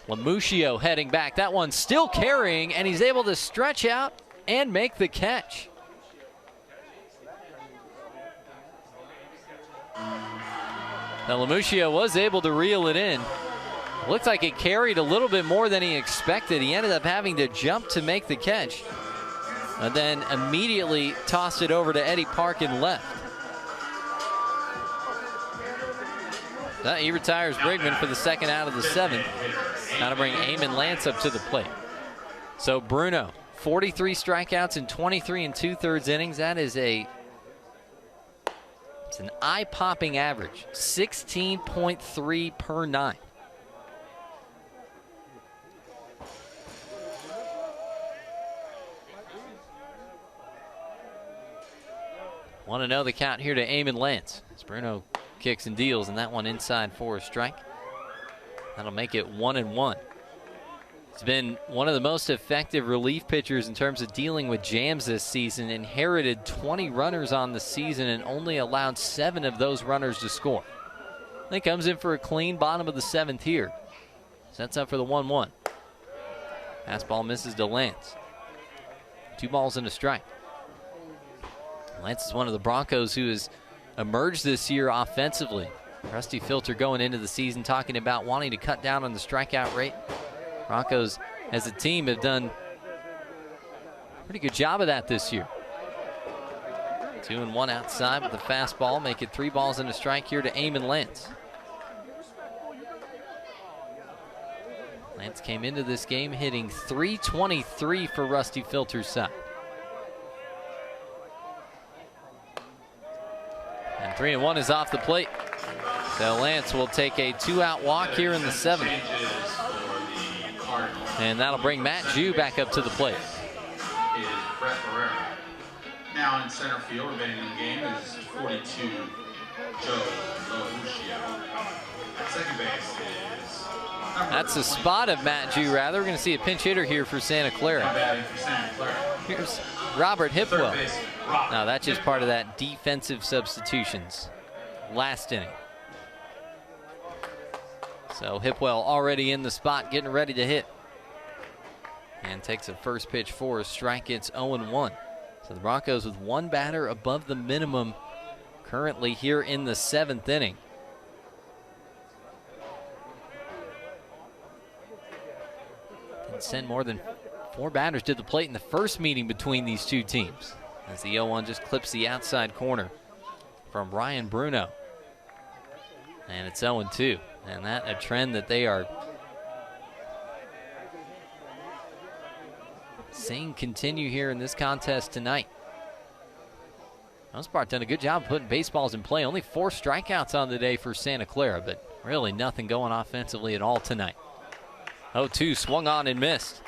Lamuccio heading back. That one's still carrying, and he's able to stretch out and make the catch. Now Lamuccio was able to reel it in. Looks like it carried a little bit more than he expected. He ended up having to jump to make the catch, and then immediately tossed it over to Eddie Parkin left. He retires Brigman for the second out of the 7th. Now to bring Eamon Lance up to the plate. So Bruno, 43 strikeouts in 23 2/3 innings. That is it's an eye-popping average, 16.3 per 9. Want to know the count here to Eamon Lance as Bruno kicks and deals, and that one inside for a strike. That'll make it 1-1. He's been one of the most effective relief pitchers in terms of dealing with jams this season. Inherited 20 runners on the season and only allowed 7 of those runners to score. Then comes in for a clean bottom of the 7th here. Sets up for the 1-1. Fastball misses to Lance. 2 balls and a strike. Lance is one of the Broncos who has emerged this year offensively. Rusty Filter going into the season talking about wanting to cut down on the strikeout rate. Broncos as a team have done a pretty good job of that this year. 2-1 outside with the fastball. Make it 3 balls and a strike here to Eamon Lance. Lance came into this game hitting .323 for Rusty Filter's side. And 3-1 is off the plate. So Lance will take a 2-out walk here in the 7th. And that'll bring Matt Jew back up to the plate. Is Brett Barrera. Now in center field, remaining in the game is 42, Joe Lamuccio. At second base is... That's a spot of Matt Jew, rather. We're going to see a pinch hitter here for Santa Clara. Here's Robert Hipwell. Now that's just part of that defensive substitutions last inning. So Hipwell already in the spot, getting ready to hit. And takes a first pitch for a strike. It's 0-1. So the Broncos with 1 batter above the minimum currently here in the 7th inning. Didn't send more than 4 batters to the plate in the first meeting between these two teams, as the 0-1 just clips the outside corner from Ryan Bruno. And it's 0-2. And that a trend that they are seeing continue here in this contest tonight. Most part done a good job putting baseballs in play. Only 4 strikeouts on the day for Santa Clara, but really nothing going offensively at all tonight. 0-2 swung on and missed.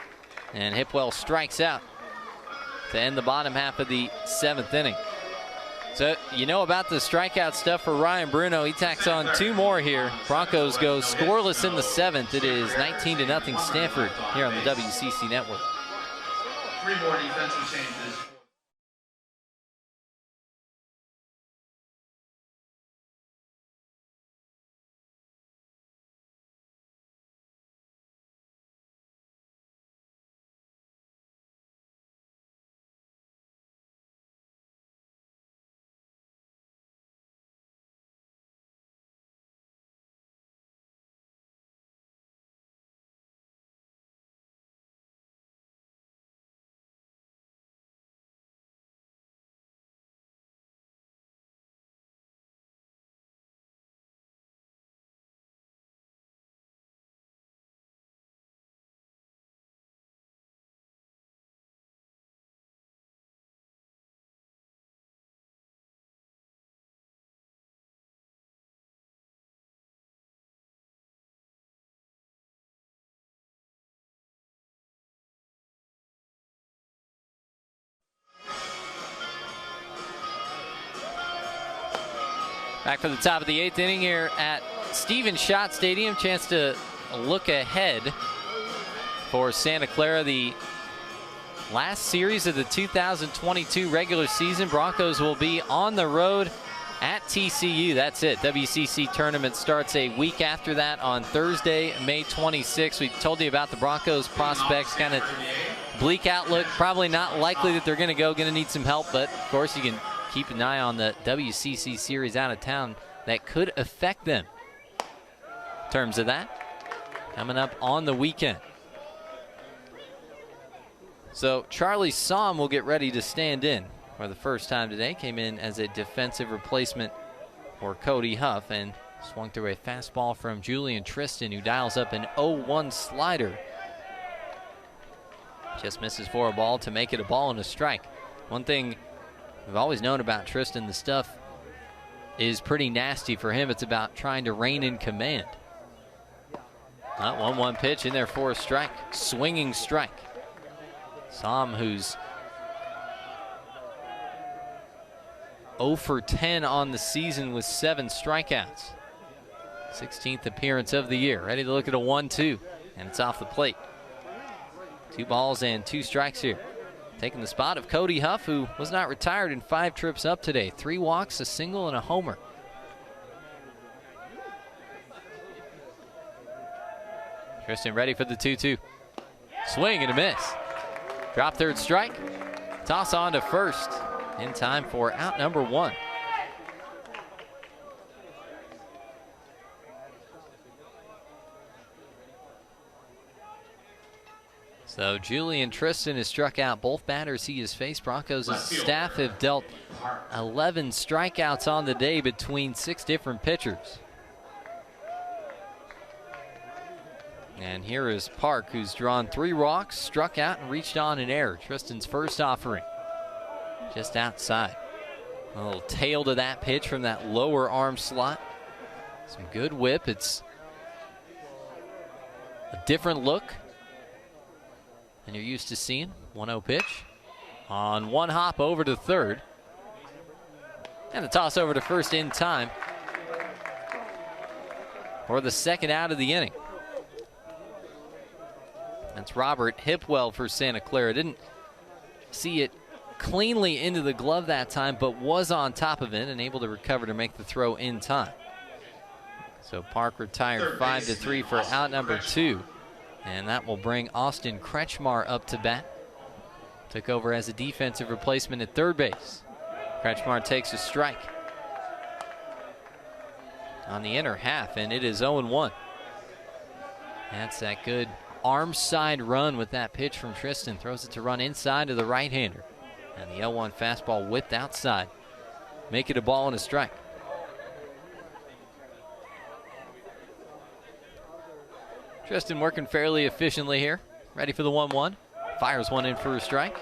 And Hipwell strikes out to end the bottom half of the 7th inning. So you know about the strikeout stuff for Ryan Bruno. He tacks on 2 more here. Broncos go scoreless in the 7th. It is 19-0 Stanford here on the WCC Network. 3 more defensive changes. Back for the top of the 8th inning here at Stephen Schott Stadium. Chance to look ahead for Santa Clara. The last series of the 2022 regular season. Broncos will be on the road at TCU. That's it. WCC tournament starts a week after that on Thursday, May 26th. We told you about the Broncos prospects, kind of bleak outlook. Probably not likely that they're going to go. Going to need some help, but of course you can keep an eye on the WCC series out of town that could affect them. In terms of that, coming up on the weekend. So Charlie Somm will get ready to stand in for the first time today. Came in as a defensive replacement for Cody Huff and swung through a fastball from Julian Tristan, who dials up an 0-1 slider. Just misses for a ball to make it a ball and a strike. One thing we've always known about Tristan, the stuff is pretty nasty for him. It's about trying to rein in command. 1-1 pitch in there for a strike. Swinging strike. Somm, who's 0 for 10 on the season with 7 strikeouts. 16th appearance of the year. Ready to look at a 1-2, and it's off the plate. 2 balls and 2 strikes here. Taking the spot of Cody Huff, who was not retired in 5 trips up today. 3 walks, a single, and a homer. Tristan ready for the 2-2. Swing and a miss. Drop third strike. Toss on to first in time for out number 1. So Julian Tristan has struck out both batters he has faced. Broncos' staff have dealt 11 strikeouts on the day between 6 different pitchers. And here is Park, who's drawn 3 walks, struck out, and reached on an error. Tristan's first offering, just outside. A little tail to that pitch from that lower arm slot. Some good whip. It's a different look than you're used to seeing. 1-0 pitch. On one hop over to third. And the toss over to first in time for the second out of the inning. That's Robert Hipwell for Santa Clara. Didn't see it cleanly into the glove that time, but was on top of it and able to recover to make the throw in time. So Park retired 5-3 for out number 2. And that will bring Austin Kretschmar up to bat. Took over as a defensive replacement at third base. Kretschmar takes a strike on the inner half, and it is 0-1. That's that good arm side run with that pitch from Tristan. Throws it to run inside to the right-hander. And the 0-1 fastball whipped outside. Make it a ball and a strike. Tristan working fairly efficiently here. Ready for the 1-1. Fires one in for a strike.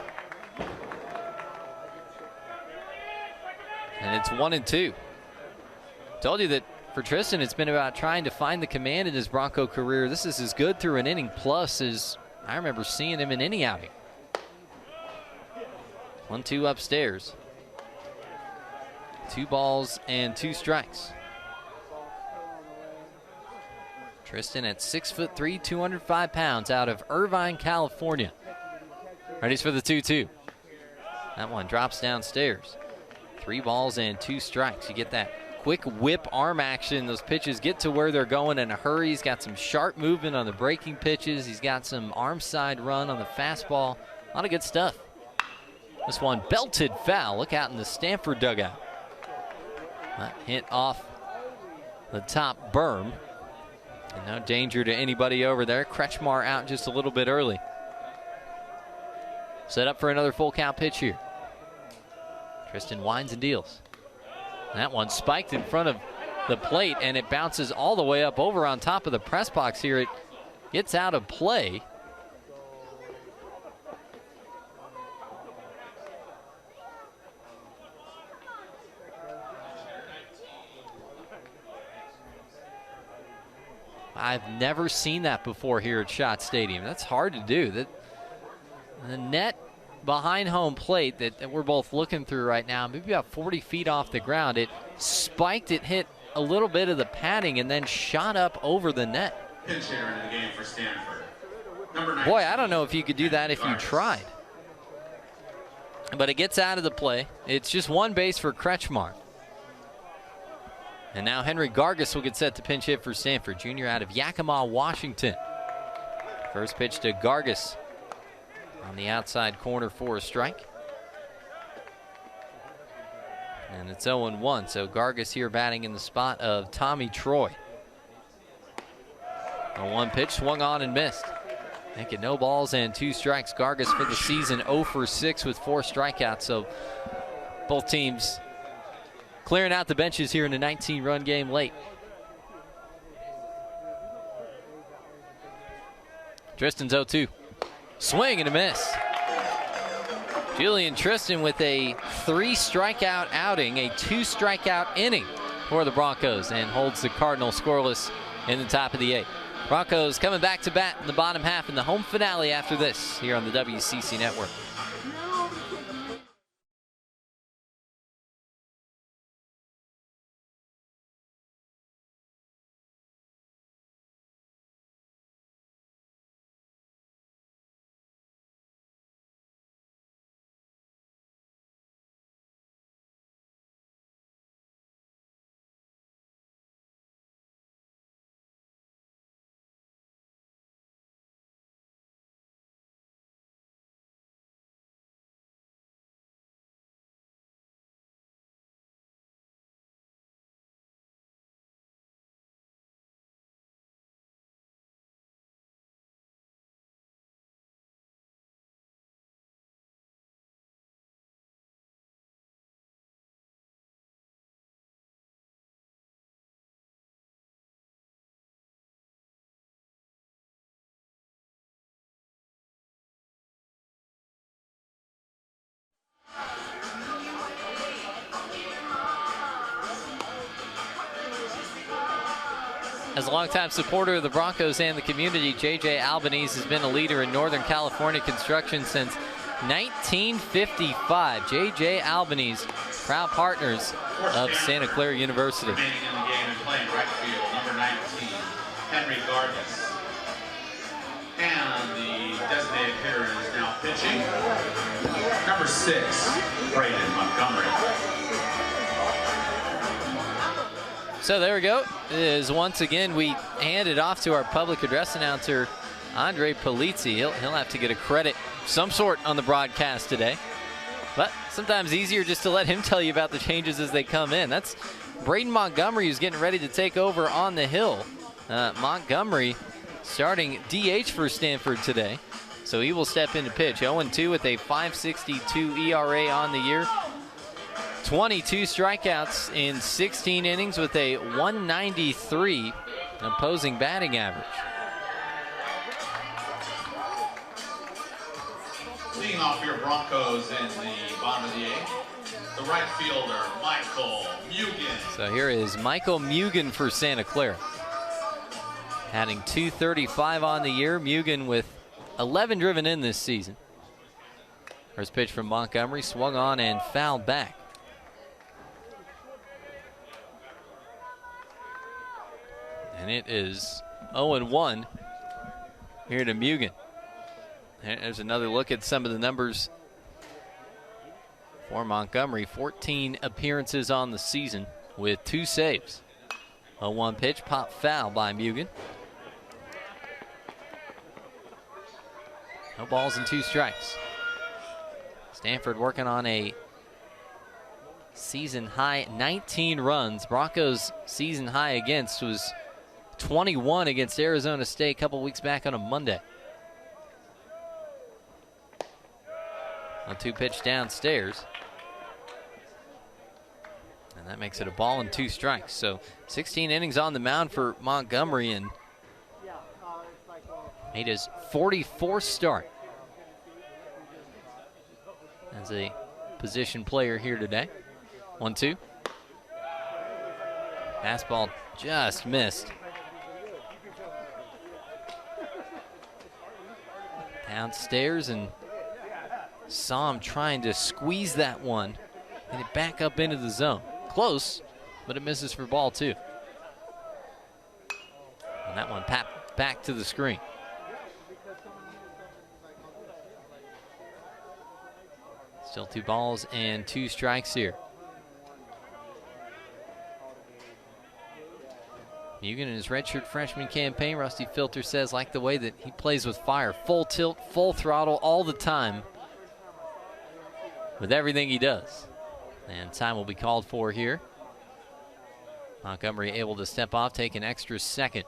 And it's 1-2. Told you that for Tristan, it's been about trying to find the command in his Bronco career. This is as good through an inning plus as I remember seeing him in any outing. 1-2 upstairs. 2 balls and 2 strikes. Tristan at 6'3", 205 pounds, out of Irvine, California. Ready for the 2-2. That one drops downstairs. 3 balls and 2 strikes. You get that quick whip arm action. Those pitches get to where they're going in a hurry. He's got some sharp movement on the breaking pitches. He's got some arm side run on the fastball. A lot of good stuff. This one belted foul. Look out in the Stanford dugout. That hit off the top berm. And no danger to anybody over there. Kretschmar out just a little bit early. Set up for another full count pitch here. Tristan winds and deals. That one spiked in front of the plate, and it bounces all the way up over on top of the press box here. It gets out of play. I've never seen that before here at Schott Stadium. That's hard to do. The net behind home plate that we're both looking through right now, maybe about 40 feet off the ground, it spiked it, hit a little bit of the padding, and then shot up over the net. Pinch hitter in the game for Stanford. Number 19, Boy, I don't know if you could do that if you tried. But it gets out of the play. It's just one base for Kretschmar. And now Henry Gargas will get set to pinch hit for Stanford, junior out of Yakima, Washington. First pitch to Gargas on the outside corner for a strike. And it's 0-1, so Gargas here batting in the spot of Tommy Troy. A 1 pitch, swung on and missed. Making no balls and 2 strikes. Gargas for the season 0 for 6 with 4 strikeouts, so both teams clearing out the benches here in a 19-run game late. Tristan's 0-2. Swing and a miss. Julian Tristan with a 3-strikeout outing, a 2-strikeout inning for the Broncos, and holds the Cardinals scoreless in the top of the 8th. Broncos coming back to bat in the bottom half in the home finale after this here on the WCC Network. As a longtime supporter of the Broncos and the community, J.J. Albanese has been a leader in Northern California construction since 1955. J.J. Albanese, proud partners of Santa Clara University. Remaining in the game and playing right field, number 19, Henry Gargas. And the designated hitter is now pitching, number 6, Braden Montgomery. So there we go. It is once again we hand it off to our public address announcer, Andre Polizzi. He'll have to get a credit of some sort on the broadcast today. But sometimes easier just to let him tell you about the changes as they come in. That's Braden Montgomery who's getting ready to take over on the hill. Montgomery starting DH for Stanford today. So he will step into pitch. 0-2 with a 5.62 ERA on the year. 22 strikeouts in 16 innings with a 193 opposing batting average. Leading off your Broncos in the bottom of the 8th, the right fielder, Michael Mugen. So here is Michael Mugen for Santa Clara. Adding 235 on the year. Mugen with 11 driven in this season. First pitch from Montgomery, swung on and fouled back. And it is 0-1 here to Mugen. There's another look at some of the numbers for Montgomery. 14 appearances on the season with 2 saves. 0-1 pitch, pop foul by Mugen. No balls and 2 strikes. Stanford working on a season high 19 runs. Broncos season high against was 21 against Arizona State a couple weeks back on a Monday. 1-2 pitch downstairs. And that makes it a ball and 2 strikes. So 16 innings on the mound for Montgomery and made his 44th start as a position player here today. 1-2. Fastball just missed. Downstairs and saw him trying to squeeze that one and it back up into the zone. Close, but it misses for ball 2. And that one popped back to the screen. Still 2 balls and 2 strikes here. Mugen in his redshirt freshman campaign, Rusty Filter says, like the way that he plays with fire. Full tilt, full throttle all the time with everything he does. And time will be called for here. Montgomery able to step off, take an extra second.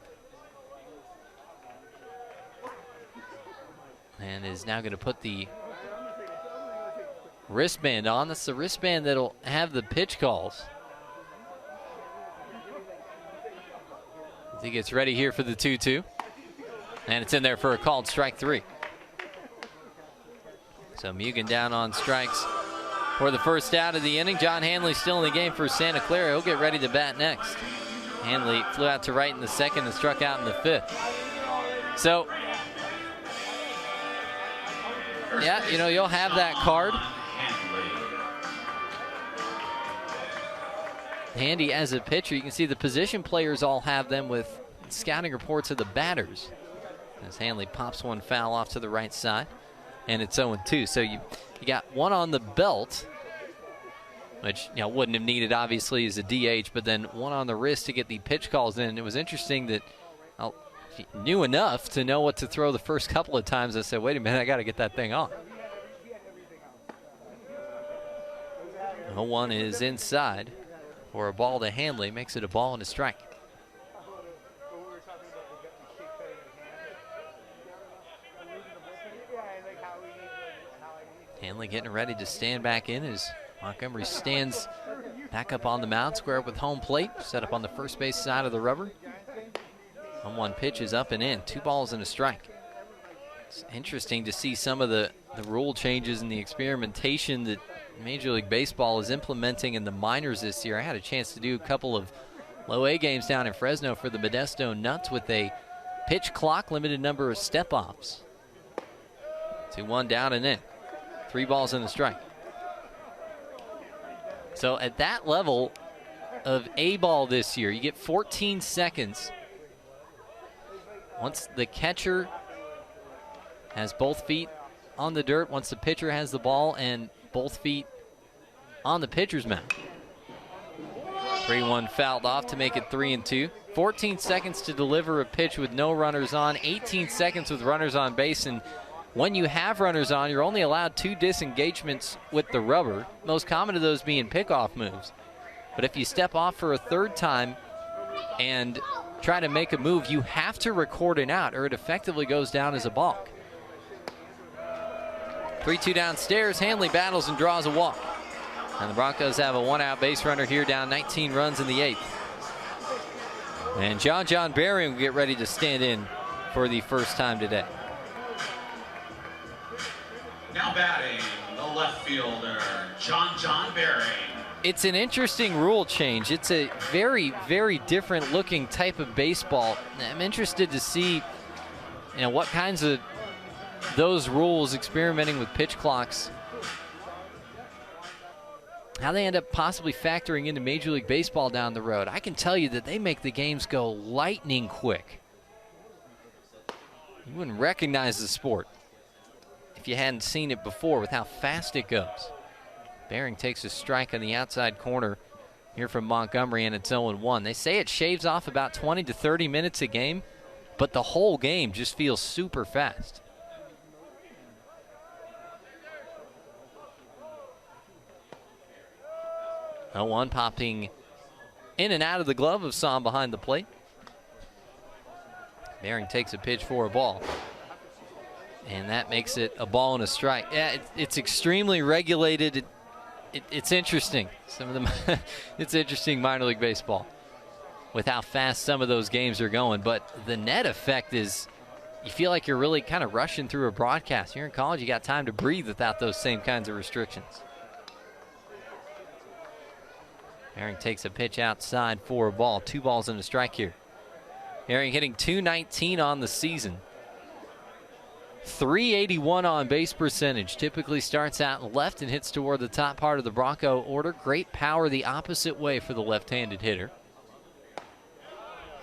And is now going to put the wristband on. That's the wristband that'll have the pitch calls. As he gets ready here for the 2-2. And it's in there for a called strike 3. So Mugen down on strikes for the first out of the inning. John Hanley still in the game for Santa Clara. He'll get ready to bat next. Hanley flew out to right in the second and struck out in the 5th. So, yeah, you know, you'll have that card handy as a pitcher. You can see the position players all have them with scouting reports of the batters. As Hanley pops one foul off to the right side, and it's 0-2. So you got one on the belt, which, you know, wouldn't have needed obviously as a DH, but then one on the wrist to get the pitch calls in. It was interesting that he knew enough to know what to throw the first couple of times. I said, wait a minute, I got to get that thing on. 0-1 is inside for a ball to Hanley, makes it a ball and a strike. Hanley getting ready to stand back in as Montgomery stands back up on the mound, square up with home plate, set up on the first base side of the rubber. 1-1 pitch is up and in, 2 balls and a strike. It's interesting to see some of the rule changes and the experimentation that Major League Baseball is implementing in the minors this year. I had a chance to do a couple of low A games down in Fresno for the Modesto Nuts with a pitch clock, limited number of step-offs. 2-1 down and in. 3 balls and a strike. So at that level of A ball this year, you get 14 seconds. Once the catcher has both feet on the dirt, once the pitcher has the ball and both feet on the pitcher's mound. 3-1 fouled off to make it 3-2. 14 seconds to deliver a pitch with no runners on, 18 seconds with runners on base, and when you have runners on, you're only allowed 2 disengagements with the rubber, most common of those being pickoff moves. But if you step off for a 3rd time and try to make a move, you have to record an out or it effectively goes down as a balk. 3-2 downstairs, Hanley battles and draws a walk. And the Broncos have a 1-out base runner here, down 19 runs in the 8th. And John Berry will get ready to stand in for the first time today. Now batting, the left fielder, John Berry. It's an interesting rule change. It's a very, very different looking type of baseball. I'm interested to see, what kinds of those rules, experimenting with pitch clocks, how they end up possibly factoring into Major League Baseball down the road. I can tell you that they make the games go lightning quick. You wouldn't recognize the sport if you hadn't seen it before with how fast it goes. Behring takes a strike on the outside corner here from Montgomery, and it's 0-1. They say it shaves off about 20 to 30 minutes a game, but the whole game just feels super fast. One popping in and out of the glove of Sam behind the plate. Behring takes a pitch for a ball. And that makes it a ball and a strike. Yeah, it's extremely regulated. It's interesting. Some of them, it's interesting minor league baseball with how fast some of those games are going. But the net effect is you feel like you're really kind of rushing through a broadcast. You're in college, you got time to breathe without those same kinds of restrictions. Behring takes a pitch outside for a ball. 2 balls and a strike here. Behring hitting .219 on the season. .381 on base percentage. Typically starts out left and hits toward the top part of the Bronco order. Great power the opposite way for the left-handed hitter.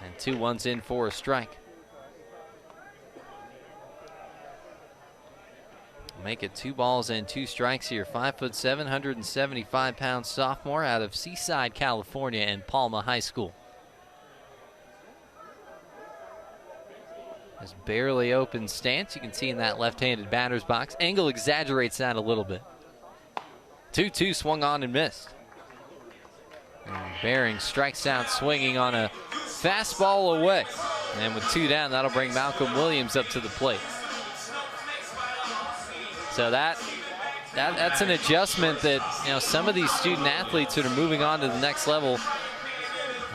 And 2-1's in for a strike. Make it 2 balls and 2 strikes here. 5'7", 175-pound sophomore out of Seaside, California, and Palma High School. His barely open stance, you can see in that left-handed batter's box. Angle exaggerates that a little bit. 2-2 swung on and missed. And Bearing strikes out swinging on a fastball away. And with 2 down, that'll bring Malcolm Williams up to the plate. So that's an adjustment that, you know, some of these student athletes that are moving on to the next level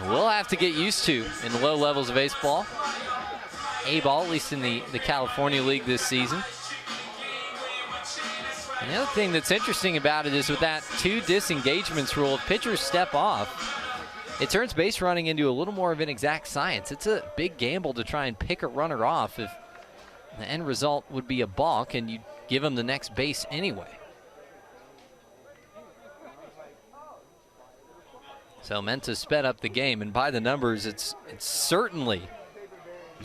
will have to get used to in the low levels of baseball. A-ball, at least in the California League this season. And the other thing that's interesting about it is with that 2 disengagements rule, if pitchers step off, it turns base running into a little more of an exact science. It's a big gamble to try and pick a runner off if the end result would be a balk and you give him the next base anyway. So meant to sped up the game, and by the numbers, it's certainly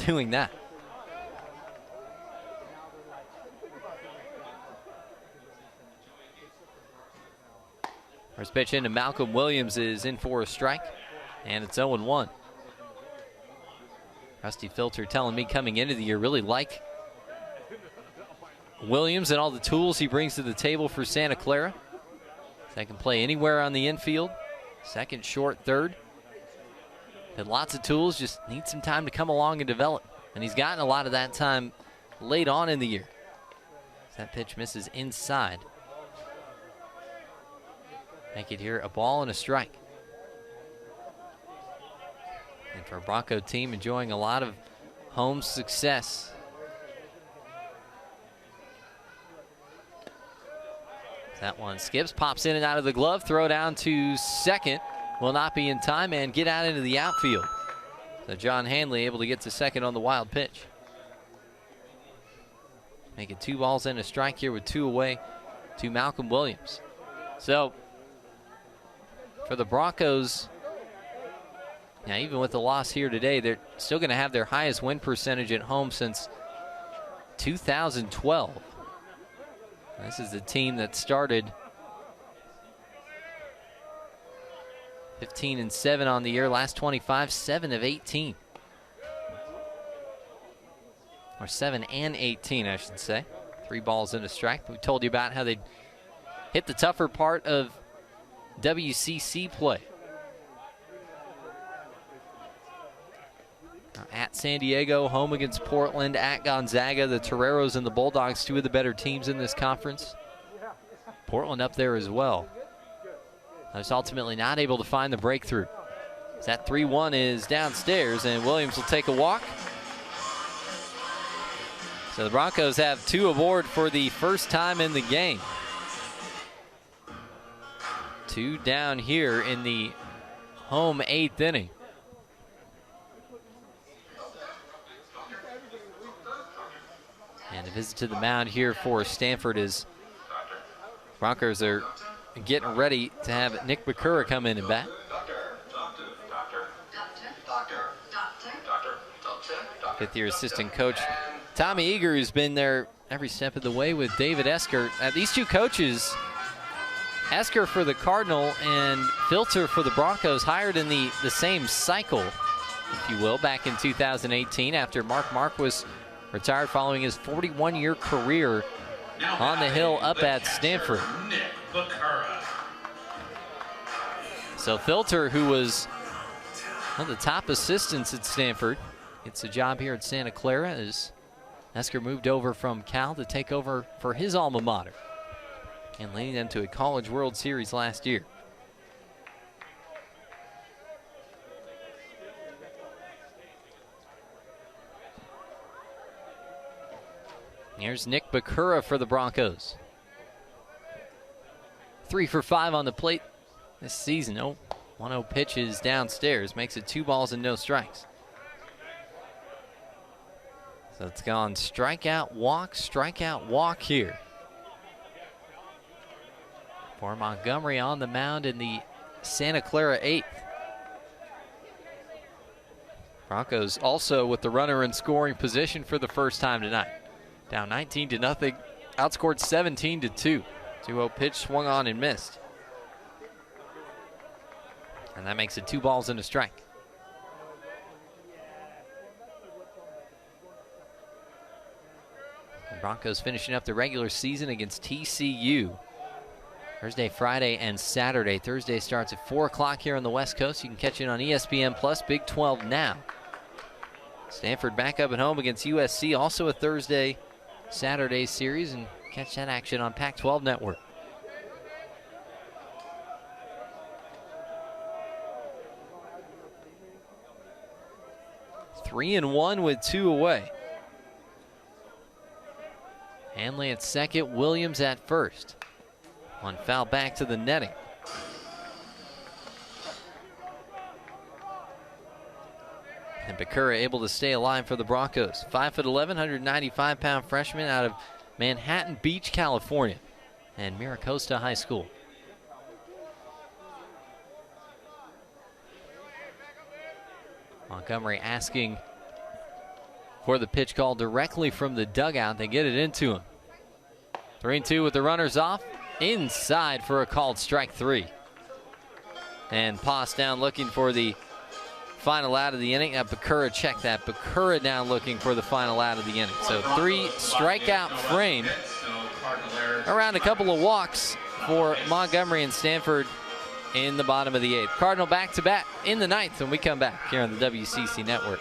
doing that. First pitch into Malcolm Williams is in for a strike, and it's 0-1. Rusty Filter telling me coming into the year really like Williams and all the tools he brings to the table for Santa Clara. They can play anywhere on the infield, second, short, third. Had lots of tools, just needs some time to come along and develop. And he's gotten a lot of that time late on in the year. That pitch misses inside. Make it here a ball and a strike. And for a Bronco team enjoying a lot of home success. That one skips, pops in and out of the glove, throw down to second. Will not be in time and get out into the outfield. So John Hanley able to get to second on the wild pitch. Make it 2 balls and a strike here with 2 away to Malcolm Williams. So for the Broncos, now even with the loss here today, they're still going to have their highest win percentage at home since 2012. This is the team that started 15-7 on the year. Last 25, 7 of 18. Or 7 and 18, I should say. 3 balls and a strike. We told you about how they hit the tougher part of WCC play. At San Diego, home against Portland, at Gonzaga, the Toreros and the Bulldogs, 2 of the better teams in this conference. Portland up there as well. I was ultimately not able to find the breakthrough. That 3-1 is downstairs, and Williams will take a walk. So the Broncos have 2 aboard for the first time in the game. 2 down here in the home 8th inning. And a visit to the mound here for Stanford as Broncos are getting ready to have Nick Bakura come in and bat. Fifth-year assistant coach Tommy Eager, who's been there every step of the way with David Esker. These 2 coaches, Esker for the Cardinal and Filter for the Broncos, hired in the same cycle, if you will, back in 2018 after Mark Marquis retired following his 41-year career on the hill up at Stanford. So Filter, who was one of the top assistants at Stanford, gets a job here at Santa Clara as Esker moved over from Cal to take over for his alma mater and leading them to a College World Series last year. Here's Nick Bakura for the Broncos. 3 for 5 on the plate this season. 1-0 pitches downstairs, makes it 2 balls and no strikes. So it's gone strikeout, walk here for Montgomery on the mound in the Santa Clara 8th. Broncos also with the runner in scoring position for the first time tonight. Down 19-0, outscored 17-2. 2-0 pitch swung on and missed. And that makes it 2 balls and a strike. The Broncos finishing up the regular season against TCU. Thursday, Friday, and Saturday. Thursday starts at 4 o'clock here on the West Coast. You can catch it on ESPN Plus, Big 12 now. Stanford back up at home against USC, also a Thursday, Saturday series, and catch that action on Pac-12 Network. Three and one with 2 away. Hanley at second, Williams at first. One foul back to the netting. And Bakura able to stay alive for the Broncos. 5'11", 195-pound freshman out of Manhattan Beach, California, and Miracosta High School. Montgomery asking for the pitch call directly from the dugout. They get it into him. 3-2 with the runners off. Inside for a called strike 3. And Poss down looking for the final out of the inning. Bakura checked that. Bakura down looking for the final out of the inning. So 3 strikeout frame. Around a couple of walks for Montgomery and Stanford in the bottom of the 8th. Cardinal back to bat in the 9th when we come back here on the WCC Network.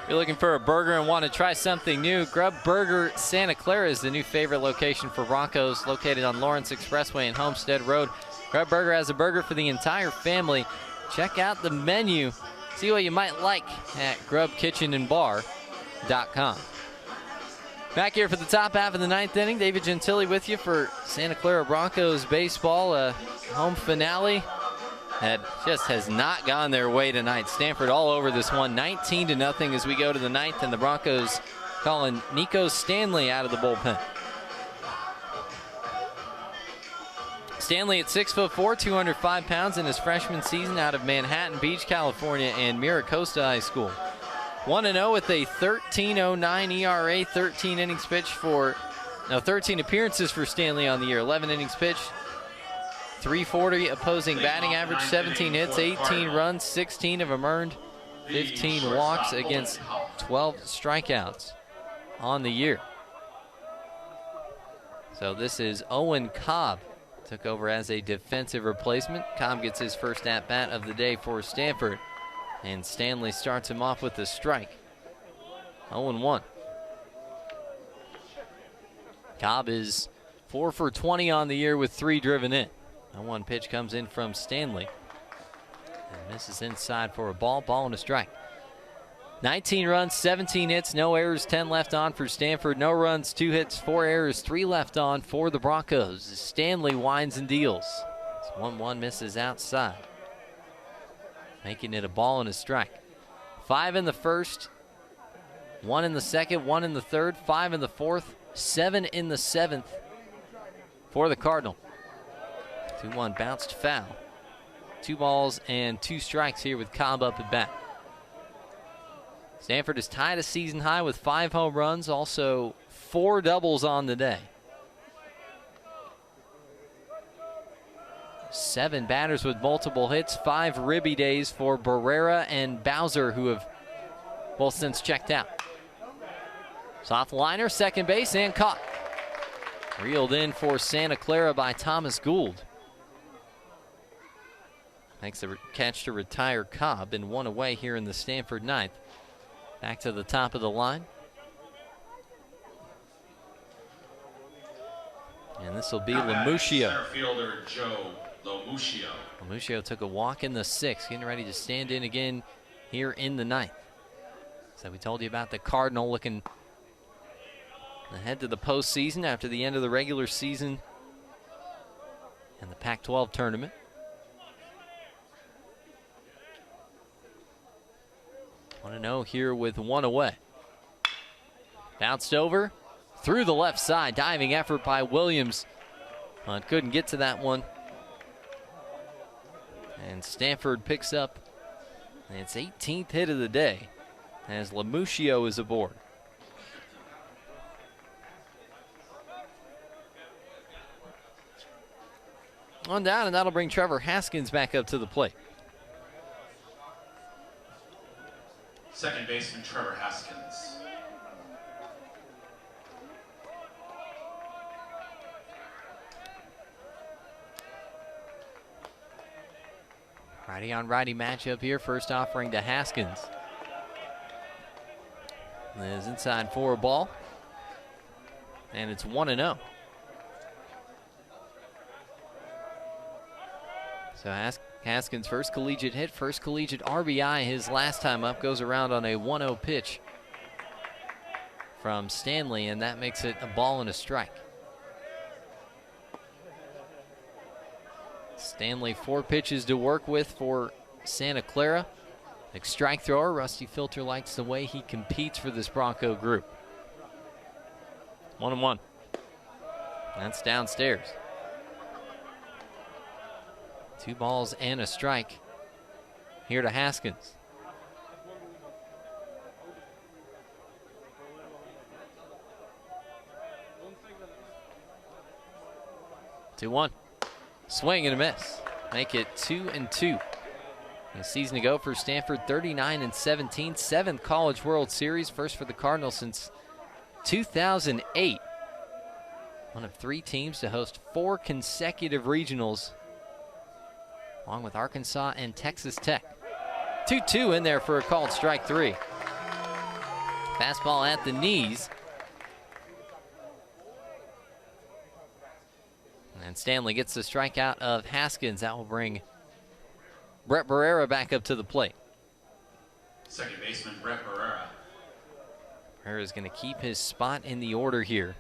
You're looking for a burger and want to try something new? Grub Burger Santa Clara is the new favorite location for Broncos, located on Lawrence Expressway and Homestead Road. Grub Burger has a burger for the entire family. Check out the menu. See what you might like at grubkitchenandbar.com. Back here for the top half of the 9th inning. David Gentili with you for Santa Clara Broncos baseball. Home finale that just has not gone their way tonight. Stanford all over this one, 19-0 as we go to the 9th, and the Broncos calling Nico Stanley out of the bullpen. Stanley at 6'4", 205 pounds in his freshman season out of Manhattan Beach, California, and Miracosta High School. 1-0 with a 13.09 ERA, 13 appearances for Stanley on the year, 11 innings pitched. 340 opposing batting average, 17 hits, 18 runs, 16 of them earned, 15 walks against 12 strikeouts on the year. So this is Owen Cobb, took over as a defensive replacement. Cobb gets his first at-bat of the day for Stanford, and Stanley starts him off with a strike. 0-1. Cobb is 4 for 20 on the year with 3 driven in. The 1 pitch comes in from Stanley. And misses inside for a ball and a strike. 19 runs, 17 hits, no errors, 10 left on for Stanford. No runs, 2 hits, 4 errors, 3 left on for the Broncos. Stanley winds and deals. 1-1 misses outside, making it a ball and a strike. 5 in the first, 1 in the second, 1 in the third, 5 in the fourth, 7 in the 7th for the Cardinal. 2-1 bounced foul. 2 balls and 2 strikes here with Cobb up at bat. Stanford is tied a season high with 5 home runs, also 4 doubles on the day. 7 batters with multiple hits, 5 ribby days for Barrera and Bowser, who have both since checked out. Soft liner, second base, and caught. Reeled in for Santa Clara by Thomas Gould. Makes the catch to retire Cobb, and 1 away here in the Stanford ninth. Back to the top of the line. And this will be Lamuccio. Center fielder Joe Lamuccio. Lamuccio took a walk in the 6th, getting ready to stand in again here in the 9th. So we told you about the Cardinal looking ahead to the postseason after the end of the regular season and the Pac-12 tournament. Want to know here with 1 away. Bounced over through the left side. Diving effort by Williams. But couldn't get to that one. And Stanford picks up its 18th hit of the day as Lamuccio is aboard. On down, and that'll bring Trevor Haskins back up to the plate. Second baseman Trevor Haskins. Righty on righty matchup here. First offering to Haskins. Is inside for a ball. And it's 1-0. So Haskins' first collegiate hit, first collegiate RBI his last time up, goes around on a 1-0 pitch from Stanley, and that makes it a ball and a strike. Stanley 4 pitches to work with for Santa Clara. Next strike thrower, Rusty Filter likes the way he competes for this Bronco group. 1-1. That's downstairs. 2 balls and a strike here to Haskins. Two one. Swing and a miss. Make it 2-2. A season to go for Stanford, 39-17, 7th College World Series, first for the Cardinals since 2008. One of 3 teams to host 4 consecutive regionals, along with Arkansas and Texas Tech. 2-2 in there for a called strike 3. Fastball at the knees. And Stanley gets the strikeout of Haskins. That will bring Brett Barrera back up to the plate. Second baseman Brett Barrera. Barrera is going to keep his spot in the order here.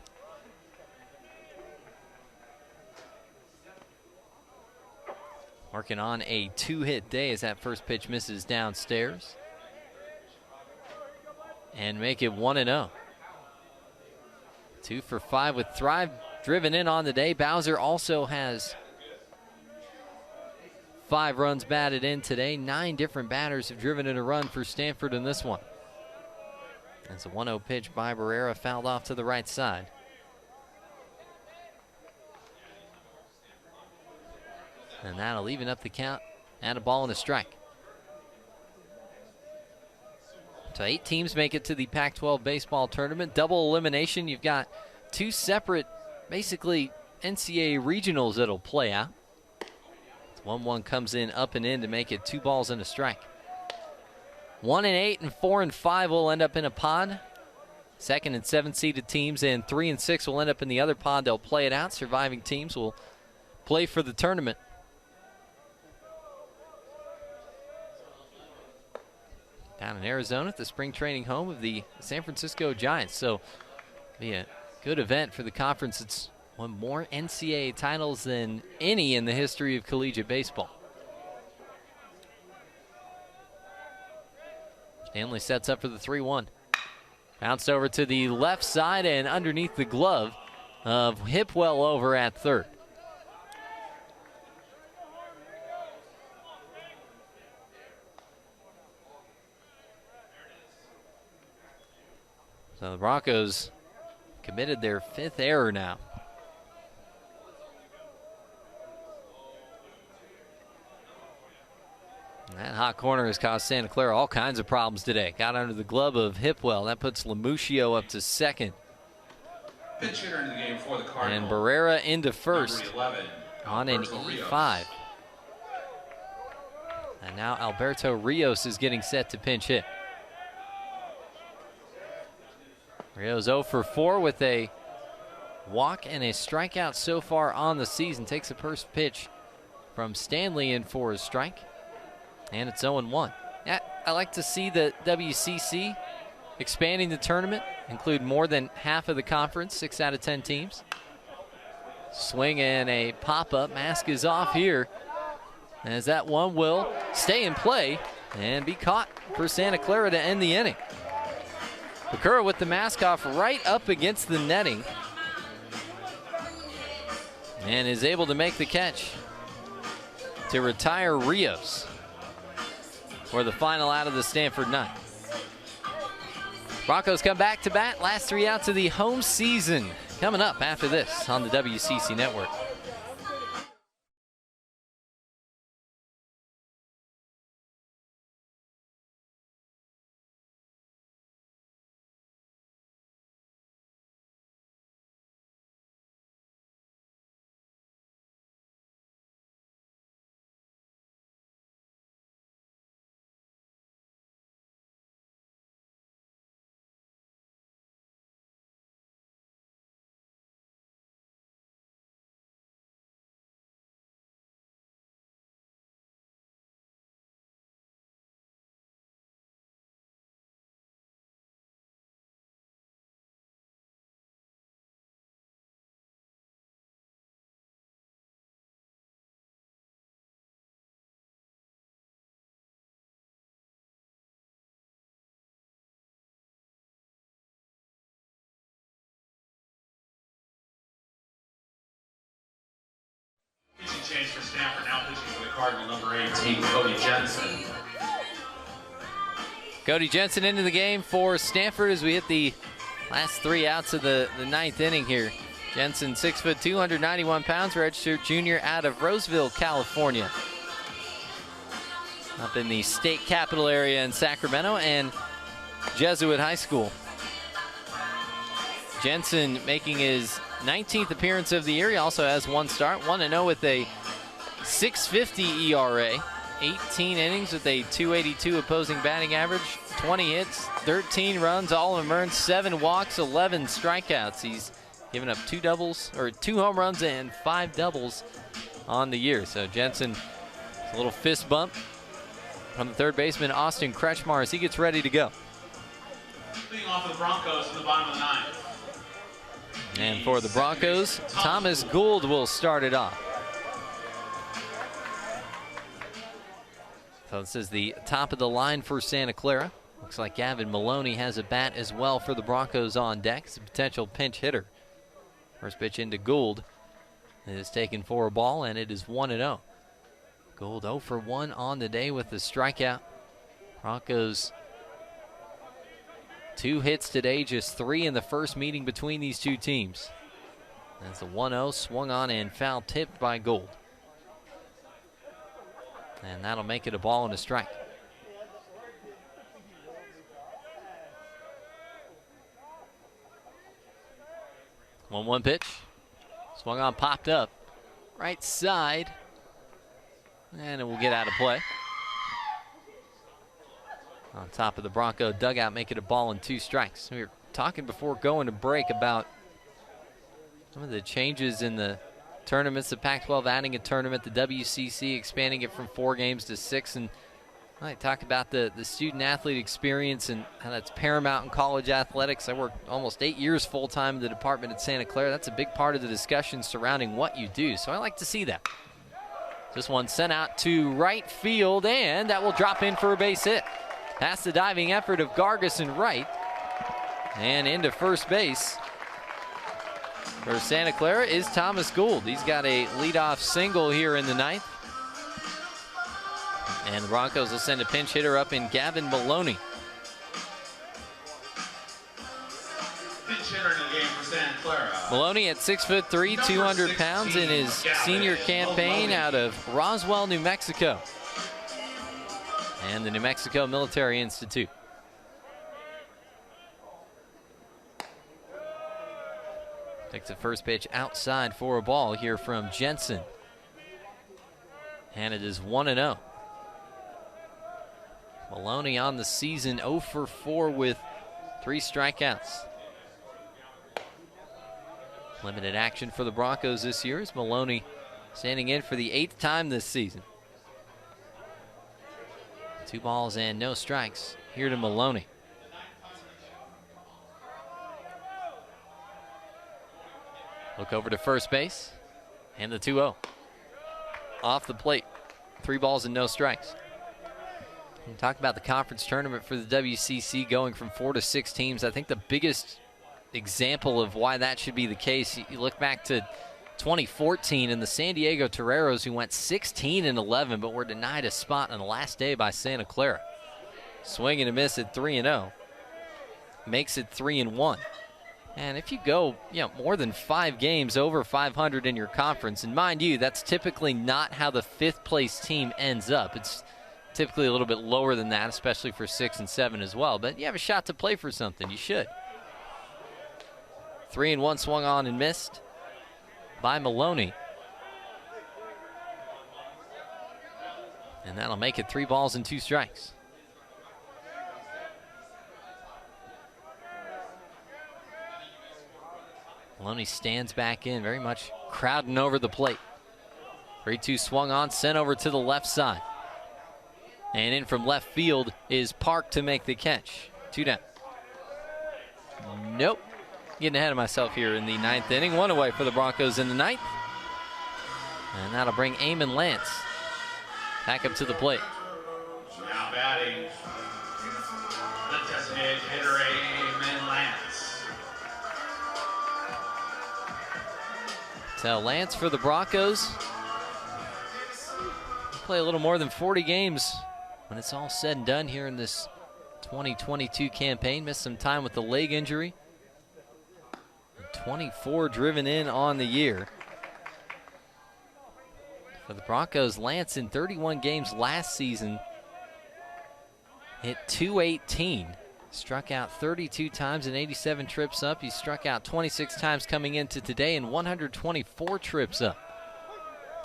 Working on a 2-hit day as that first pitch misses downstairs. And make it 1-0. 2 for 5 with Thrive driven in on the day. Bowser also has 5 runs batted in today. 9 different batters have driven in a run for Stanford in this one. As a 1-0 pitch by Barrera fouled off to the right side. And that'll even up the count at a ball and a strike. So 8 teams make it to the Pac-12 baseball tournament. Double elimination. You've got 2 separate, basically, NCAA regionals that'll play out. 1-1 comes in up and in to make it 2 balls and a strike. 1-8 and 4 and 5 will end up in a pod. 2nd and 7th seeded teams and 3 and 6 will end up in the other pod. They'll play it out. Surviving teams will play for the tournament. Down in Arizona at the spring training home of the San Francisco Giants. So be a good event for the conference. It's won more NCAA titles than any in the history of collegiate baseball. Stanley sets up for the 3-1. Bounced over to the left side and underneath the glove of Hipwell over at third. So the Broncos committed their 5th error now. And that hot corner has caused Santa Clara all kinds of problems today. Got under the glove of Hipwell. That puts Lamuccio up to second. Pinch hitter into the game for the Cardinals. And Barrera into first 11, on an E5. And now Alberto Rios is getting set to pinch hit. Rios 0 for 4 with a walk and a strikeout so far on the season. Takes the first pitch from Stanley in for a strike. And it's 0-1. Yeah, I like to see the WCC expanding the tournament, include more than half of the conference, 6 out of 10 teams. Swing and a pop-up. Mask is off here, as that one will stay in play and be caught for Santa Clara to end the inning. Bakura with the mask off right up against the netting and is able to make the catch to retire Rios for the final out of the Stanford 9. Broncos come back to bat. Last 3 outs of the home season coming up after this on the WCC Network. Change for Stanford, now pitching for the Cardinal, number 18, Cody Jensen. Cody Jensen into the game for Stanford as we hit the last 3 outs of the 9th inning here. Jensen, 6 foot, 291 pounds, redshirt junior out of Roseville, California. Up in the state capital area in Sacramento and Jesuit High School. Jensen making his 19th appearance of the year. He also has 1 start, 1-0 with a 6.50 ERA, 18 innings with a 282 opposing batting average, 20 hits, 13 runs, all of them earned, 7 walks, 11 strikeouts. He's given up 2 home runs and 5 doubles on the year. So Jensen, a little fist bump from the third baseman Austin Kretschmar as he gets ready to go. Leading off for the Broncos in the bottom of the 9th. And for the Broncos, Thomas Gould will start it off. So this is the top of the line for Santa Clara. Looks like Gavin Maloney has a bat as well for the Broncos on deck. It's a potential pinch hitter. First pitch into Gould. It is taken for a ball, and it is 1-0. Gould 0 for 1 on the day with the strikeout. Broncos 2 hits today, just 3 in the first meeting between these two teams. That's a 1-0 swung on and foul tipped by Gould. And that'll make it a ball and a strike. One pitch. Swung on, popped up. Right side. And it will get out of play. On top of the Bronco dugout, make it a ball and 2 strikes. We were talking before going to break about some of the changes in the tournaments, the Pac-12 adding a tournament, the WCC expanding it from 4 games to 6, and I talk about the student-athlete experience and how that's paramount in college athletics. I worked almost 8 years full-time in the department at Santa Clara. That's a big part of the discussion surrounding what you do, so I like to see that. This one sent out to right field, and that will drop in for a base hit. Past the diving effort of Gargas and right, and into first base for Santa Clara is Thomas Gould. He's got a leadoff single here in the 9th. And the Broncos will send a pinch hitter up in Gavin Maloney. Maloney at 6'3", 200 pounds in his senior campaign out of Roswell, New Mexico, and the New Mexico Military Institute. Takes the first pitch outside for a ball here from Jensen. And it is 1-0. Maloney on the season 0 for 4 with 3 strikeouts. Limited action for the Broncos this year as Maloney standing in for the 8th time this season. 2 balls and no strikes here to Maloney. Look over to first base, and the 2-0. Off the plate, 3 balls and no strikes. And talk about the conference tournament for the WCC going from 4 to 6 teams. I think the biggest example of why that should be the case, you look back to 2014 and the San Diego Toreros, who went 16-11 but were denied a spot on the last day by Santa Clara. Swing and a miss at 3-0. Makes it 3-1. And if you go, more than 5 games over 500 in your conference, and mind you, that's typically not how the 5th place team ends up. It's typically a little bit lower than that, especially for 6 and 7 as well. But you have a shot to play for something. You should. 3-1 swung on and missed by Maloney. And that'll make it 3 balls and 2 strikes. Maloney stands back in, very much crowding over the plate. 3-2 swung on, sent over to the left side. And in from left field is Park to make the catch. 2 down. Nope. Getting ahead of myself here in the 9th inning. 1 away for the Broncos in the 9th. And that'll bring Eamon Lance back up to the plate. Now batting, the designated hitter Eamon Lance. So Lance for the Broncos. Play a little more than 40 games when it's all said and done here in this 2022 campaign. Missed some time with the leg injury. 24 driven in on the year. For the Broncos, Lance in 31 games last season hit .218. Struck out 32 times and 87 trips up. He struck out 26 times coming into today and 124 trips up.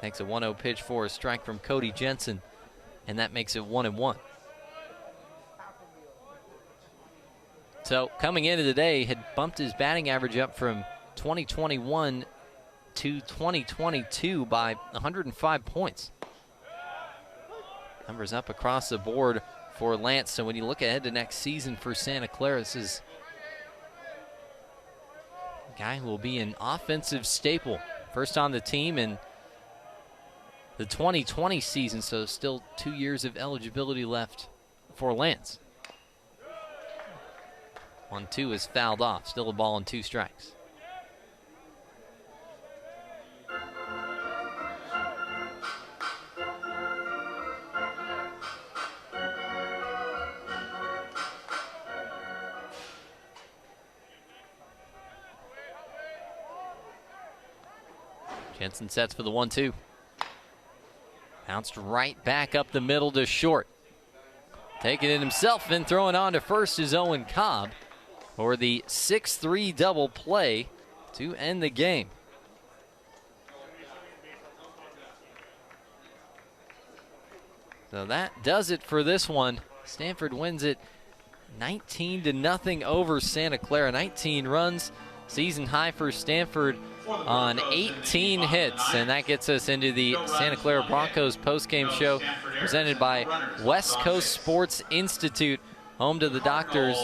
Takes a 1-0 pitch for a strike from Cody Jensen, and that makes it 1-1. So coming into today, had bumped his batting average up from 2021 to 2022 by 105 points. Numbers up across the board for Lance. So when you look ahead to next season for Santa Clara, this is a guy who will be an offensive staple. First on the team in the 2020 season, so still 2 years of eligibility left for Lance. 1-2 is fouled off. Still a ball and 2 strikes. Jensen sets for the 1-2. Bounced right back up the middle to short. Taking it himself and throwing on to first is Owen Cobb for the 6-3 double play to end the game. So that does it for this one. Stanford wins it 19-0 over Santa Clara. 19 runs, season high for Stanford on 18 hits, and that gets us into the Santa Clara Broncos postgame show presented by West Coast Sports Institute, home to the doctors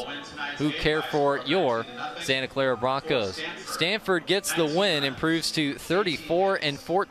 who care for your Santa Clara Broncos. Stanford gets the win, improves to 34-14.